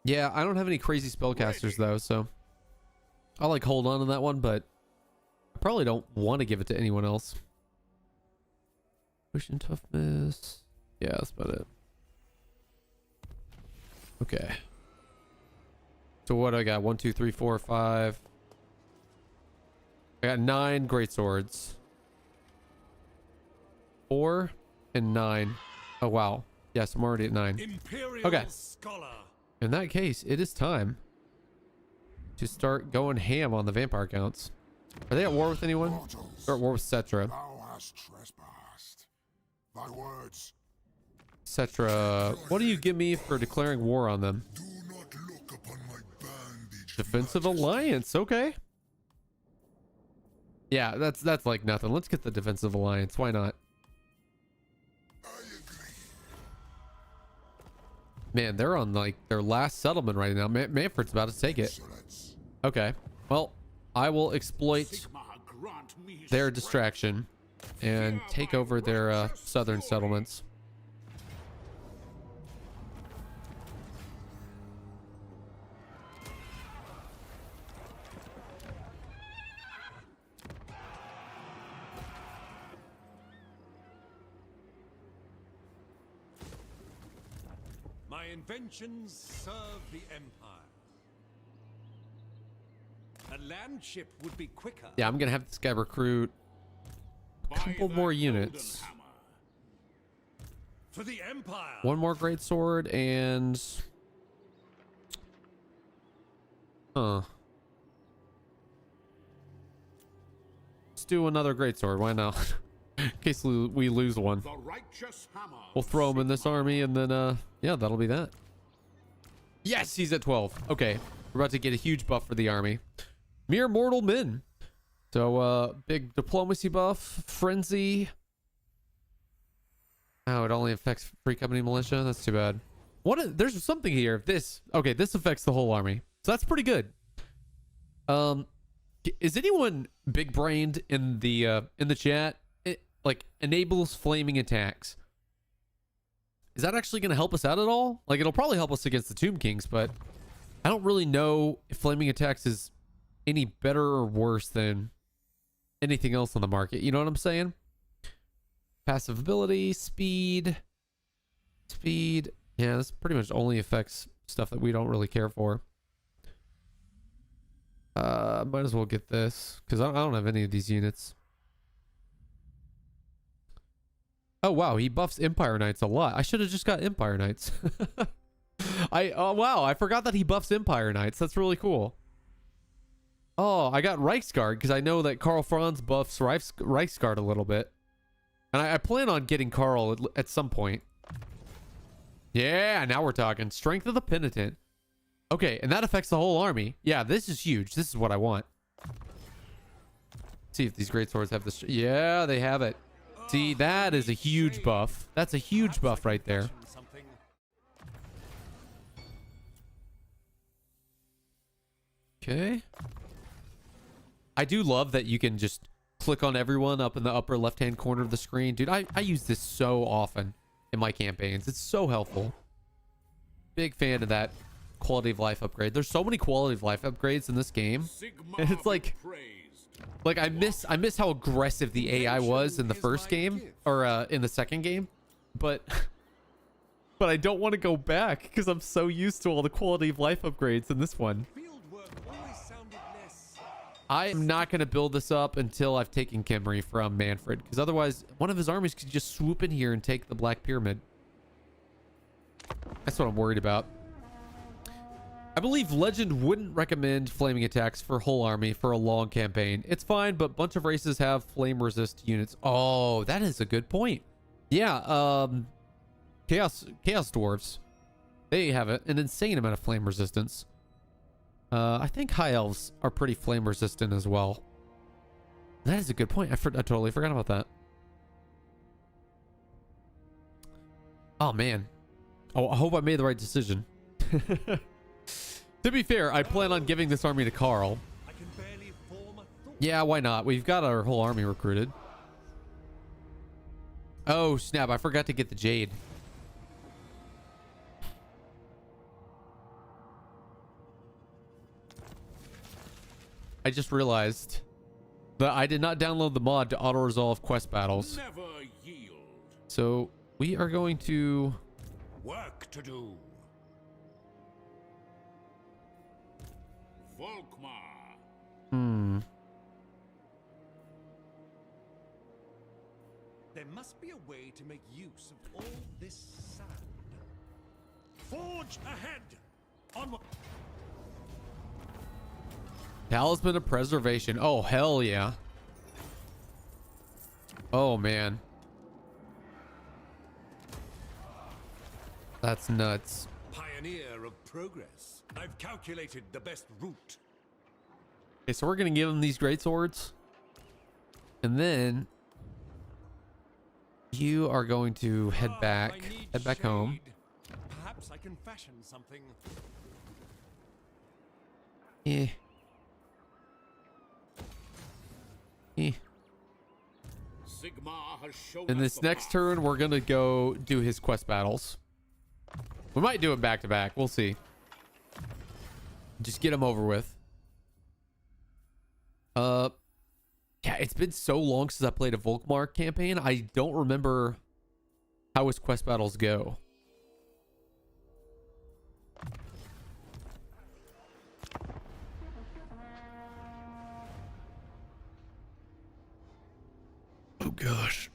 Yeah, I don't have any crazy spellcasters though, so I'll like hold on to that one, but I probably don't want to give it to anyone else. Push and toughness. Yeah, that's about it. Okay. So what do I got? 1, 2, 3, 4, 5. I got 9 greatswords. 4 and 9. Oh wow. Yes, I'm already at 9. Imperial okay. Scholar. In that case, it is time to start going ham on the vampire counts. Are they at war with anyone? They're at war with Cetra. Thou hast trespassed. Thy words. Cetra, what do you give me for declaring war on them? Do not look upon my bandaged Defensive majesty. alliance, okay. Yeah, that's like nothing. Let's get the defensive alliance. Why not? I agree. Man, they're on like their last settlement right now. Manfred's about to take it. Excellence. Okay. Well, I will exploit Sigmar grant me their strength. distraction and take over their southern settlements. My inventions serve the Empire. A land ship would be quicker. Yeah, I'm gonna have this guy recruit a By couple the more golden units. hammer. For the Empire. One more great sword and let's do another great sword. Why not? In case we lose one, The righteous hammer. we'll throw him in this army, and then yeah, that'll be that. Yes, he's at 12. Okay, we're about to get a huge buff for the army. Mere mortal men. So big diplomacy buff, frenzy. Oh, it only affects free company militia. That's too bad. There's something here. This affects the whole army, so that's pretty good. Is anyone big brained in the chat? It like enables flaming attacks. Is that actually going to help us out at all? Like, it'll probably help us against the Tomb Kings, but I don't really know if flaming attacks is any better or worse than anything else on the market. You know what I'm saying? Passive ability, speed. Yeah, this pretty much only affects stuff that we don't really care for. Might as well get this because I don't have any of these units. Oh wow, he buffs Empire Knights a lot. I should have just got Empire Knights. Oh wow, I forgot that he buffs Empire Knights. That's really cool. Oh, I got Reichsguard because I know that Karl Franz buffs Reichsguard a little bit. And I plan on getting Karl at some point. Yeah, now we're talking. Strength of the Penitent. Okay, and that affects the whole army. Yeah, this is huge. This is what I want. See if these greatswords have this. Yeah, they have it. See, that is a huge buff. That's a huge buff right there. Okay. I do love that you can just click on everyone up in the upper left-hand corner of the screen. Dude, I use this so often in my campaigns. It's so helpful. Big fan of that quality of life upgrade. There's so many quality of life upgrades in this game. And it's like I miss how aggressive the AI was in the first game or in the second game. But I don't want to go back because I'm so used to all the quality of life upgrades in this one. I am not going to build this up until I've taken Kimmery from Manfred, because otherwise one of his armies could just swoop in here and take the Black Pyramid. That's what I'm worried about. I believe Legend wouldn't recommend flaming attacks for whole army for a long campaign. It's fine, but a bunch of races have flame resist units. Oh, that is a good point. Yeah, Chaos Dwarves. They have an insane amount of flame resistance. I think High Elves are pretty flame resistant as well. That is a good point. I totally forgot about that. Oh, man. Oh, I hope I made the right decision. To be fair, I plan on giving this army to Karl. Yeah, why not? We've got our whole army recruited. Oh, snap. I forgot to get the Jade. I just realized that I did not download the mod to auto-resolve quest battles. Never yield. So we are going to... Work to do. Volkmar. There must be a way to make use of all this sand. Forge ahead! Onward! Talisman of Preservation. Oh, hell yeah. Oh, man. That's nuts. Pioneer of progress. I've calculated the best route. Okay, so we're going to give him these greatswords. And then you are going to head back home. Perhaps I can fashion something. Eh. In this next turn, we're gonna go do his quest battles. We might do it back to back. We'll see. Just get him over with. Yeah, it's been so long since I played a Volkmar campaign. I don't remember how his quest battles go. Oh gosh.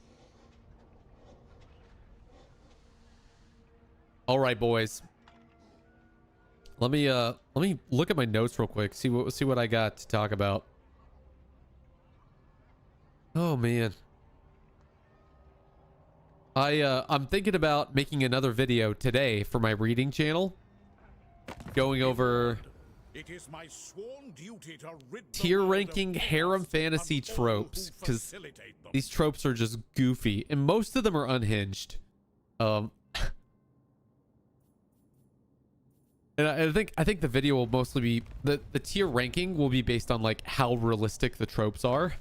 All right, boys. Let me look at my notes real quick. See what I got to talk about. Oh man. I'm thinking about making another video today for my reading channel, going over It is my sworn duty to rid the tier world ranking of harem chaos fantasy and all tropes, who because facilitate them. these tropes are just goofy and most of them are unhinged. And I think the video will mostly be the tier ranking will be based on like how realistic the tropes are.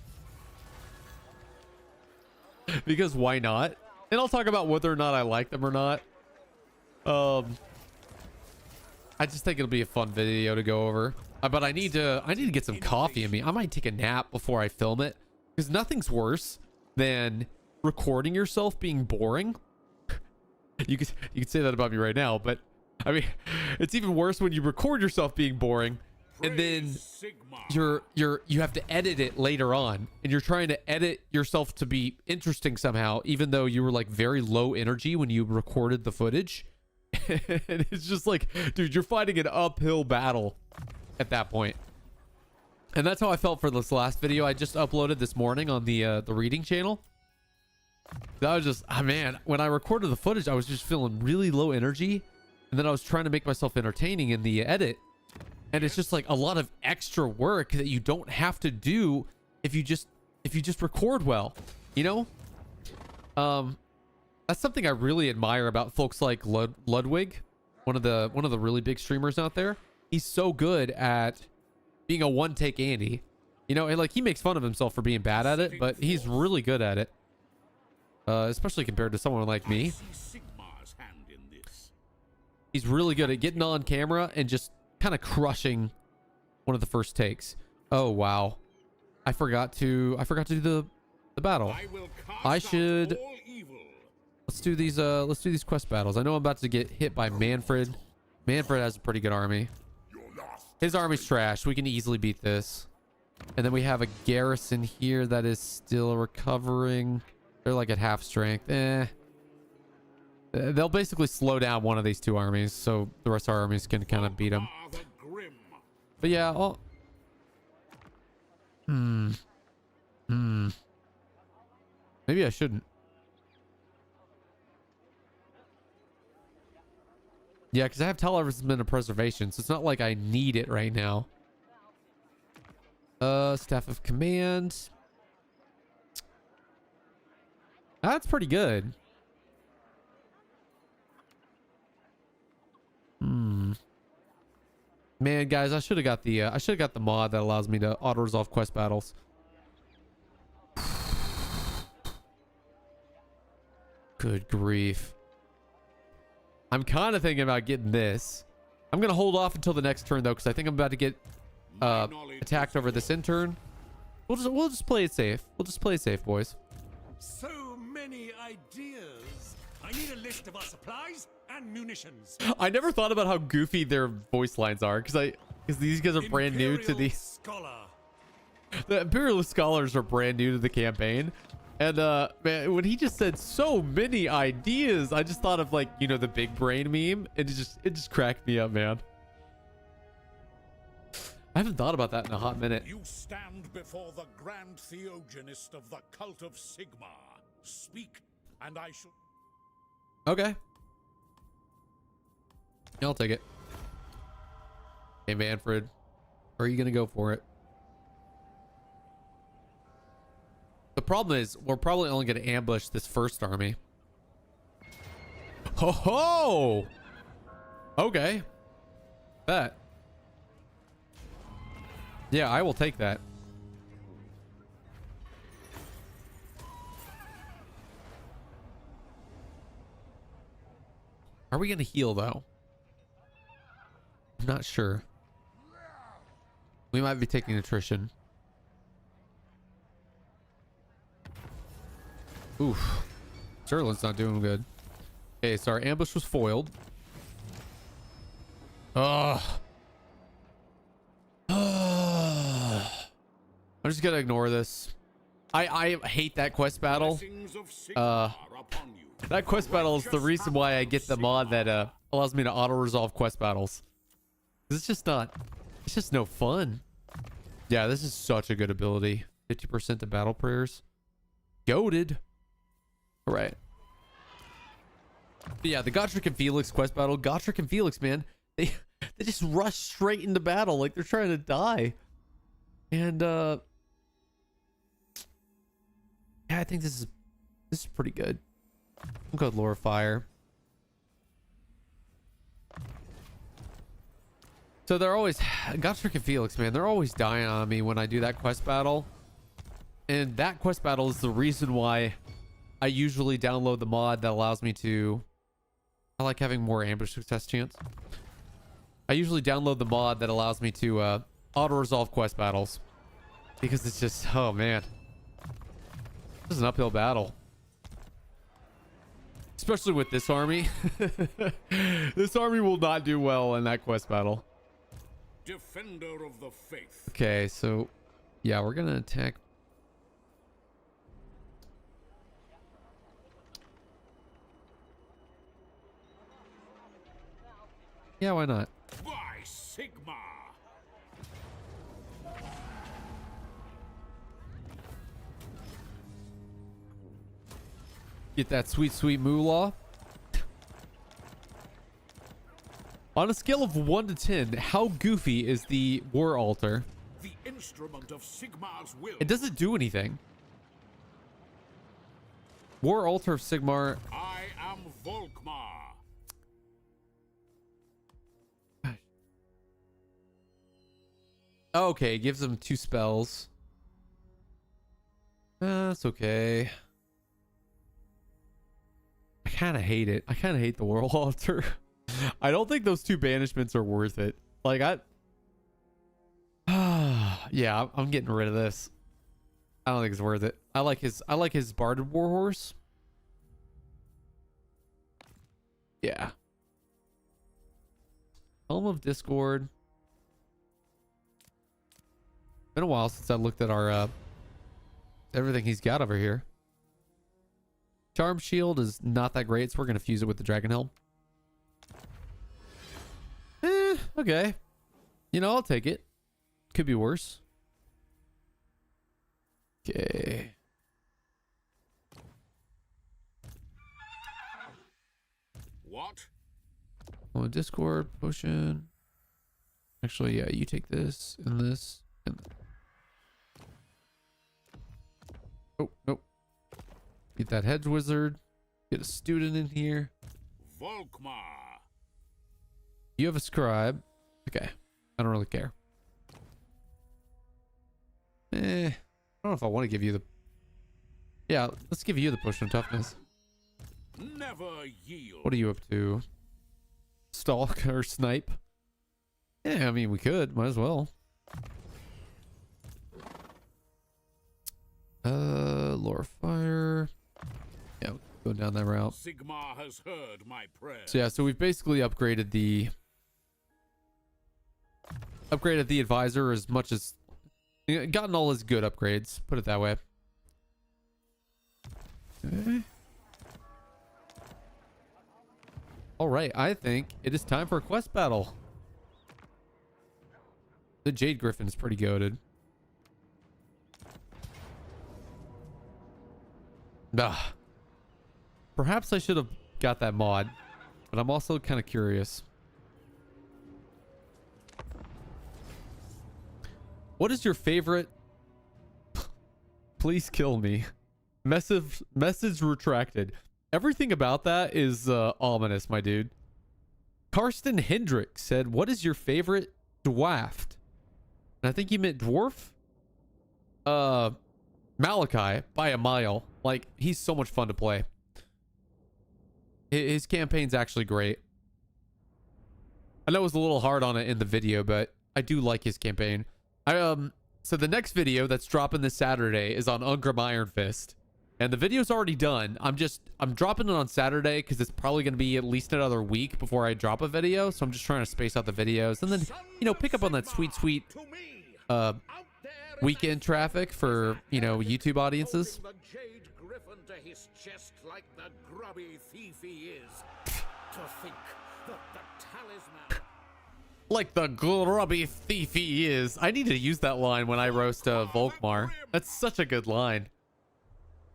Because why not? And I'll talk about whether or not I like them or not. I just think it'll be a fun video to go over. But I need to get some coffee in me. I might take a nap before I film it, because nothing's worse than recording yourself being boring. You could say that about me right now, but I mean, it's even worse when you record yourself being boring and then you have to edit it later on, and you're trying to edit yourself to be interesting somehow, even though you were like very low energy when you recorded the footage. And it's just like, dude, you're fighting an uphill battle at that point. And that's how I felt for this last video I just uploaded this morning on the reading channel. That was just, man, when I recorded the footage, I was just feeling really low energy, and then I was trying to make myself entertaining in the edit, and it's just like a lot of extra work that you don't have to do if you just record well, you know. That's something I really admire about folks like Ludwig, one of the really big streamers out there. He's so good at being a one-take Andy, you know, and like he makes fun of himself for being bad at it, but he's really good at it. Especially compared to someone like me. He's really good at getting on camera and just kind of crushing one of the first takes. Oh wow, I forgot to do the battle. I should. Let's do these quest battles. I know I'm about to get hit by Manfred. Manfred has a pretty good army. His army's trash. We can easily beat this. And then we have a garrison here that is still recovering. They're like at half strength. They'll basically slow down one of these two armies, so the rest of our armies can kind of beat them. But yeah, maybe I shouldn't. Yeah, because I have television of preservation, so it's not like I need it right now. Staff of command. That's pretty good. Man, guys, I should have got the mod that allows me to auto resolve quest battles. Good grief. I'm kind of thinking about getting this. I'm gonna hold off until the next turn though, because I think I'm about to get attacked over this intern. We'll just play it safe. We'll just play it safe, boys. So many ideas. I need a list of our supplies and munitions. I never thought about how goofy their voice lines are, because these guys are brand new to the Imperialist Scholars are brand new to the campaign. And man, when he just said so many ideas, I just thought of, like, you know, the big brain meme. It just cracked me up, man. I haven't thought about that in a hot minute. You stand before the grand theogenist of the cult of Sigma. Speak, and I shall. Okay. Yeah, I'll take it. Hey, Manfred, are you gonna go for it? The problem is, we're probably only gonna ambush this first army. Ho ho! Okay. That. Yeah, I will take that. Are we gonna heal though? I'm not sure. We might be taking attrition. Oof. Sterling's not doing good. Okay, so our ambush was foiled. Ugh. I'm just gonna ignore this. I hate that quest battle. That quest battle is the reason why I get the mod that allows me to auto-resolve quest battles. It's just no fun. Yeah, this is such a good ability. 50% to battle prayers. Goated. All right. But yeah, the Gotrek and Felix quest battle. Gotrek and Felix, man, they just rush straight into battle like they're trying to die. And yeah, I think this is pretty good. We'll go with Lore of Fire. So they're always Gotrek and Felix, man, they're always dying on me when I do that quest battle. And that quest battle is the reason why I usually download the mod that allows me to. I like having more ambush success chance. I usually download the mod that allows me to auto-resolve quest battles. Because it's just, oh man. This is an uphill battle. Especially with this army. This army will not do well in that quest battle. Defender of the faith. Okay, so yeah, we're gonna attack. Yeah, why not? By Sigma. Get that sweet, sweet moolah. On a scale of 1 to 10, how goofy is the war altar? The instrument of Sigmar's will. It doesn't do anything. War altar of Sigmar. I am Volkmar. Okay, it gives him 2 spells. That's okay. I kind of hate it. I kind of hate the war altar. I don't think those 2 banishments are worth it. Like yeah, I'm getting rid of this. I don't think it's worth it. I like his barded warhorse. Yeah. Helm of Discord. Been a while since I looked at our everything he's got over here. Charm shield is not that great, so we're gonna fuse it with the dragon helm. Okay. You know, I'll take it. Could be worse. Okay. What? Oh, Discord potion. Actually, yeah, you take this and this and oh, nope. Get that hedge wizard. Get a student in here. Volkmar. You have a scribe. Okay. I don't really care. I don't know if I want to give you the... Yeah, let's give you the potion of toughness. Never yield. What are you up to? Stalk or snipe? Yeah, I mean, we could. Might as well. Lore of Fire. Yeah, go down that route. Sigmar has heard my prayer. So yeah, so we've basically upgraded the advisor as much as gotten all his good upgrades, put it that way. Okay. All right, I think it is time for a quest battle. The Jade Griffin is pretty goated. Perhaps I should have got that mod, but I'm also kind of curious. What is your favorite? Please kill me. Message retracted. Everything about that is ominous, my dude. Karsten Hendrick said, "What is your favorite dwaft?" And I think he meant dwarf. Malachi by a mile. Like, he's so much fun to play. His campaign's actually great. I know it was a little hard on it in the video, but I do like his campaign. So the next video that's dropping this Saturday is on Ungrim Iron Fist. And the video's already done. I'm dropping it on Saturday because it's probably going to be at least another week before I drop a video. So I'm just trying to space out the videos and then, you know, pick up on that sweet weekend traffic for, you know, YouTube audiences. The Jade Griffin to his chest like the grubby thief he is. To think that the talisman. Like the grubby thief he is. I need to use that line when I roast Volkmar. That's such a good line.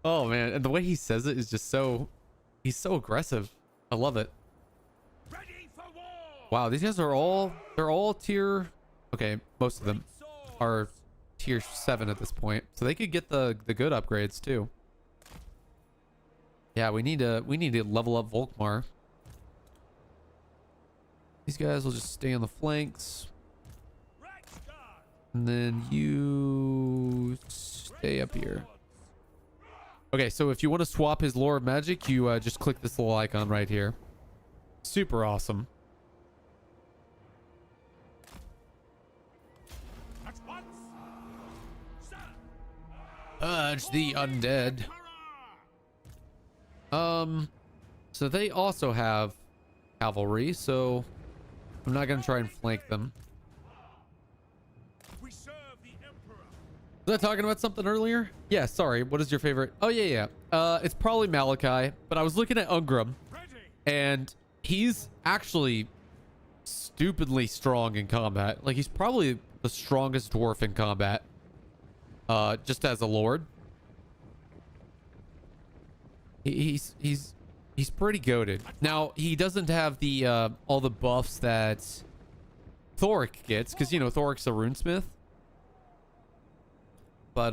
Oh man, and the way he says it is just so... He's so aggressive. I love it. Ready for war. Wow, these guys are all... They're all tier... Okay, most of them are tier 7 at this point. So they could get the good upgrades too. Yeah, we need to level up Volkmar. These guys will just stay on the flanks. And then you stay up here. Okay, so if you want to swap his lore of magic, you just click this little icon right here. Super awesome. Purge the undead. So they also have cavalry, so I'm not gonna try and flank them. We serve the Emperor. Was I talking about something earlier? Yeah, sorry. What is your favorite? Oh, yeah. It's probably Malachi, but I was looking at Ungram, and he's actually stupidly strong in combat. Like, he's probably the strongest dwarf in combat, just as a lord. He's pretty goated. Now, he doesn't have the all the buffs that Thoric gets, because, you know, Thoric's a runesmith. But,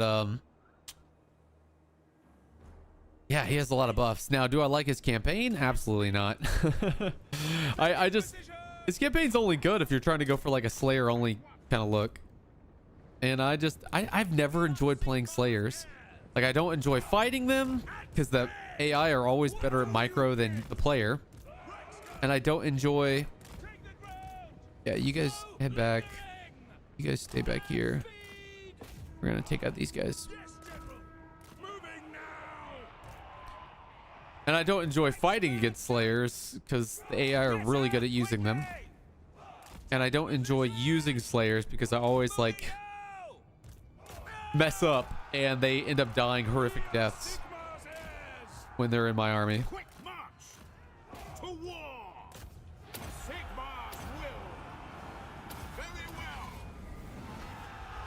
yeah, he has a lot of buffs. Now, do I like his campaign? Absolutely not. I just... His campaign's only good if you're trying to go for, like, a Slayer-only kind of look. And I've never enjoyed playing Slayers. Like, I don't enjoy fighting them, because the AI are always better at micro than the player. And I don't enjoy... Yeah, you guys head back. You guys stay back here. We're gonna take out these guys. And I don't enjoy fighting against Slayers because the AI are really good at using them. And I don't enjoy using Slayers because I always like mess up and they end up dying horrific deaths when they're in my army.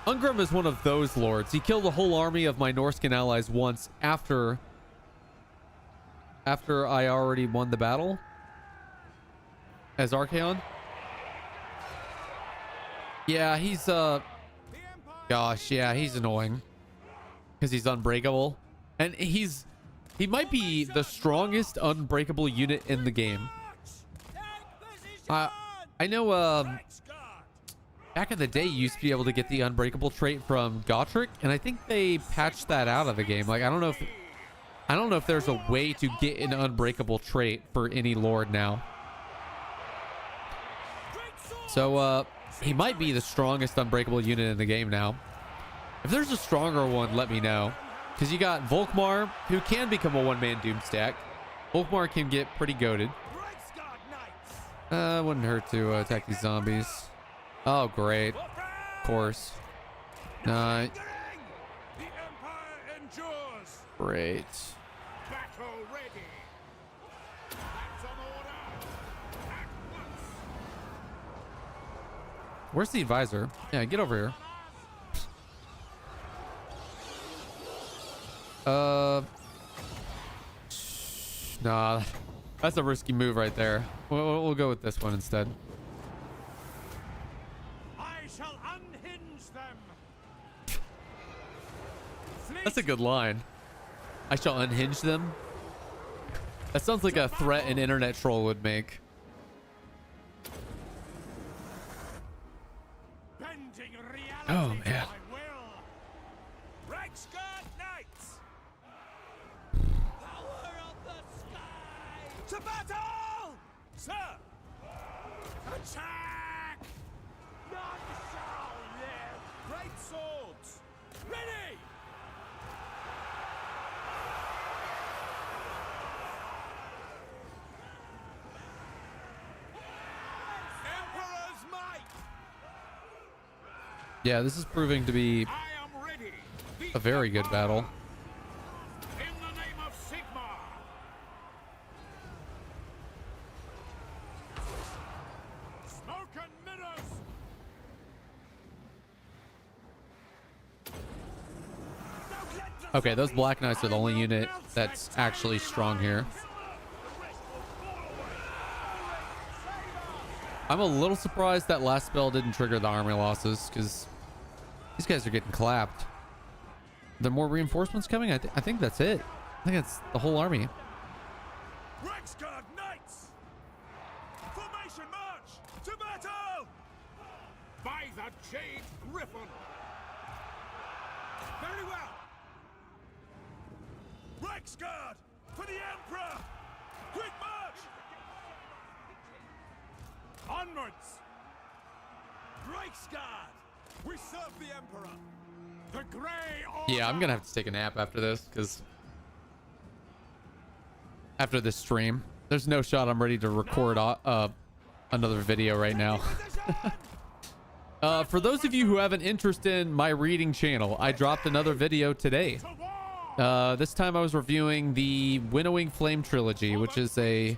Ungram is one of those lords. He killed a whole army of my Norscan allies once after I already won the battle as Archaon. Yeah, he's gosh, yeah, he's annoying because he's unbreakable, and he might be the strongest unbreakable unit in the game. I know back in the day, you used to be able to get the unbreakable trait from Gotrek, and I think they patched that out of the game. Like, I don't know if there's a way to get an unbreakable trait for any lord now. So he might be the strongest unbreakable unit in the game now. If there's a stronger one, let me know, because you got Volkmar, who can become a one-man doom stack. Volkmar can get pretty goated. Wouldn't hurt to attack these zombies. Oh, great. Of course. Great. Where's the advisor? Yeah, get over here. Nah, that's a risky move right there. We'll go with this one instead. That's a good line. I shall unhinge them. That sounds like a threat an internet troll would make. Oh man. To battle! Sir! Attack! None shall live! Great swords! Ready! Emperor's might! Yeah, this is proving to be a very good battle. In the name of Sigma! Smoke and mirrors! Okay, those Black Knights are the only unit that's actually strong here. I'm a little surprised that last spell didn't trigger the army losses, because these guys are getting clapped. Are there more reinforcements coming? I think that's it. I think it's the whole army. Rexguard Knights! Formation march! To battle! By the Jade Griffin! Very well! Rexguard! For the Emperor! Quick march! Onwards! Reichsguard! We serve the Emperor! The Grey Yeah, I'm gonna have to take a nap after this, because after this stream, there's no shot I'm ready to record another video right now. For those of you who have an interest in my reading channel, I dropped another video today. This time I was reviewing the Winnowing Flame trilogy, which is a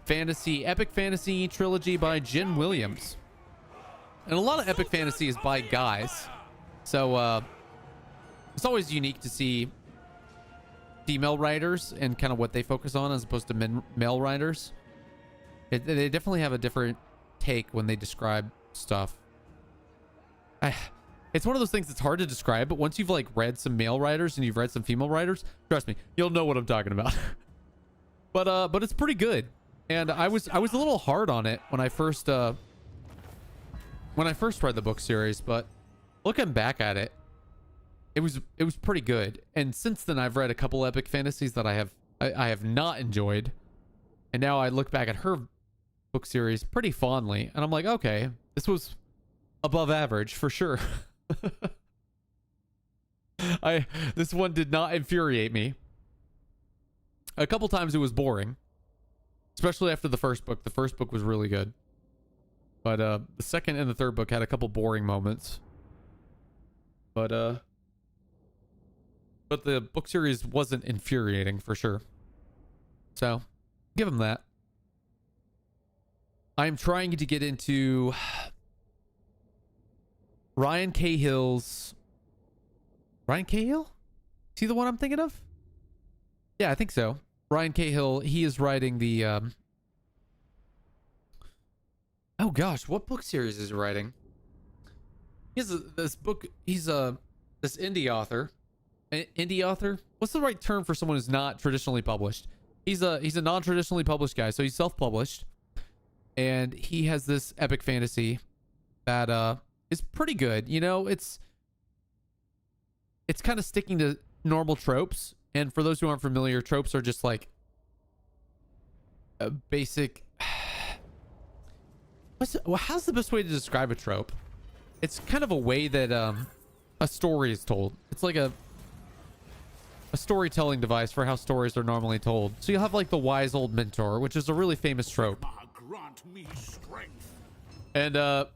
epic fantasy trilogy by Jen Williams. And a lot of epic fantasy is by guys. So it's always unique to see female writers and kind of what they focus on as opposed to male writers. They definitely have a different take when they describe stuff. It's one of those things that's hard to describe, but once you've like read some male writers and you've read some female writers, trust me, you'll know what I'm talking about. But it's pretty good. And I was a little hard on it when I first read the book series, but looking back at it, it was pretty good. And since then I've read a couple epic fantasies that I have not enjoyed. And now I look back at her book series pretty fondly, and I'm like, okay, this was above average for sure. This one did not infuriate me. A couple times it was boring, especially after the first book. The first book was really good, but the second and the third book had a couple boring moments. But the book series wasn't infuriating for sure. So give them that. I'm trying to get into Ryan Cahill's... Ryan Cahill? Is he the one I'm thinking of? Yeah, I think so. Ryan Cahill, he is writing the... Oh gosh, what book series is he writing? He has this book... He's this indie author. Indie author? What's the right term for someone who's not traditionally published? He's a non-traditionally published guy, so he's self-published. And he has this epic fantasy that is pretty good. You know, it's kind of sticking to normal tropes. And for those who aren't familiar, tropes are just like a basic... how's the best way to describe a trope? It's kind of a way that a story is told. It's like a storytelling device for how stories are normally told. So you'll have like the wise old mentor, which is a really famous trope. Grant me strength. And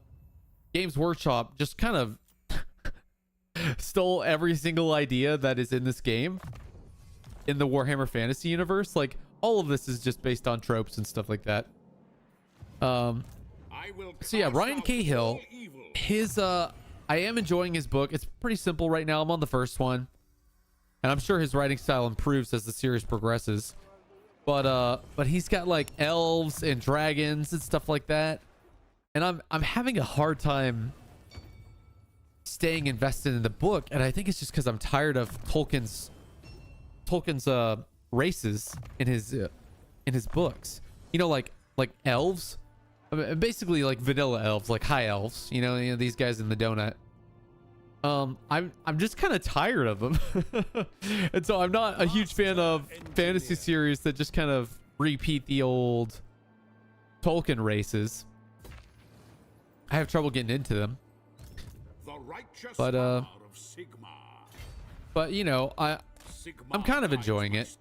Games Workshop just kind of stole every single idea that is in this game in the Warhammer Fantasy universe. Like all of this is just based on tropes and stuff like that. So yeah, Ryan Cahill, I am enjoying his book. It's pretty simple right now. I'm on the first one, and I'm sure his writing style improves as the series progresses. But he's got like elves and dragons and stuff like that, and I'm having a hard time staying invested in the book, and I think it's just because I'm tired of Tolkien's races in his books. You know, like elves, I mean, basically like vanilla elves, like high elves. You know these guys in the donut. I'm just kind of tired of them. And so I'm not a huge fan of fantasy series that just kind of repeat the old Tolkien races. I have trouble getting into them. But you know, I'm kind of enjoying it.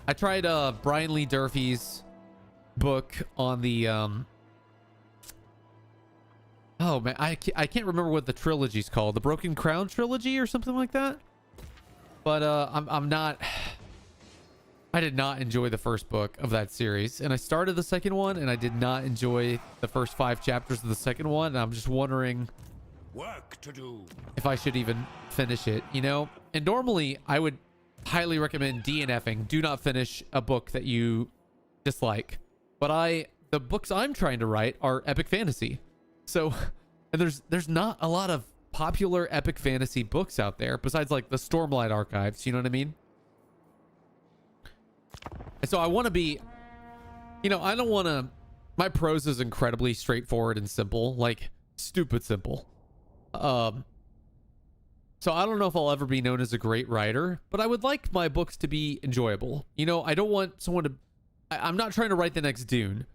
I tried Brian Lee Durfee's book on the oh man, I can't remember what the trilogy's called. The Broken Crown trilogy or something like that. But I did not enjoy the first book of that series, and I started the second one, and I did not enjoy the first 5 chapters of the second one. And I'm just wondering Work to do. if I should even finish it, you know. And normally I would highly recommend DNFing. Do not finish a book that you dislike. But the books I'm trying to write are epic fantasy. So, and there's not a lot of popular epic fantasy books out there besides like the Stormlight archives, you know what I mean? And so I want to be, you know, I don't want to, my prose is incredibly straightforward and simple, like stupid simple. So I don't know if I'll ever be known as a great writer, but I would like my books to be enjoyable. You know, I don't want someone to, I'm not trying to write the next Dune.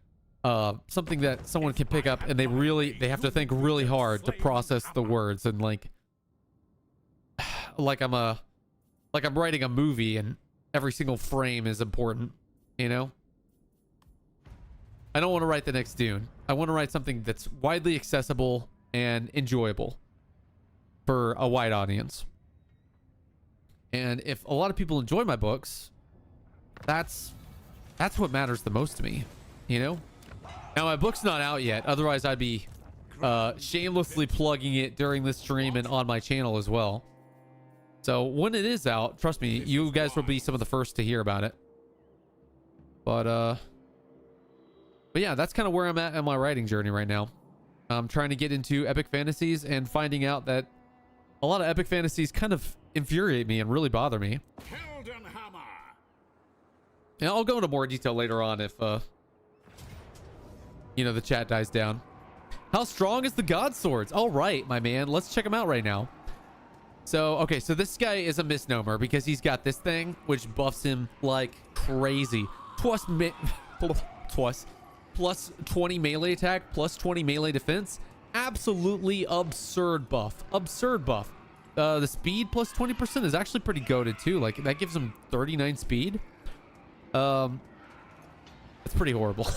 Something that someone can pick up and they have to think really hard to process the words, and like like I'm writing a movie and every single frame is important, you know? I don't want to write the next Dune. I want to write something that's widely accessible and enjoyable for a wide audience. And if a lot of people enjoy my books, that's what matters the most to me, you know? Now, my book's not out yet. Otherwise, I'd be shamelessly plugging it during this stream and on my channel as well. So when it is out, trust me, you guys will be some of the first to hear about it. But yeah, that's kind of where I'm at in my writing journey right now. I'm trying to get into epic fantasies and finding out that a lot of epic fantasies kind of infuriate me and really bother me. And I'll go into more detail later on if, you know, the chat dies down. How strong is the God Swords? All right, my man. Let's check them out right now. So, okay, so this guy is a misnomer because he's got this thing, which buffs him like crazy. Plus 20 melee attack, plus 20 melee defense. Absolutely absurd buff. Absurd buff. The speed plus 20% is actually pretty goated too. Like, that gives him 39 speed. It's pretty horrible.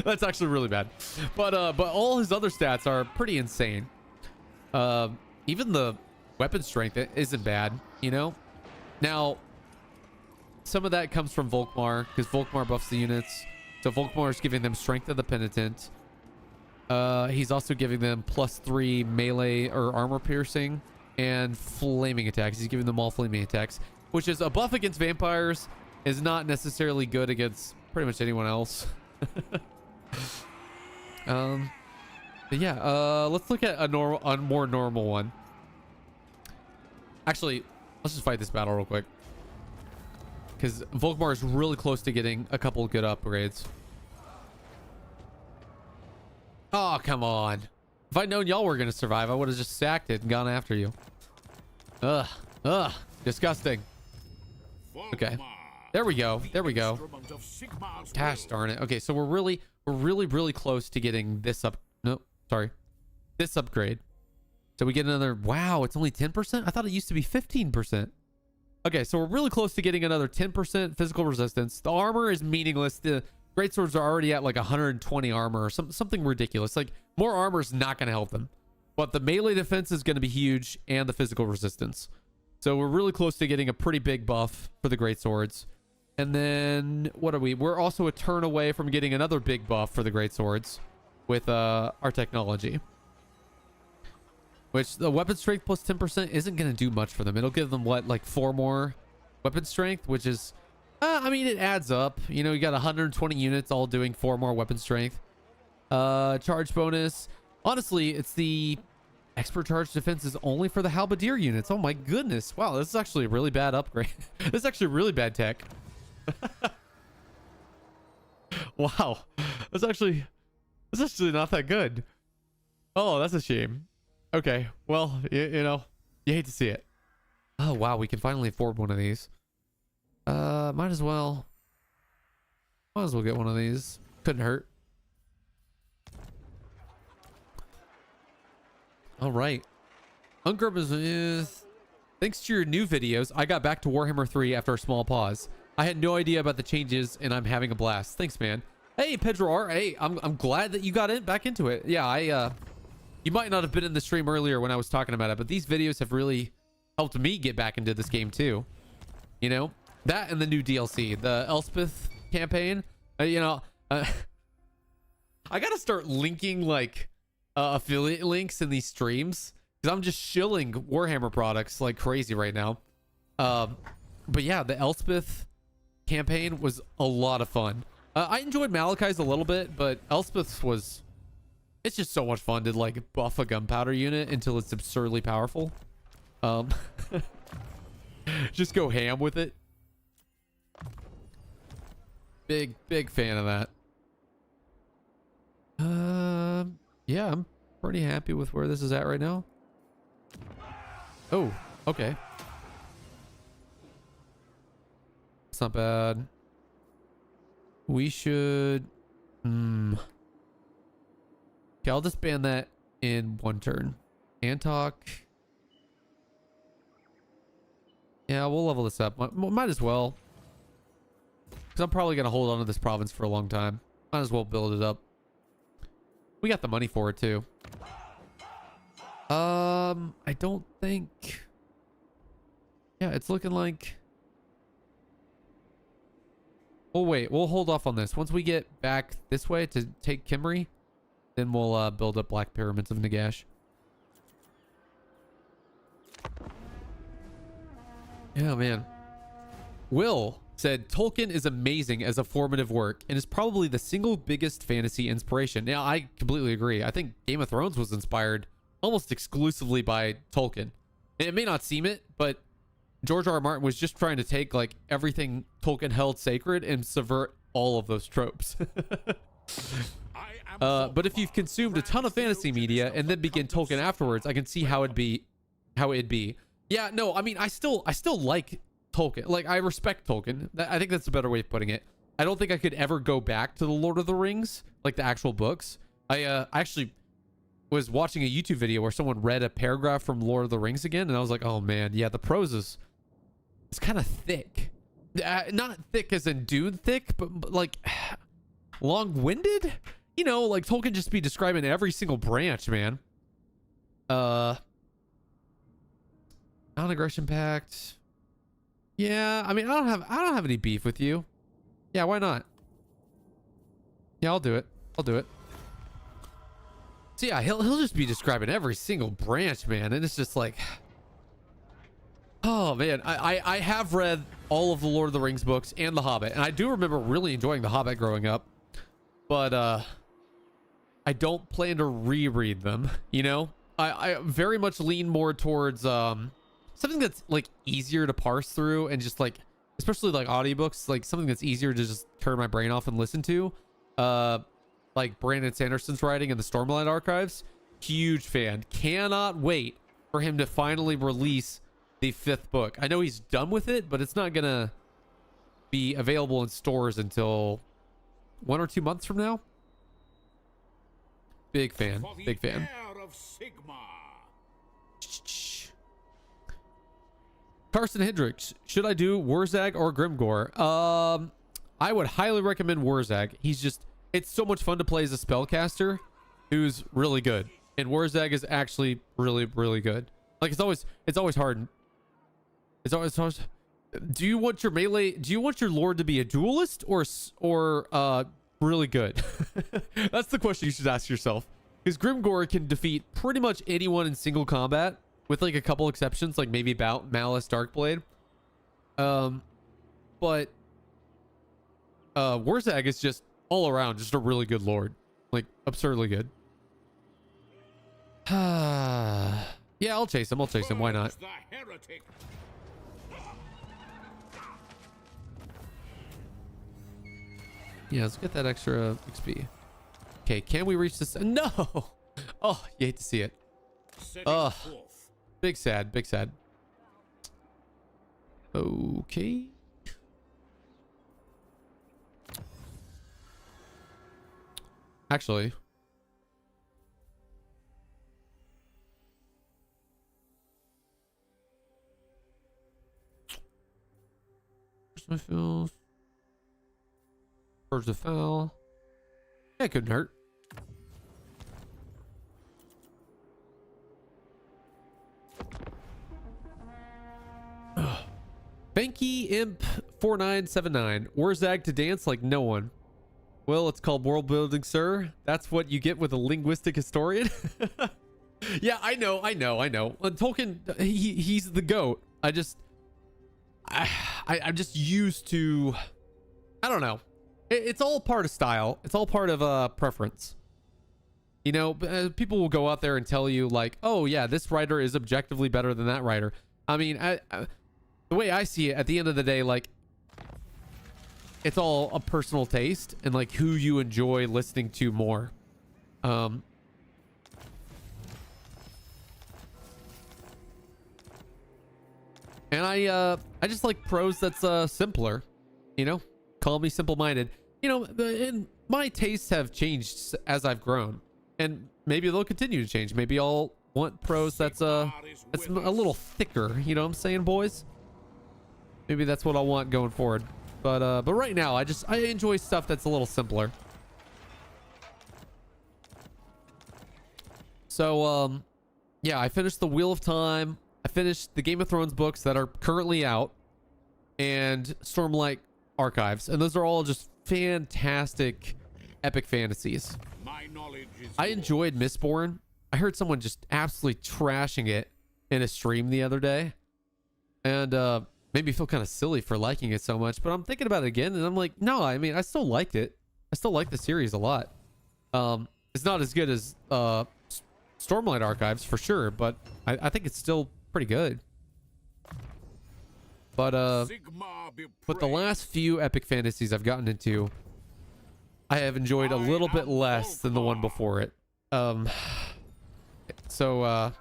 That's actually really bad. But all his other stats are pretty insane. Even the weapon strength isn't bad, you know? Now, some of that comes from Volkmar, because Volkmar buffs the units. So Volkmar is giving them Strength of the Penitent. He's also giving them +3 melee or armor piercing and flaming attacks. He's giving them all flaming attacks, which is a buff against vampires, is not necessarily good against pretty much anyone else. But yeah, let's look at a more normal one. Actually, let's just fight this battle real quick, because Volkmar is really close to getting a couple of good upgrades. Oh, come on. If I'd known y'all were going to survive, I would have just sacked it and gone after you. Ugh, disgusting. Okay, there we go. There we go. Gosh darn it. Okay, so we're really close to getting this up. Nope, sorry. This upgrade. So we get another, wow, it's only 10%? I thought it used to be 15%. Okay, so we're really close to getting another 10% physical resistance. The armor is meaningless. The greatswords are already at like 120 armor or something ridiculous. Like, more armor is not going to help them. But the melee defense is going to be huge, and the physical resistance. So we're really close to getting a pretty big buff for the greatswords. And then, what are we? We're also a turn away from getting another big buff for the greatswords with our technology. Which, the weapon strength plus 10% isn't going to do much for them. It'll give them, what, like 4 more weapon strength, which is, I mean, it adds up. You know, you got 120 units all doing 4 more weapon strength. Charge bonus. Honestly, it's the expert charge defense is only for the halberdier units. Oh my goodness. Wow, this is actually a really bad upgrade. This is actually really bad tech. Wow. That's actually not that good. Oh, that's a shame. Okay, well, you know, you hate to see it. Oh, wow, we can finally afford one of these. Might as well get one of these. Couldn't hurt. All right. Ungrub is... Thanks to your new videos, I got back to Warhammer 3 after a small pause. I had no idea about the changes, and I'm having a blast. Thanks, man. Hey, Pedro R. Hey, I'm glad that you got back into it. Yeah, you might not have been in the stream earlier when I was talking about it, but these videos have really helped me get back into this game too. You know, that and the new DLC, the Elspeth campaign. You know, I gotta start linking like affiliate links in these streams, because I'm just shilling Warhammer products like crazy right now. But yeah, the Elspeth campaign was a lot of fun. I enjoyed Malachi's a little bit, but Elspeth's was... It's just so much fun to like buff a gunpowder unit until it's absurdly powerful. Just go ham with it. Big fan of that. Yeah, I'm pretty happy with where this is at right now. Oh, okay. It's not bad. We should... Okay, I'll just ban that in one turn. Antok. Yeah, we'll level this up. Might as well. Because I'm probably going to hold on to this province for a long time. Might as well build it up. We got the money for it too. I don't think... Yeah, it's looking like... Oh, wait. We'll hold off on this. Once we get back this way to take Kimmery, then we'll build up Black Pyramids of Nagash. Yeah, man. Will said, Tolkien is amazing as a formative work and is probably the single biggest fantasy inspiration. Now, I completely agree. I think Game of Thrones was inspired almost exclusively by Tolkien. It may not seem it, but George R. R. Martin was just trying to take like everything Tolkien held sacred and subvert all of those tropes. But if you've consumed a ton of fantasy media and then begin Tolkien afterwards, I can see how it'd be. Yeah, no, I mean, I still like Tolkien. Like, I respect Tolkien. I think that's a better way of putting it. I don't think I could ever go back to the Lord of the Rings, like the actual books. I actually was watching a YouTube video where someone read a paragraph from Lord of the Rings again, and I was like, oh man, yeah, the prose is kind of thick. Not thick as in Dune thick, but like long-winded. You know, like Tolkien just be describing every single branch, man. Non-aggression pact. Yeah, I mean, I don't have any beef with you. Yeah, why not? Yeah, I'll do it. So yeah, he'll just be describing every single branch, man, and it's just like, oh man, I have read all of the Lord of the Rings books and The Hobbit, and I do remember really enjoying The Hobbit growing up, but I don't plan to reread them. You know, I very much lean more towards something that's like easier to parse through, and just like, especially like audiobooks, like something that's easier to just turn my brain off and listen to. Like Brandon Sanderson's writing in the Stormlight Archives. Huge fan. Cannot wait for him to finally release the 5th book. I know he's done with it, but it's not gonna be available in stores until 1 or 2 months from now. Big fan. Carson Hendricks, should I do Wurzag or Grimgore? I would highly recommend Wurzag. It's so much fun to play as a spellcaster who's really good. And Wurzag is actually really, really good. Like, it's always hard. It's always do you want your lord to be a duelist or really good? That's the question you should ask yourself. Because Grimgore can defeat pretty much anyone in single combat, with like a couple exceptions, like maybe Malice Darkblade. But Wurzag is just all around just a really good lord, like absurdly good. Yeah, I'll chase him. Why not? Yeah, let's get that extra XP. Okay, can we reach this? No. Oh, you hate to see it. Big sad. Okay. Actually, my fills. Purge the foul. That couldn't hurt. Banky Imp 4979. Wurzag to dance like no one. Well, it's called world building, sir. That's what you get with a linguistic historian. Yeah, I know. Tolkien, he's the GOAT. I'm just used to, I don't know. It's all part of style. It's all part of preference. You know, people will go out there and tell you like, oh yeah, this writer is objectively better than that writer. I mean, the way I see it, at the end of the day, like, it's all a personal taste and like who you enjoy listening to more. And I just like prose that's simpler, you know. Call me simple-minded. You know, and my tastes have changed as I've grown, and maybe they'll continue to change. Maybe I'll want prose that's a little thicker. You know what I'm saying, boys? Maybe that's what I want going forward. But right now, I enjoy stuff that's a little simpler. So, yeah, I finished the Wheel of Time. I finished the Game of Thrones books that are currently out, and Stormlight Archives, and those are all just fantastic epic fantasies. My knowledge is I enjoyed Mistborn. I heard someone just absolutely trashing it in a stream the other day, and made me feel kind of silly for liking it so much. But I'm thinking about it again, and I'm like, no, I mean, I still liked it. I still like the series a lot. It's not as good as Stormlight Archives for sure, but I think it's still pretty good. But the last few epic fantasies I've gotten into, I have enjoyed a little bit less than the one before it. So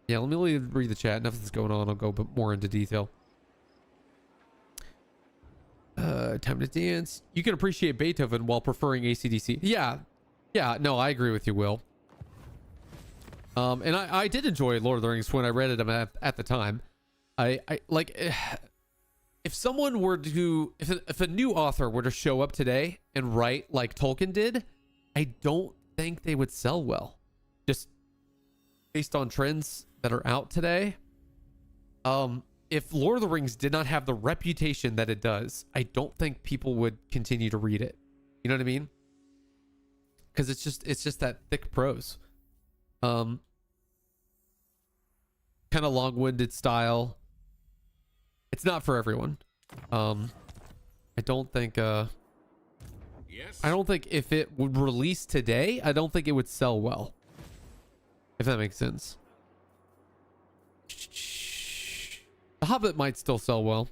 yeah, let me read the chat. Nothing's going on. I'll go a bit more into detail. Time to dance. You can appreciate Beethoven while preferring AC/DC. Yeah, no, I agree with you, Will. And I did enjoy Lord of the Rings when I read it at the time. I like, if someone were to, if a new author were to show up today and write like Tolkien did, I don't think they would sell well. Just based on trends that are out today. If Lord of the Rings did not have the reputation that it does, I don't think people would continue to read it. You know what I mean? Because it's just that thick prose. Kind of long-winded style. It's not for everyone. I don't think if it would release today, I don't think it would sell well. If that makes sense. The Hobbit might still sell well,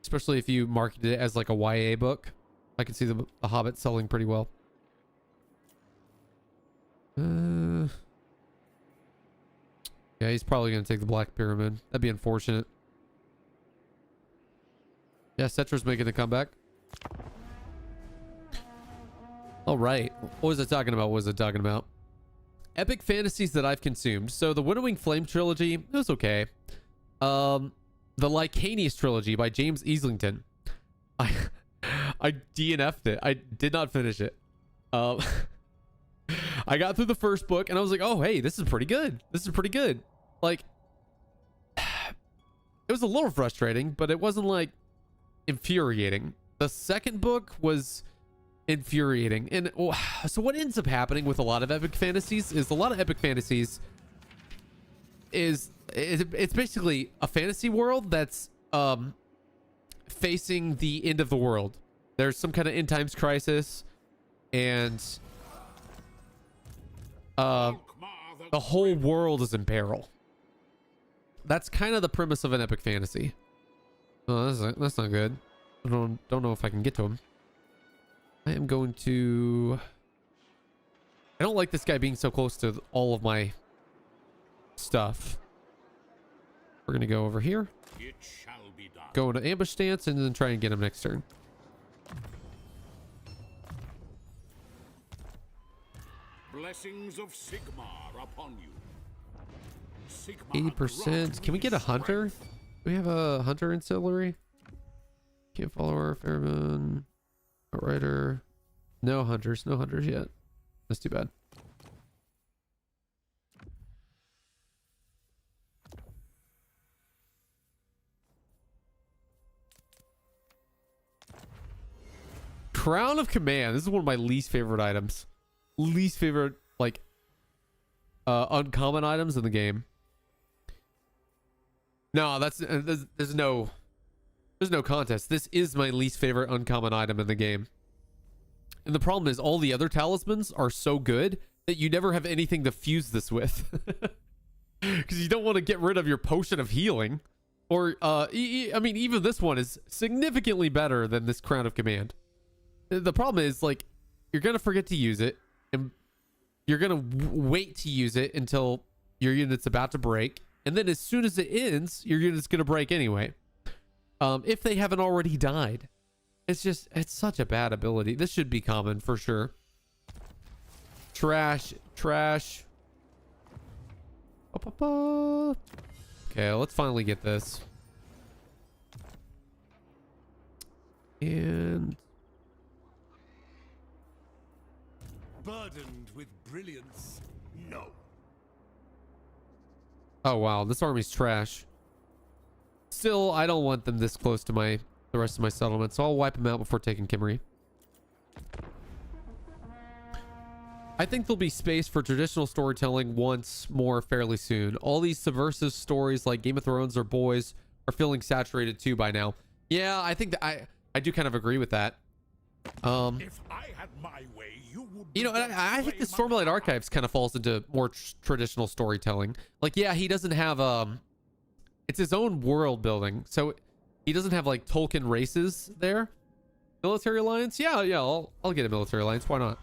especially if you marketed it as like a YA book. I can see the Hobbit selling pretty well. Yeah, he's probably going to take the Black Pyramid. That'd be unfortunate. Yeah, Cetra's making a comeback. All right. What was I talking about? Epic fantasies that I've consumed. So the Winnowing Flame trilogy, it was okay. The Lycanius trilogy by James Easlington. I DNF'd it. I did not finish it. I got through the first book and I was like, oh, hey, this is pretty good. Like, it was a little frustrating, but it wasn't like infuriating. The second book was infuriating. And so what ends up happening with a lot of epic fantasies is it's basically a fantasy world that's facing the end of the world. There's some kind of end times crisis, and the whole world is in peril. That's kind of the premise of an epic fantasy. Oh, that's not good. I don't know if I can get to him. I am going to... I don't like this guy being so close to all of my stuff. We're going to go over here. It shall be done. Go into ambush stance and then try and get him next turn. Blessings of Sigmar upon you. Sigmar 80%. Can we get a hunter? Do we have a hunter ancillary? Can't follower, Pheromone, Outrider. No hunters yet. That's too bad. Crown of Command. This is one of my least favorite items. Least favorite, like, uncommon items in the game. No, there's no contest. This is my least favorite uncommon item in the game. And the problem is all the other talismans are so good that you never have anything to fuse this with. Because you don't want to get rid of your potion of healing. Or, I mean, even this one is significantly better than this Crown of Command. The problem is, like, you're going to forget to use it. And you're going to wait to use it until your unit's about to break. And then as soon as it ends, your unit's going to break anyway. If they haven't already died. It's such a bad ability. This should be common for sure. Trash. Okay, let's finally get this. And Burdened with brilliance. No. oh wow, this army's trash. Still, I don't want them this close to the rest of my settlement, so I'll wipe them out before taking Kimmery. I think there'll be space for traditional storytelling once more fairly soon. All these subversive stories like Game of Thrones or Boys are feeling saturated too by now. Yeah, I think that I do kind of agree with that. If I had my way, you would. You know, and I think the Stormlight Archives kind of falls into more traditional storytelling. Like, yeah, he doesn't have it's his own world building, so he doesn't have like Tolkien races there. Military alliance, yeah, I'll get a military alliance. Why not?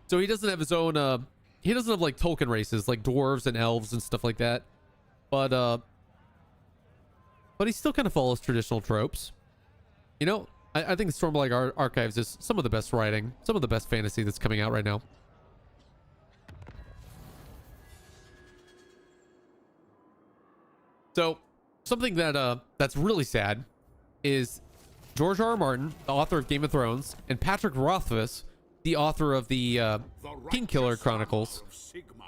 So he doesn't have his own. He doesn't have like Tolkien races like dwarves and elves and stuff like that. But he still kind of follows traditional tropes. You know, I think the Stormlight Archives is some of the best writing, some of the best fantasy that's coming out right now. So something that that's really sad is George R.R. Martin, the author of Game of Thrones, and Patrick Rothfuss, the author of the Kingkiller Chronicles,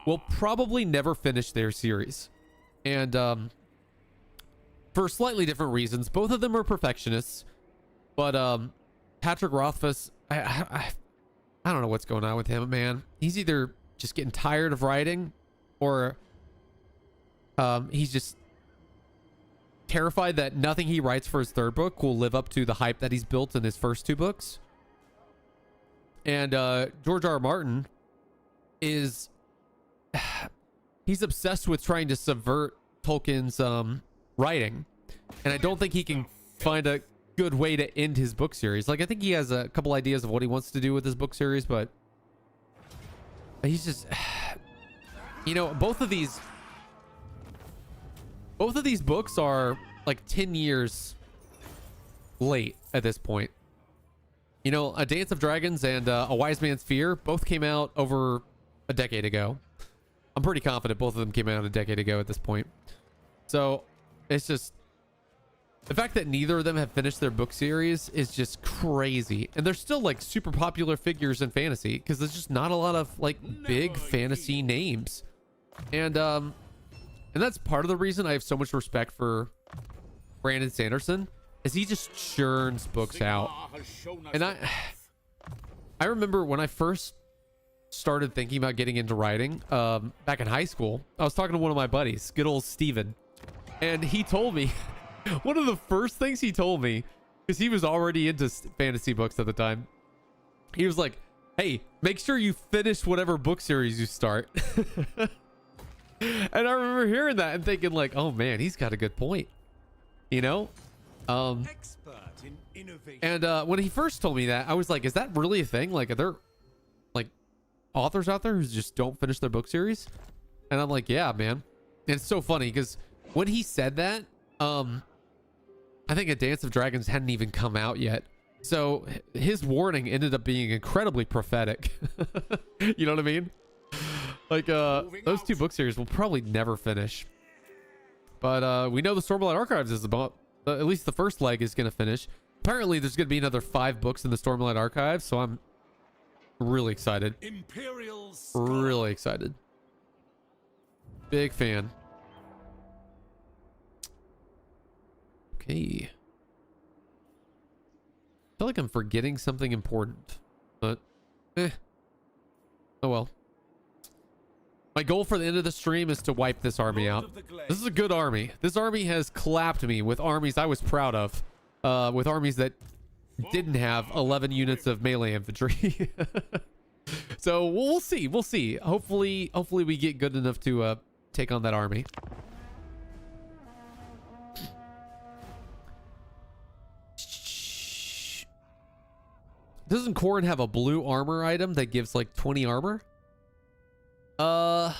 will probably never finish their series. And for slightly different reasons. Both of them are perfectionists, but Patrick Rothfuss, I don't know what's going on with him, man. He's either just getting tired of writing, or he's just terrified that nothing he writes for his third book will live up to the hype that he's built in his first two books. And George R.R. Martin is he's obsessed with trying to subvert Tolkien's writing, and I don't think he can find a good way to end his book series. Like, I think he has a couple ideas of what he wants to do with his book series, but he's just, you know, both of these books are like 10 years late at this point. You know, A Dance of Dragons and A Wise Man's Fear both came out over a decade ago. I'm pretty confident both of them came out a decade ago at this point. So it's just, the fact that neither of them have finished their book series is just crazy. And they're still like super popular figures in fantasy because there's just not a lot of like big fantasy names. And that's part of the reason I have so much respect for Brandon Sanderson, is he just churns books out. And I remember when I first started thinking about getting into writing back in high school, I was talking to one of my buddies, good old Steven, and he told me one of the first things he told me, because he was already into fantasy books at the time, he was like, hey, make sure you finish whatever book series you start. And I remember hearing that and thinking like, oh man, he's got a good point, you know. Expert in innovation. And when he first told me that, I was like, is that really a thing? Like, are there like authors out there who just don't finish their book series? And I'm like, yeah, man. And it's so funny because when he said that, I think A Dance of Dragons hadn't even come out yet. So his warning ended up being incredibly prophetic. You know what I mean? Like, those two book series will probably never finish. But we know the Stormlight Archives is about, at least the first leg is going to finish. Apparently, there's going to be another 5 books in the Stormlight Archives, so I'm really excited. Imperial Really excited. Big fan. Okay. I feel like I'm forgetting something important, but oh well. My goal for the end of the stream is to wipe this army out. This is a good army. This army has clapped me with armies I was proud of, with armies that didn't have 11 units of melee infantry. So we'll see. We'll see. Hopefully we get good enough to take on that army. Doesn't Corrin have a blue armor item that gives like 20 armor? I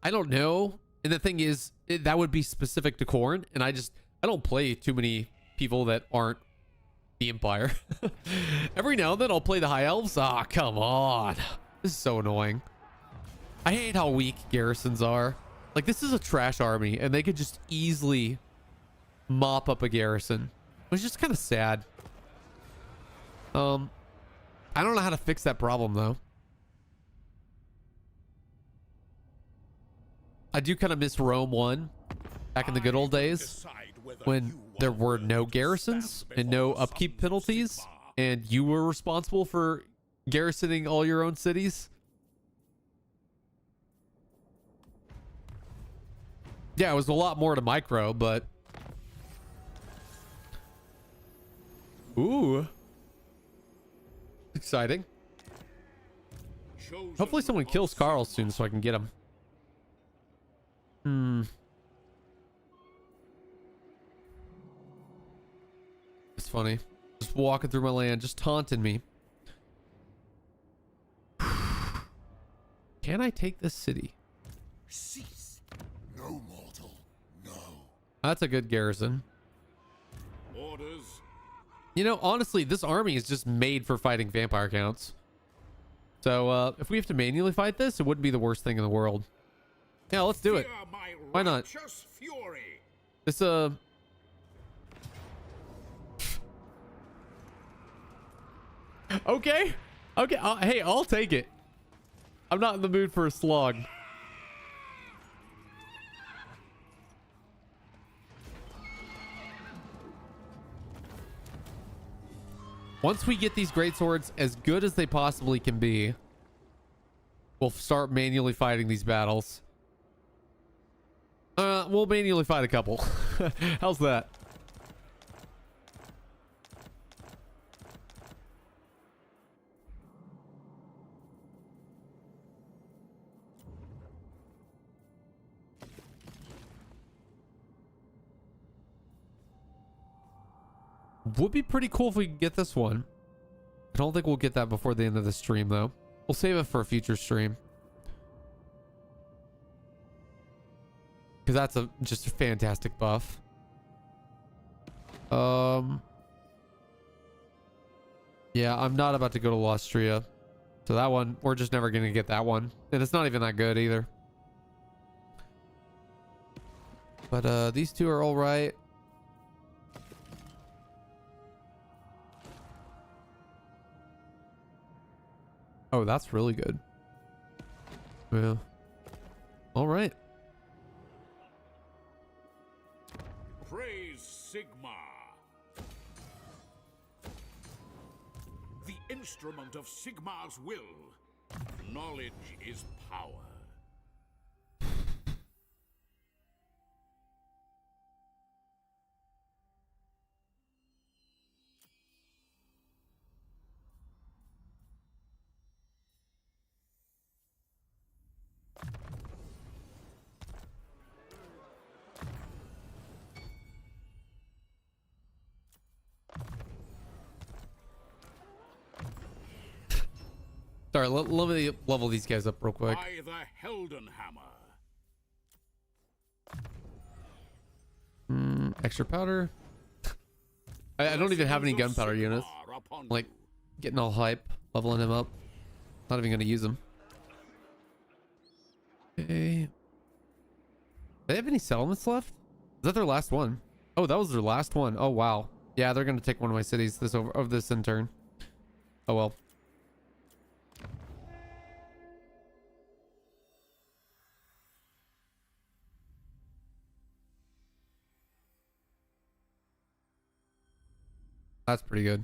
don't know. And the thing is, that would be specific to Corrin, and I don't play too many people that aren't the Empire. Every now and then I'll play the High Elves. Ah, come on. This is so annoying. I hate how weak garrisons are. Like, this is a trash army, and they could just easily mop up a garrison. Which is just kind of sad. I don't know how to fix that problem though. I do kind of miss Rome 1 back in the good old days when there were no garrisons and no upkeep penalties, and you were responsible for garrisoning all your own cities. Yeah, it was a lot more to micro, but ooh, exciting. Hopefully someone kills Karl soon so I can get him. It's funny. Just walking through my land, just taunting me. Can I take this city? Cease. No mortal. No. That's a good garrison. Orders. You know, honestly, this army is just made for fighting vampire counts. So, if we have to manually fight this, it wouldn't be the worst thing in the world. Yeah, let's do it. Why not? Fury. This, okay. Okay. Hey, I'll take it. I'm not in the mood for a slog. Once we get these greatswords as good as they possibly can be, we'll start manually fighting these battles. We'll manually fight a couple. How's that? Would be pretty cool if we could get this one. I don't think we'll get that before the end of the stream though. We'll save it for a future stream. Because that's just a fantastic buff. Yeah, I'm not about to go to Lostria. So that one, we're just never going to get that one. And it's not even that good either. But these two are all right. Oh, that's really good. Yeah. All right. Praise Sigma. The instrument of Sigma's will. Knowledge is power. Sorry, let me level these guys up real quick. By the Heldenhammer. Extra powder. I don't even have any gunpowder units. Like, getting all hype, leveling him up. Not even going to use them. Okay. Do they have any settlements left? Is that their last one? Oh, that was their last one. Oh, wow. Yeah, they're going to take one of my cities this in turn. Oh, well. That's pretty good.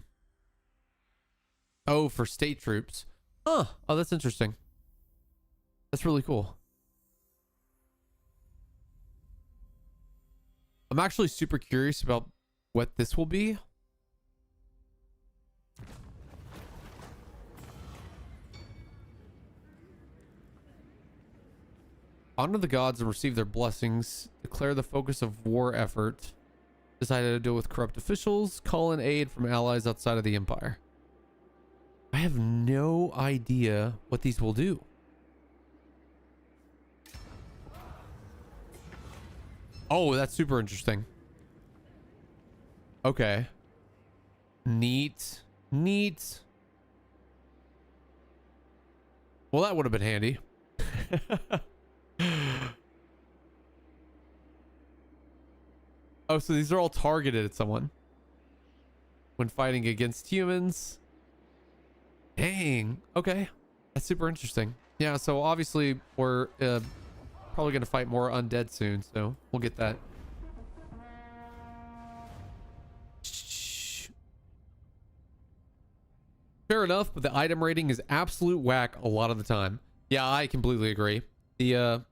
Oh, for state troops. Huh. Oh, that's interesting. That's really cool. I'm actually super curious about what this will be. Honor the gods and receive their blessings. Declare the focus of war effort. Decided to deal with corrupt officials. Call in aid from allies outside of the empire. I have no idea what these will do. Oh, that's super interesting. Okay. Neat. Neat. Well, that would have been handy. Oh, so these are all targeted at someone. when fighting against humans. Dang. Okay. That's super interesting. Yeah, so obviously we're probably going to fight more undead soon, so we'll get that. Fair enough, but the item rating is absolute whack a lot of the time. Yeah, I completely agree. The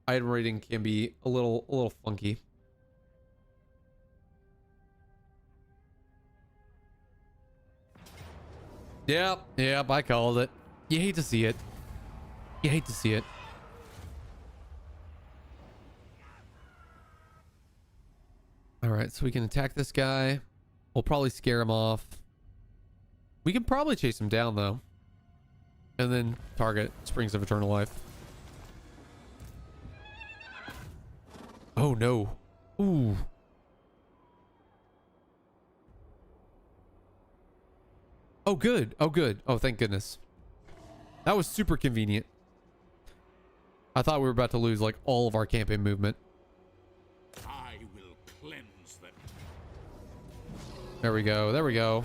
item rating can be a little funky. Yep, I called it. You hate to see it. You hate to see it. All right, so we can attack this guy. We'll probably scare him off. We can probably chase him down, though. And then target Springs of Eternal Life. Oh, no. Ooh. Oh, good. Oh, good. Oh, thank goodness. That was super convenient. I thought we were about to lose, like, all of our campaign movement. I will cleanse them. There we go. There we go.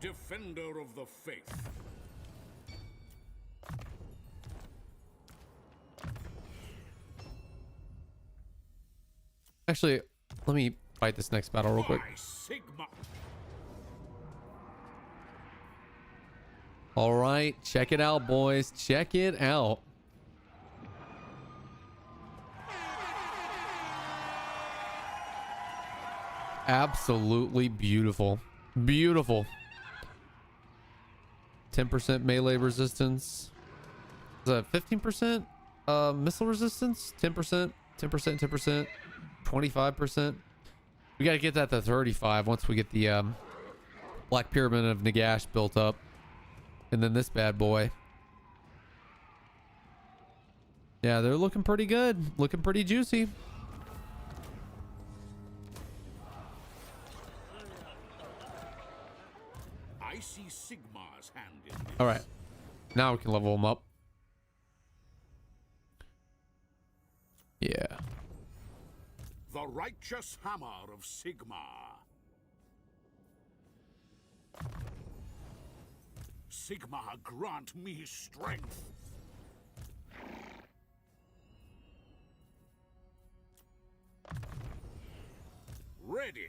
Defender of the faith. Actually, let me fight this next battle real quick. By Sigma. All right, check it out, boys. Check it out. Absolutely beautiful. Beautiful. 10% melee resistance. Is that 15% missile resistance? 10%, 10%, 10%, 25%. We got to get that to 35 once we get the Black Pyramid of Nagash built up. And then this bad boy. Yeah, they're looking pretty good. Looking pretty juicy. I see Sigma's hand in this. All right. Now we can level them up. Yeah. The righteous hammer of Sigma. Sigma, grant me strength. Ready.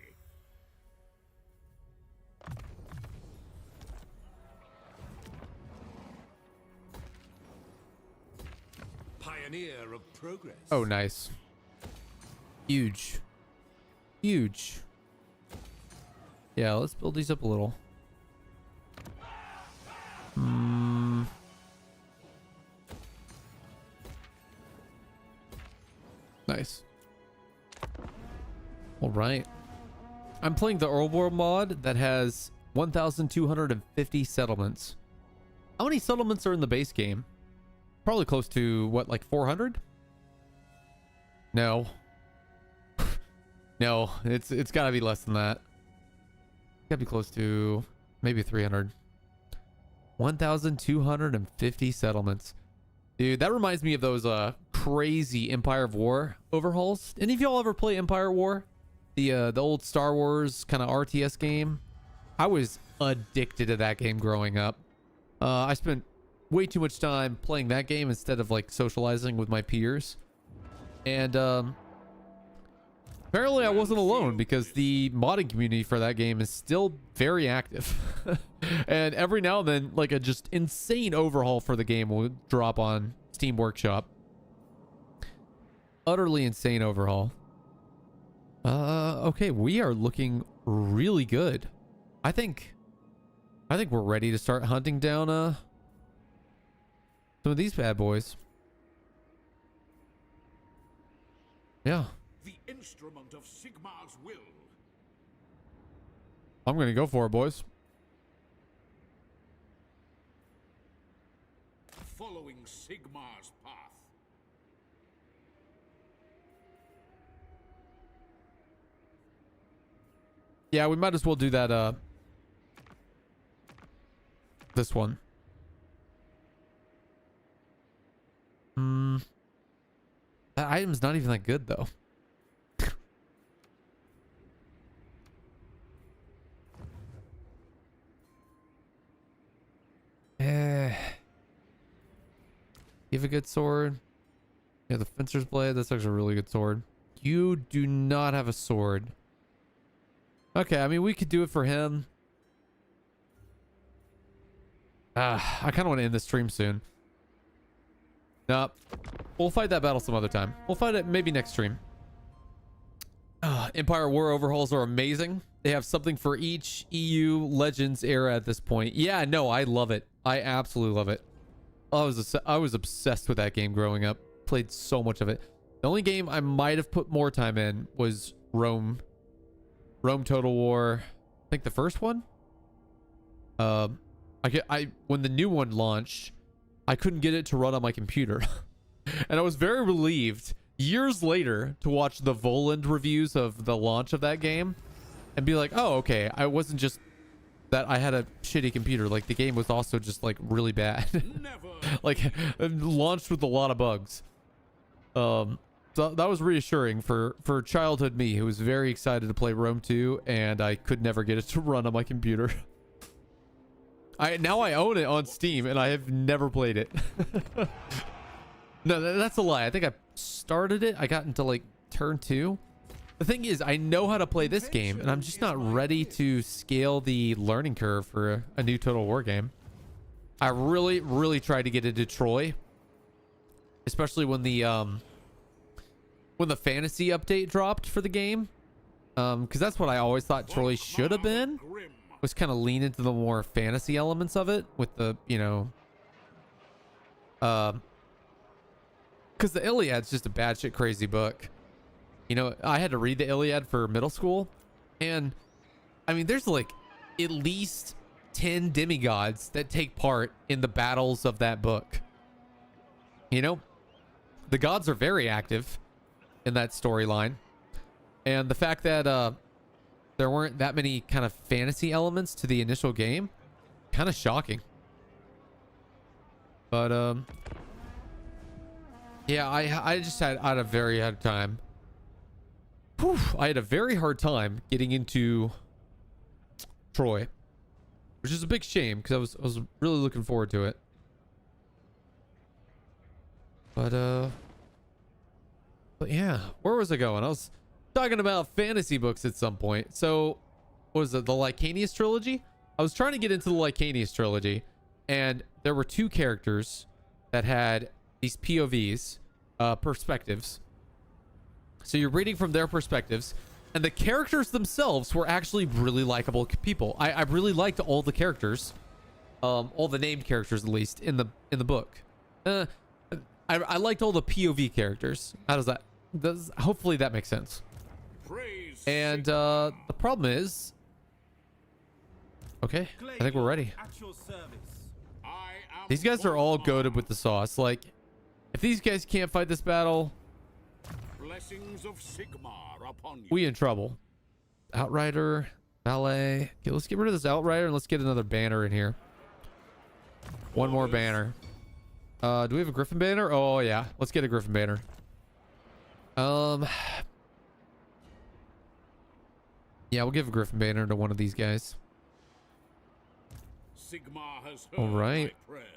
Pioneer of progress. Oh, nice. Huge. Huge. Yeah, let's build these up a little. Nice. All right. I'm playing the Earl World mod that has 1,250 settlements. How many settlements are in the base game? Probably close to, what, like 400? No. No, it's got to be less than that. Got to be close to maybe 300. 1,250 settlements. Dude, that reminds me of those crazy Empire of War overhauls. Any of y'all ever play Empire War? The old Star Wars kind of RTS game? I was addicted to that game growing up. I spent way too much time playing that game instead of like socializing with my peers. And apparently I wasn't alone because the modding community for that game is still very active. And every now and then, like a just insane overhaul for the game will drop on Steam Workshop. Utterly insane overhaul. Okay, we are looking really good. I think we're ready to start hunting down some of these bad boys. Yeah. The instrument of Sigma's will. I'm gonna go for it, boys. Following Sigma's path. Yeah, we might as well do that This one. That item's not even that good though. You have a good sword. Yeah, the Fencer's Blade. That's actually a really good sword. You do not have a sword. Okay, I mean, we could do it for him. I kind of want to end the stream soon. Nope. We'll fight that battle some other time. We'll fight it maybe next stream. Empire War overhauls are amazing. They have something for each EU Legends era at this point. Yeah, no, I love it. I absolutely love it. I was obsessed with that game growing up. Played so much of it. The only game I might have put more time in was Rome. Rome Total War. I think the first one. When the new one launched, I couldn't get it to run on my computer. And I was very relieved years later to watch the Voland reviews of the launch of that game and be like, oh, okay, I wasn't just that I had a shitty computer. Like, the game was also just like really bad. Like, launched with a lot of bugs. So that was reassuring for childhood me, who was very excited to play Rome 2, and I could never get it to run on my computer. Now I own it on Steam, and I have never played it. No, that's a lie. I think I started it. I got into like turn 2. The thing is, I know how to play this game, and I'm just not ready to scale the learning curve for a new Total War game. I really, really tried to get into Troy, especially when the fantasy update dropped for the game, because that's what I always thought Troy should have been. Was kind of lean into the more fantasy elements of it with the, you know, because the Iliad's just a bad shit crazy book. You know, I had to read the Iliad for middle school, and I mean, there's like at least 10 demigods that take part in the battles of that book. You know, the gods are very active in that storyline, and the fact that there weren't that many kind of fantasy elements to the initial game, kind of shocking. But yeah, I just had a very hard time. Whew, I had a very hard time getting into Troy, which is a big shame because I was really looking forward to it. But yeah, where was I going? I was talking about fantasy books at some point. So, what was it, the Lycanius trilogy? I was trying to get into the Lycanius trilogy, and there were 2 characters that had these POVs, perspectives. So you're reading from their perspectives, and the characters themselves were actually really likable people. I really liked all the characters, all the named characters at least in the book. I liked all the POV characters. How does that? Hopefully that makes sense. And the problem is, okay, I think we're ready. These guys are all goated with the sauce. Like, if these guys can't fight this battle, Blessings of Sigmar upon you. We in trouble. Outrider, ballet. Okay, let's get rid of this Outrider and let's get another banner in here. One more banner. Do we have a Griffin banner? Oh yeah, let's get a Griffin banner. Yeah, we'll give a Griffin banner to one of these guys. Sigmar has heard all right. my prayers.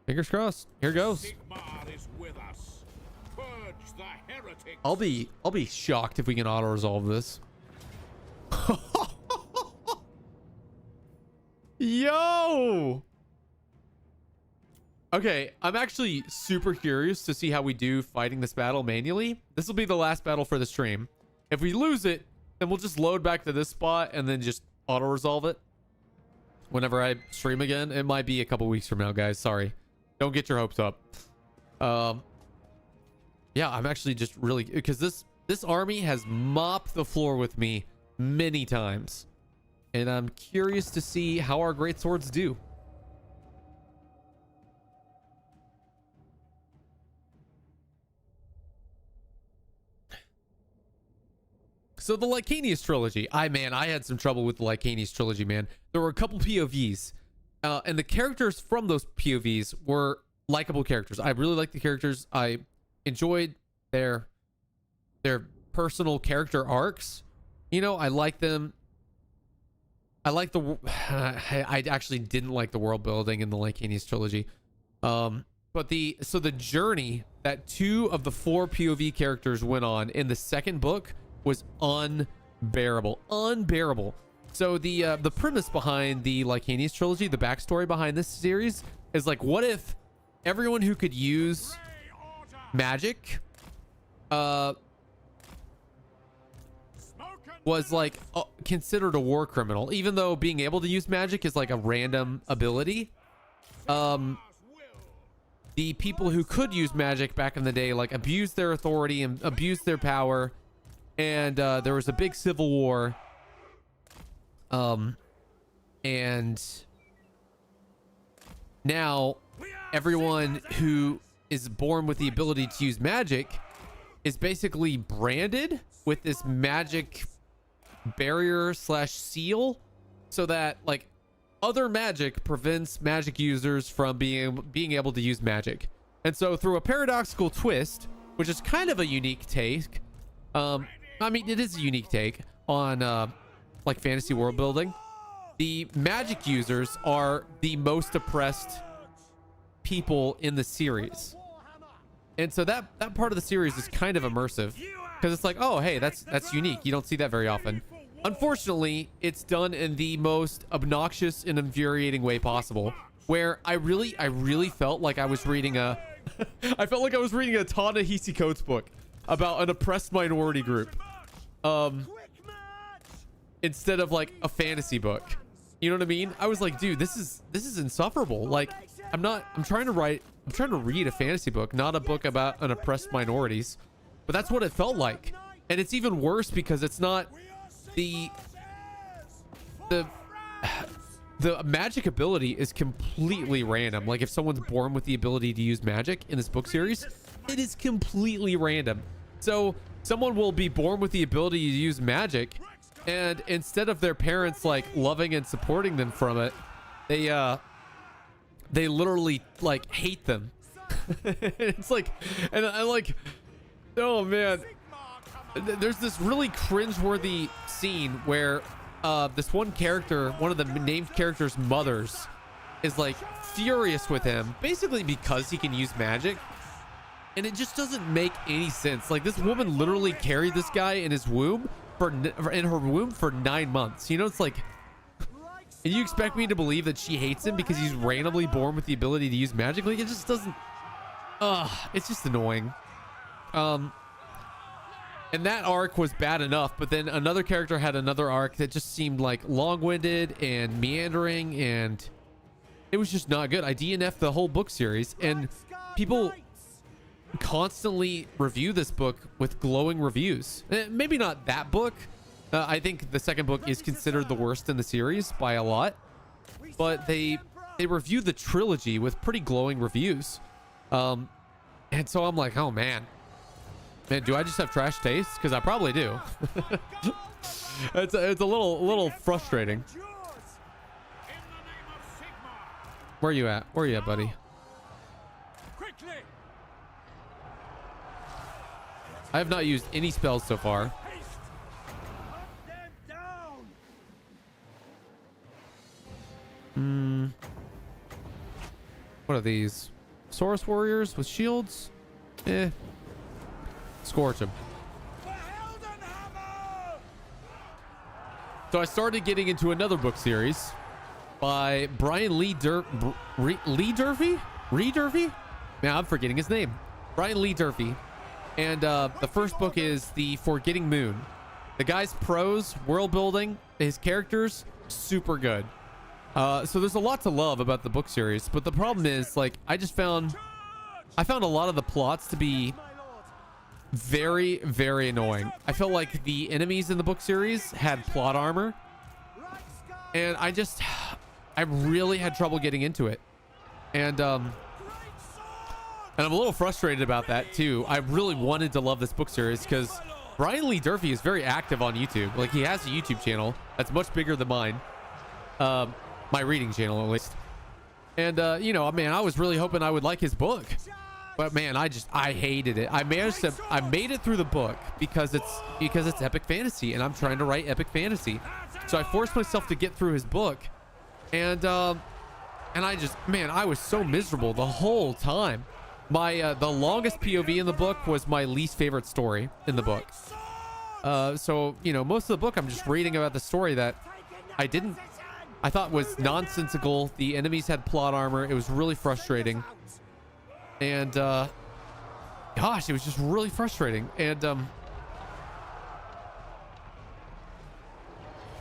Fingers crossed. Here goes. Sigmar is with us. Purge the heretics. I'll be shocked if we can auto resolve this. Yo. Okay, I'm actually super curious to see how we do fighting this battle manually. This will be the last battle for the stream. If we lose it, then we'll just load back to this spot and then just auto resolve it whenever I stream again. It might be a couple weeks from now, guys. Sorry. Don't get your hopes up. Yeah, I'm actually just really, because this army has mopped the floor with me many times, and I'm curious to see how our great swords do. So the Lycanius trilogy, I had some trouble with the Lycanius trilogy, man. There were a couple POVs And the characters from those POVs were likable characters. I really liked the characters. I enjoyed their personal character arcs. You know, I like them. I like the I actually didn't like the world building in the Lycanius trilogy. But the journey that 2 of the 4 POV characters went on in the second book was unbearable. So the premise behind the Lycanius trilogy, the backstory behind this series is like, what if everyone who could use magic was like considered a war criminal, even though being able to use magic is like a random ability. The people who could use magic back in the day like abused their authority and abused their power, and there was a big civil war. And now everyone who is born with the ability to use magic is basically branded with this magic barrier / seal, so that like other magic prevents magic users from being able to use magic. And so through a paradoxical twist, which is kind of a unique take, I mean, it is a unique take on like fantasy world building, the magic users are the most oppressed people in the series. And so that part of the series is kind of immersive, because it's like, oh hey, that's unique. You don't see that very often. Unfortunately, it's done in the most obnoxious and infuriating way possible, where I really felt like I was reading a I felt like I was reading a Ta-Nehisi Coates book about an oppressed minority group, instead of like a fantasy book. You know what I mean? I was like, dude, this is insufferable. Like, I'm trying to read a fantasy book, not a book about an oppressed minorities. But that's what it felt like. And it's even worse because it's not the magic ability is completely random. Like, if someone's born with the ability to use magic in this book series, it is completely random. So someone will be born with the ability to use magic, and instead of their parents like loving and supporting them from it, they literally like hate them. It's like, and I like, oh man, there's this really cringeworthy scene where this one character, one of the named characters' mothers, is like furious with him, basically because he can use magic. And it just doesn't make any sense. Like, this woman literally carried this guy in his womb in her womb for 9 months. You know, it's like, and you expect me to believe that she hates him because he's randomly born with the ability to use magic? Like, it just doesn't. It's just annoying. And that arc was bad enough, but then another character had another arc that just seemed like long-winded and meandering, and it was just not good. I DNF'd the whole book series, and people constantly review this book with glowing reviews. Maybe not that book. I think the second book is considered the worst in the series by a lot, but they review the trilogy with pretty glowing reviews. And so I'm like, oh man, do I just have trash taste? Because I probably do. It's a little frustrating. Where are you at? Where are you at, buddy? I have not used any spells so far. What are these? Saurus warriors with shields? Scorch them. So I started getting into another book series by Brian Lee Durfee? Man, I'm forgetting his name. Brian Lee Durfee. And the first book is The Forgetting Moon. The guy's prose, world building, his characters, super good. So there's a lot to love about the book series, but the problem is, like, I found a lot of the plots to be very, very annoying. I felt like the enemies in the book series had plot armor, and I really had trouble getting into it. And I'm a little frustrated about that too. I really wanted to love this book series because Brian Lee Durfee is very active on YouTube. Like, he has a YouTube channel that's much bigger than mine. My reading channel, at least. And you know, man, I was really hoping I would like his book, but man, I hated it. I made it through the book because it's epic fantasy, and I'm trying to write epic fantasy, so I forced myself to get through his book, and I just, man, I was so miserable the whole time. My the longest POV in the book was my least favorite story in the book. So you know, most of the book I'm just reading about the story that I thought was nonsensical. The enemies had plot armor. It was really frustrating. And gosh, it was just really frustrating. And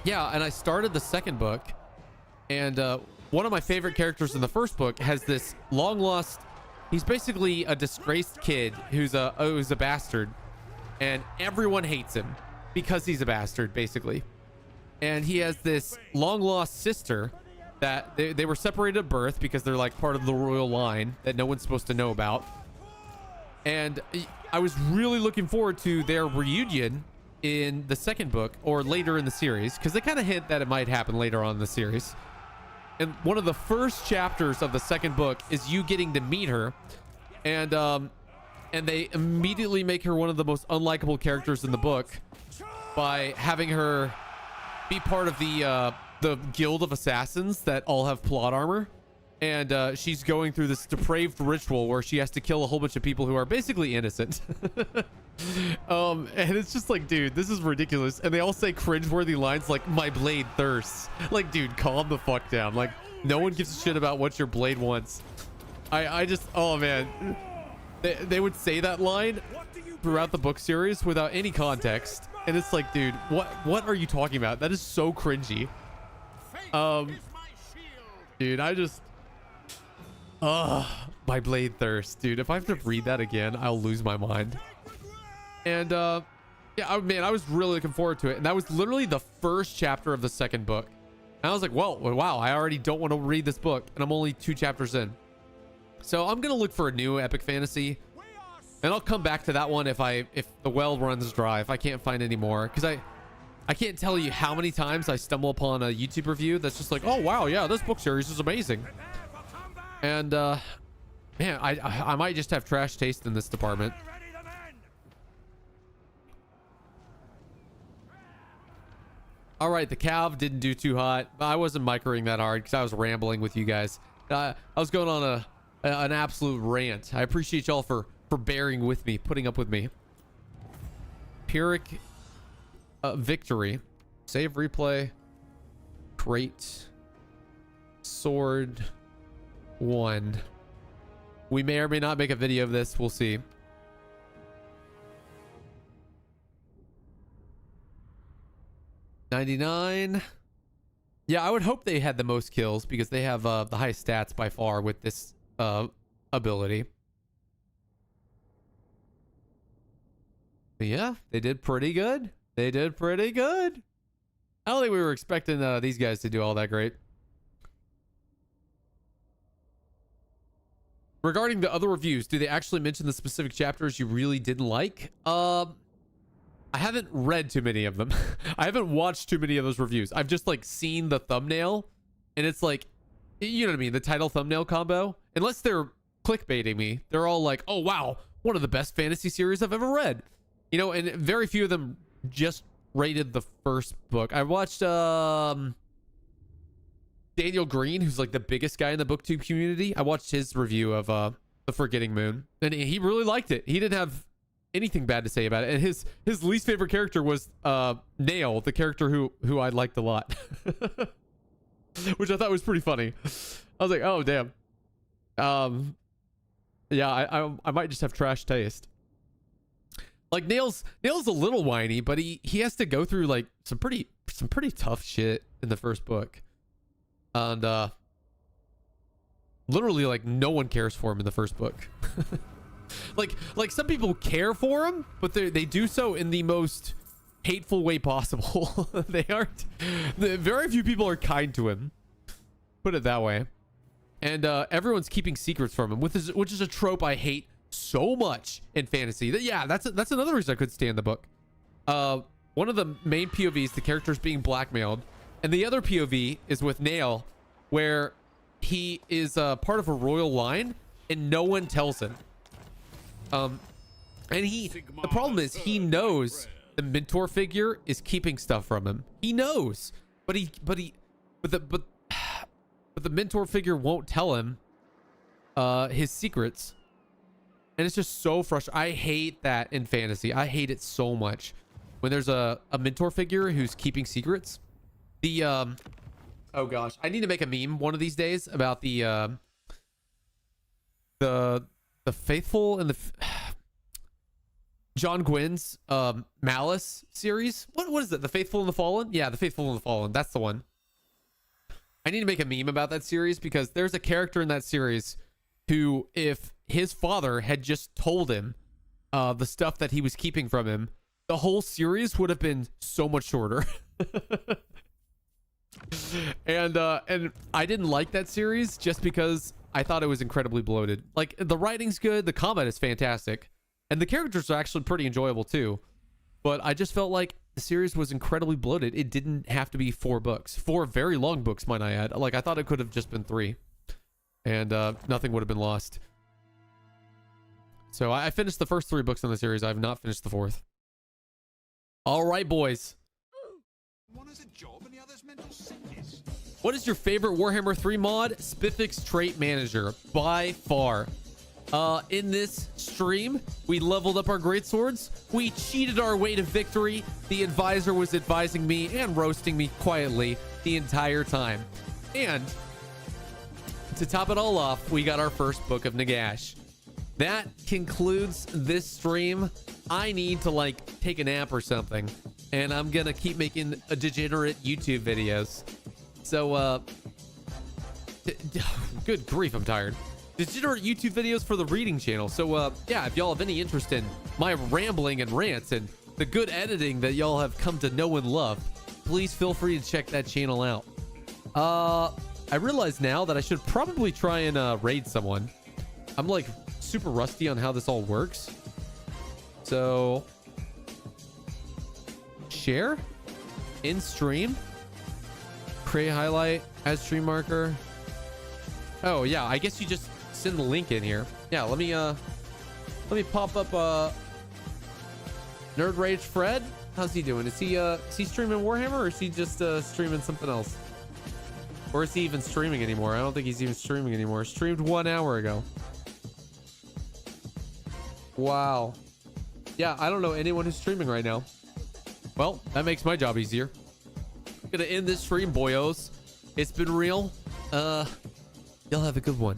yeah, and I started the second book, and one of my favorite characters in the first book has this long lost, he's basically a disgraced kid who's a bastard, and everyone hates him because he's a bastard, basically. And he has this long lost sister that they were separated at birth because they're like part of the royal line that no one's supposed to know about. And I was really looking forward to their reunion in the second book or later in the series, because they kind of hint that it might happen later on in the series. And one of the first chapters of the second book is you getting to meet her, and they immediately make her one of the most unlikable characters in the book by having her be part of the guild of assassins that all have plot armor, and she's going through this depraved ritual where she has to kill a whole bunch of people who are basically innocent. And it's just like, dude, this is ridiculous. And they all say cringeworthy lines like, "My blade thirsts." Like, dude, calm the fuck down. Like, no one gives a shit about what your blade wants. I just, oh man, they would say that line throughout the book series without any context, and it's like, dude, what are you talking about? That is so cringy. Dude, I just, my blade thirst, dude. If I have to read that again, I'll lose my mind. And yeah, man, I was really looking forward to it, and that was literally the first chapter of the second book. And I was like, well, wow, I already don't want to read this book, and I'm only 2 chapters in. So I'm gonna look for a new epic fantasy, and I'll come back to that one if the well runs dry, if I can't find any more, because I can't tell you how many times I stumble upon a YouTube review that's just like, oh wow, yeah, this book series is amazing. And man, I might just have trash taste in this department. All right, the Cav didn't do too hot. I wasn't microing that hard because I was rambling with you guys. I was going on an absolute rant. I appreciate y'all for bearing with me, putting up with me. Pyrrhic victory. Save replay. Crate. Sword 1. We may or may not make a video of this. We'll see. $99. Yeah, I would hope they had the most kills because they have the highest stats by far with this ability. But yeah, they did pretty good. They did pretty good. I don't think we were expecting these guys to do all that great. Regarding the other reviews, do they actually mention the specific chapters you really didn't like? I haven't read too many of them. I haven't watched too many of those reviews. I've just like seen the thumbnail, and it's like, you know what I mean? The title thumbnail combo. Unless they're clickbaiting me, they're all like, oh wow, one of the best fantasy series I've ever read. You know, and very few of them just rated the first book. I watched Daniel Green, who's like the biggest guy in the booktube community. I watched his review of The Forgetting Moon, and he really liked it. He didn't have anything bad to say about it, and his least favorite character was Nail, the character who I liked a lot. Which I thought was pretty funny. I was like, oh damn. Yeah, I might just have trash taste. Like Nail's a little whiny, but he has to go through like some pretty tough shit in the first book. And literally like no one cares for him in the first book. like some people care for him, but they do so in the most hateful way possible. Very few people are kind to him, put it that way. And everyone's keeping secrets from him, which is a trope I hate so much in fantasy. Yeah, that's another reason I could stand the book. One of the main POVs, the character's being blackmailed, and the other POV is with Nail, where he is part of a royal line, and no one tells him. And the problem is he knows the mentor figure is keeping stuff from him. He knows, but the mentor figure won't tell him his secrets. And it's just so frustrating. I hate that in fantasy. I hate it so much when there's a mentor figure who's keeping secrets. The oh gosh, I need to make a meme one of these days about the faithful and the John Gwynn's Malice series. What is it? The Faithful and the Fallen? Yeah, the Faithful and the Fallen. That's the one. I need to make a meme about that series because there's a character in that series who, if his father had just told him the stuff that he was keeping from him, the whole series would have been so much shorter. And I didn't like that series just because I thought it was incredibly bloated. Like, the writing's good, the combat is fantastic, and the characters are actually pretty enjoyable too. But I just felt like the series was incredibly bloated. It didn't have to be 4 books. 4 very long books, might I add. Like, I thought it could have just been 3. And nothing would have been lost. So I finished the first 3 books in the series. I have not finished the 4th. All right, boys. One has a job and the other's mental sickness. What is your favorite Warhammer 3 mod? Cpefics Trait Manager, by far. In this stream, we leveled up our greatswords. We cheated our way to victory. The advisor was advising me and roasting me quietly the entire time. And to top it all off, we got our first book of Nagash. That concludes this stream. I need to, like, take a nap or something. And I'm gonna keep making a degenerate YouTube videos. So, good grief, I'm tired. Degenerate YouTube videos for the reading channel. So, yeah, if y'all have any interest in my rambling and rants and the good editing that y'all have come to know and love, please feel free to check that channel out. I realize now that I should probably try and raid someone. I'm, like, super rusty on how this all works. So, share in stream, create highlight, add stream marker. Oh yeah, I guess you just send the link in here. Yeah, let me pop up Nerd Rage Fred. How's he doing? Is he streaming Warhammer, or is he just streaming something else? Or is he even streaming anymore? I don't think he's even streaming anymore. Streamed 1 hour ago. Wow. Yeah, I don't know anyone who's streaming right now. Well, that makes my job easier. I'm gonna end this stream, boyos. It's been real. Y'all have a good one.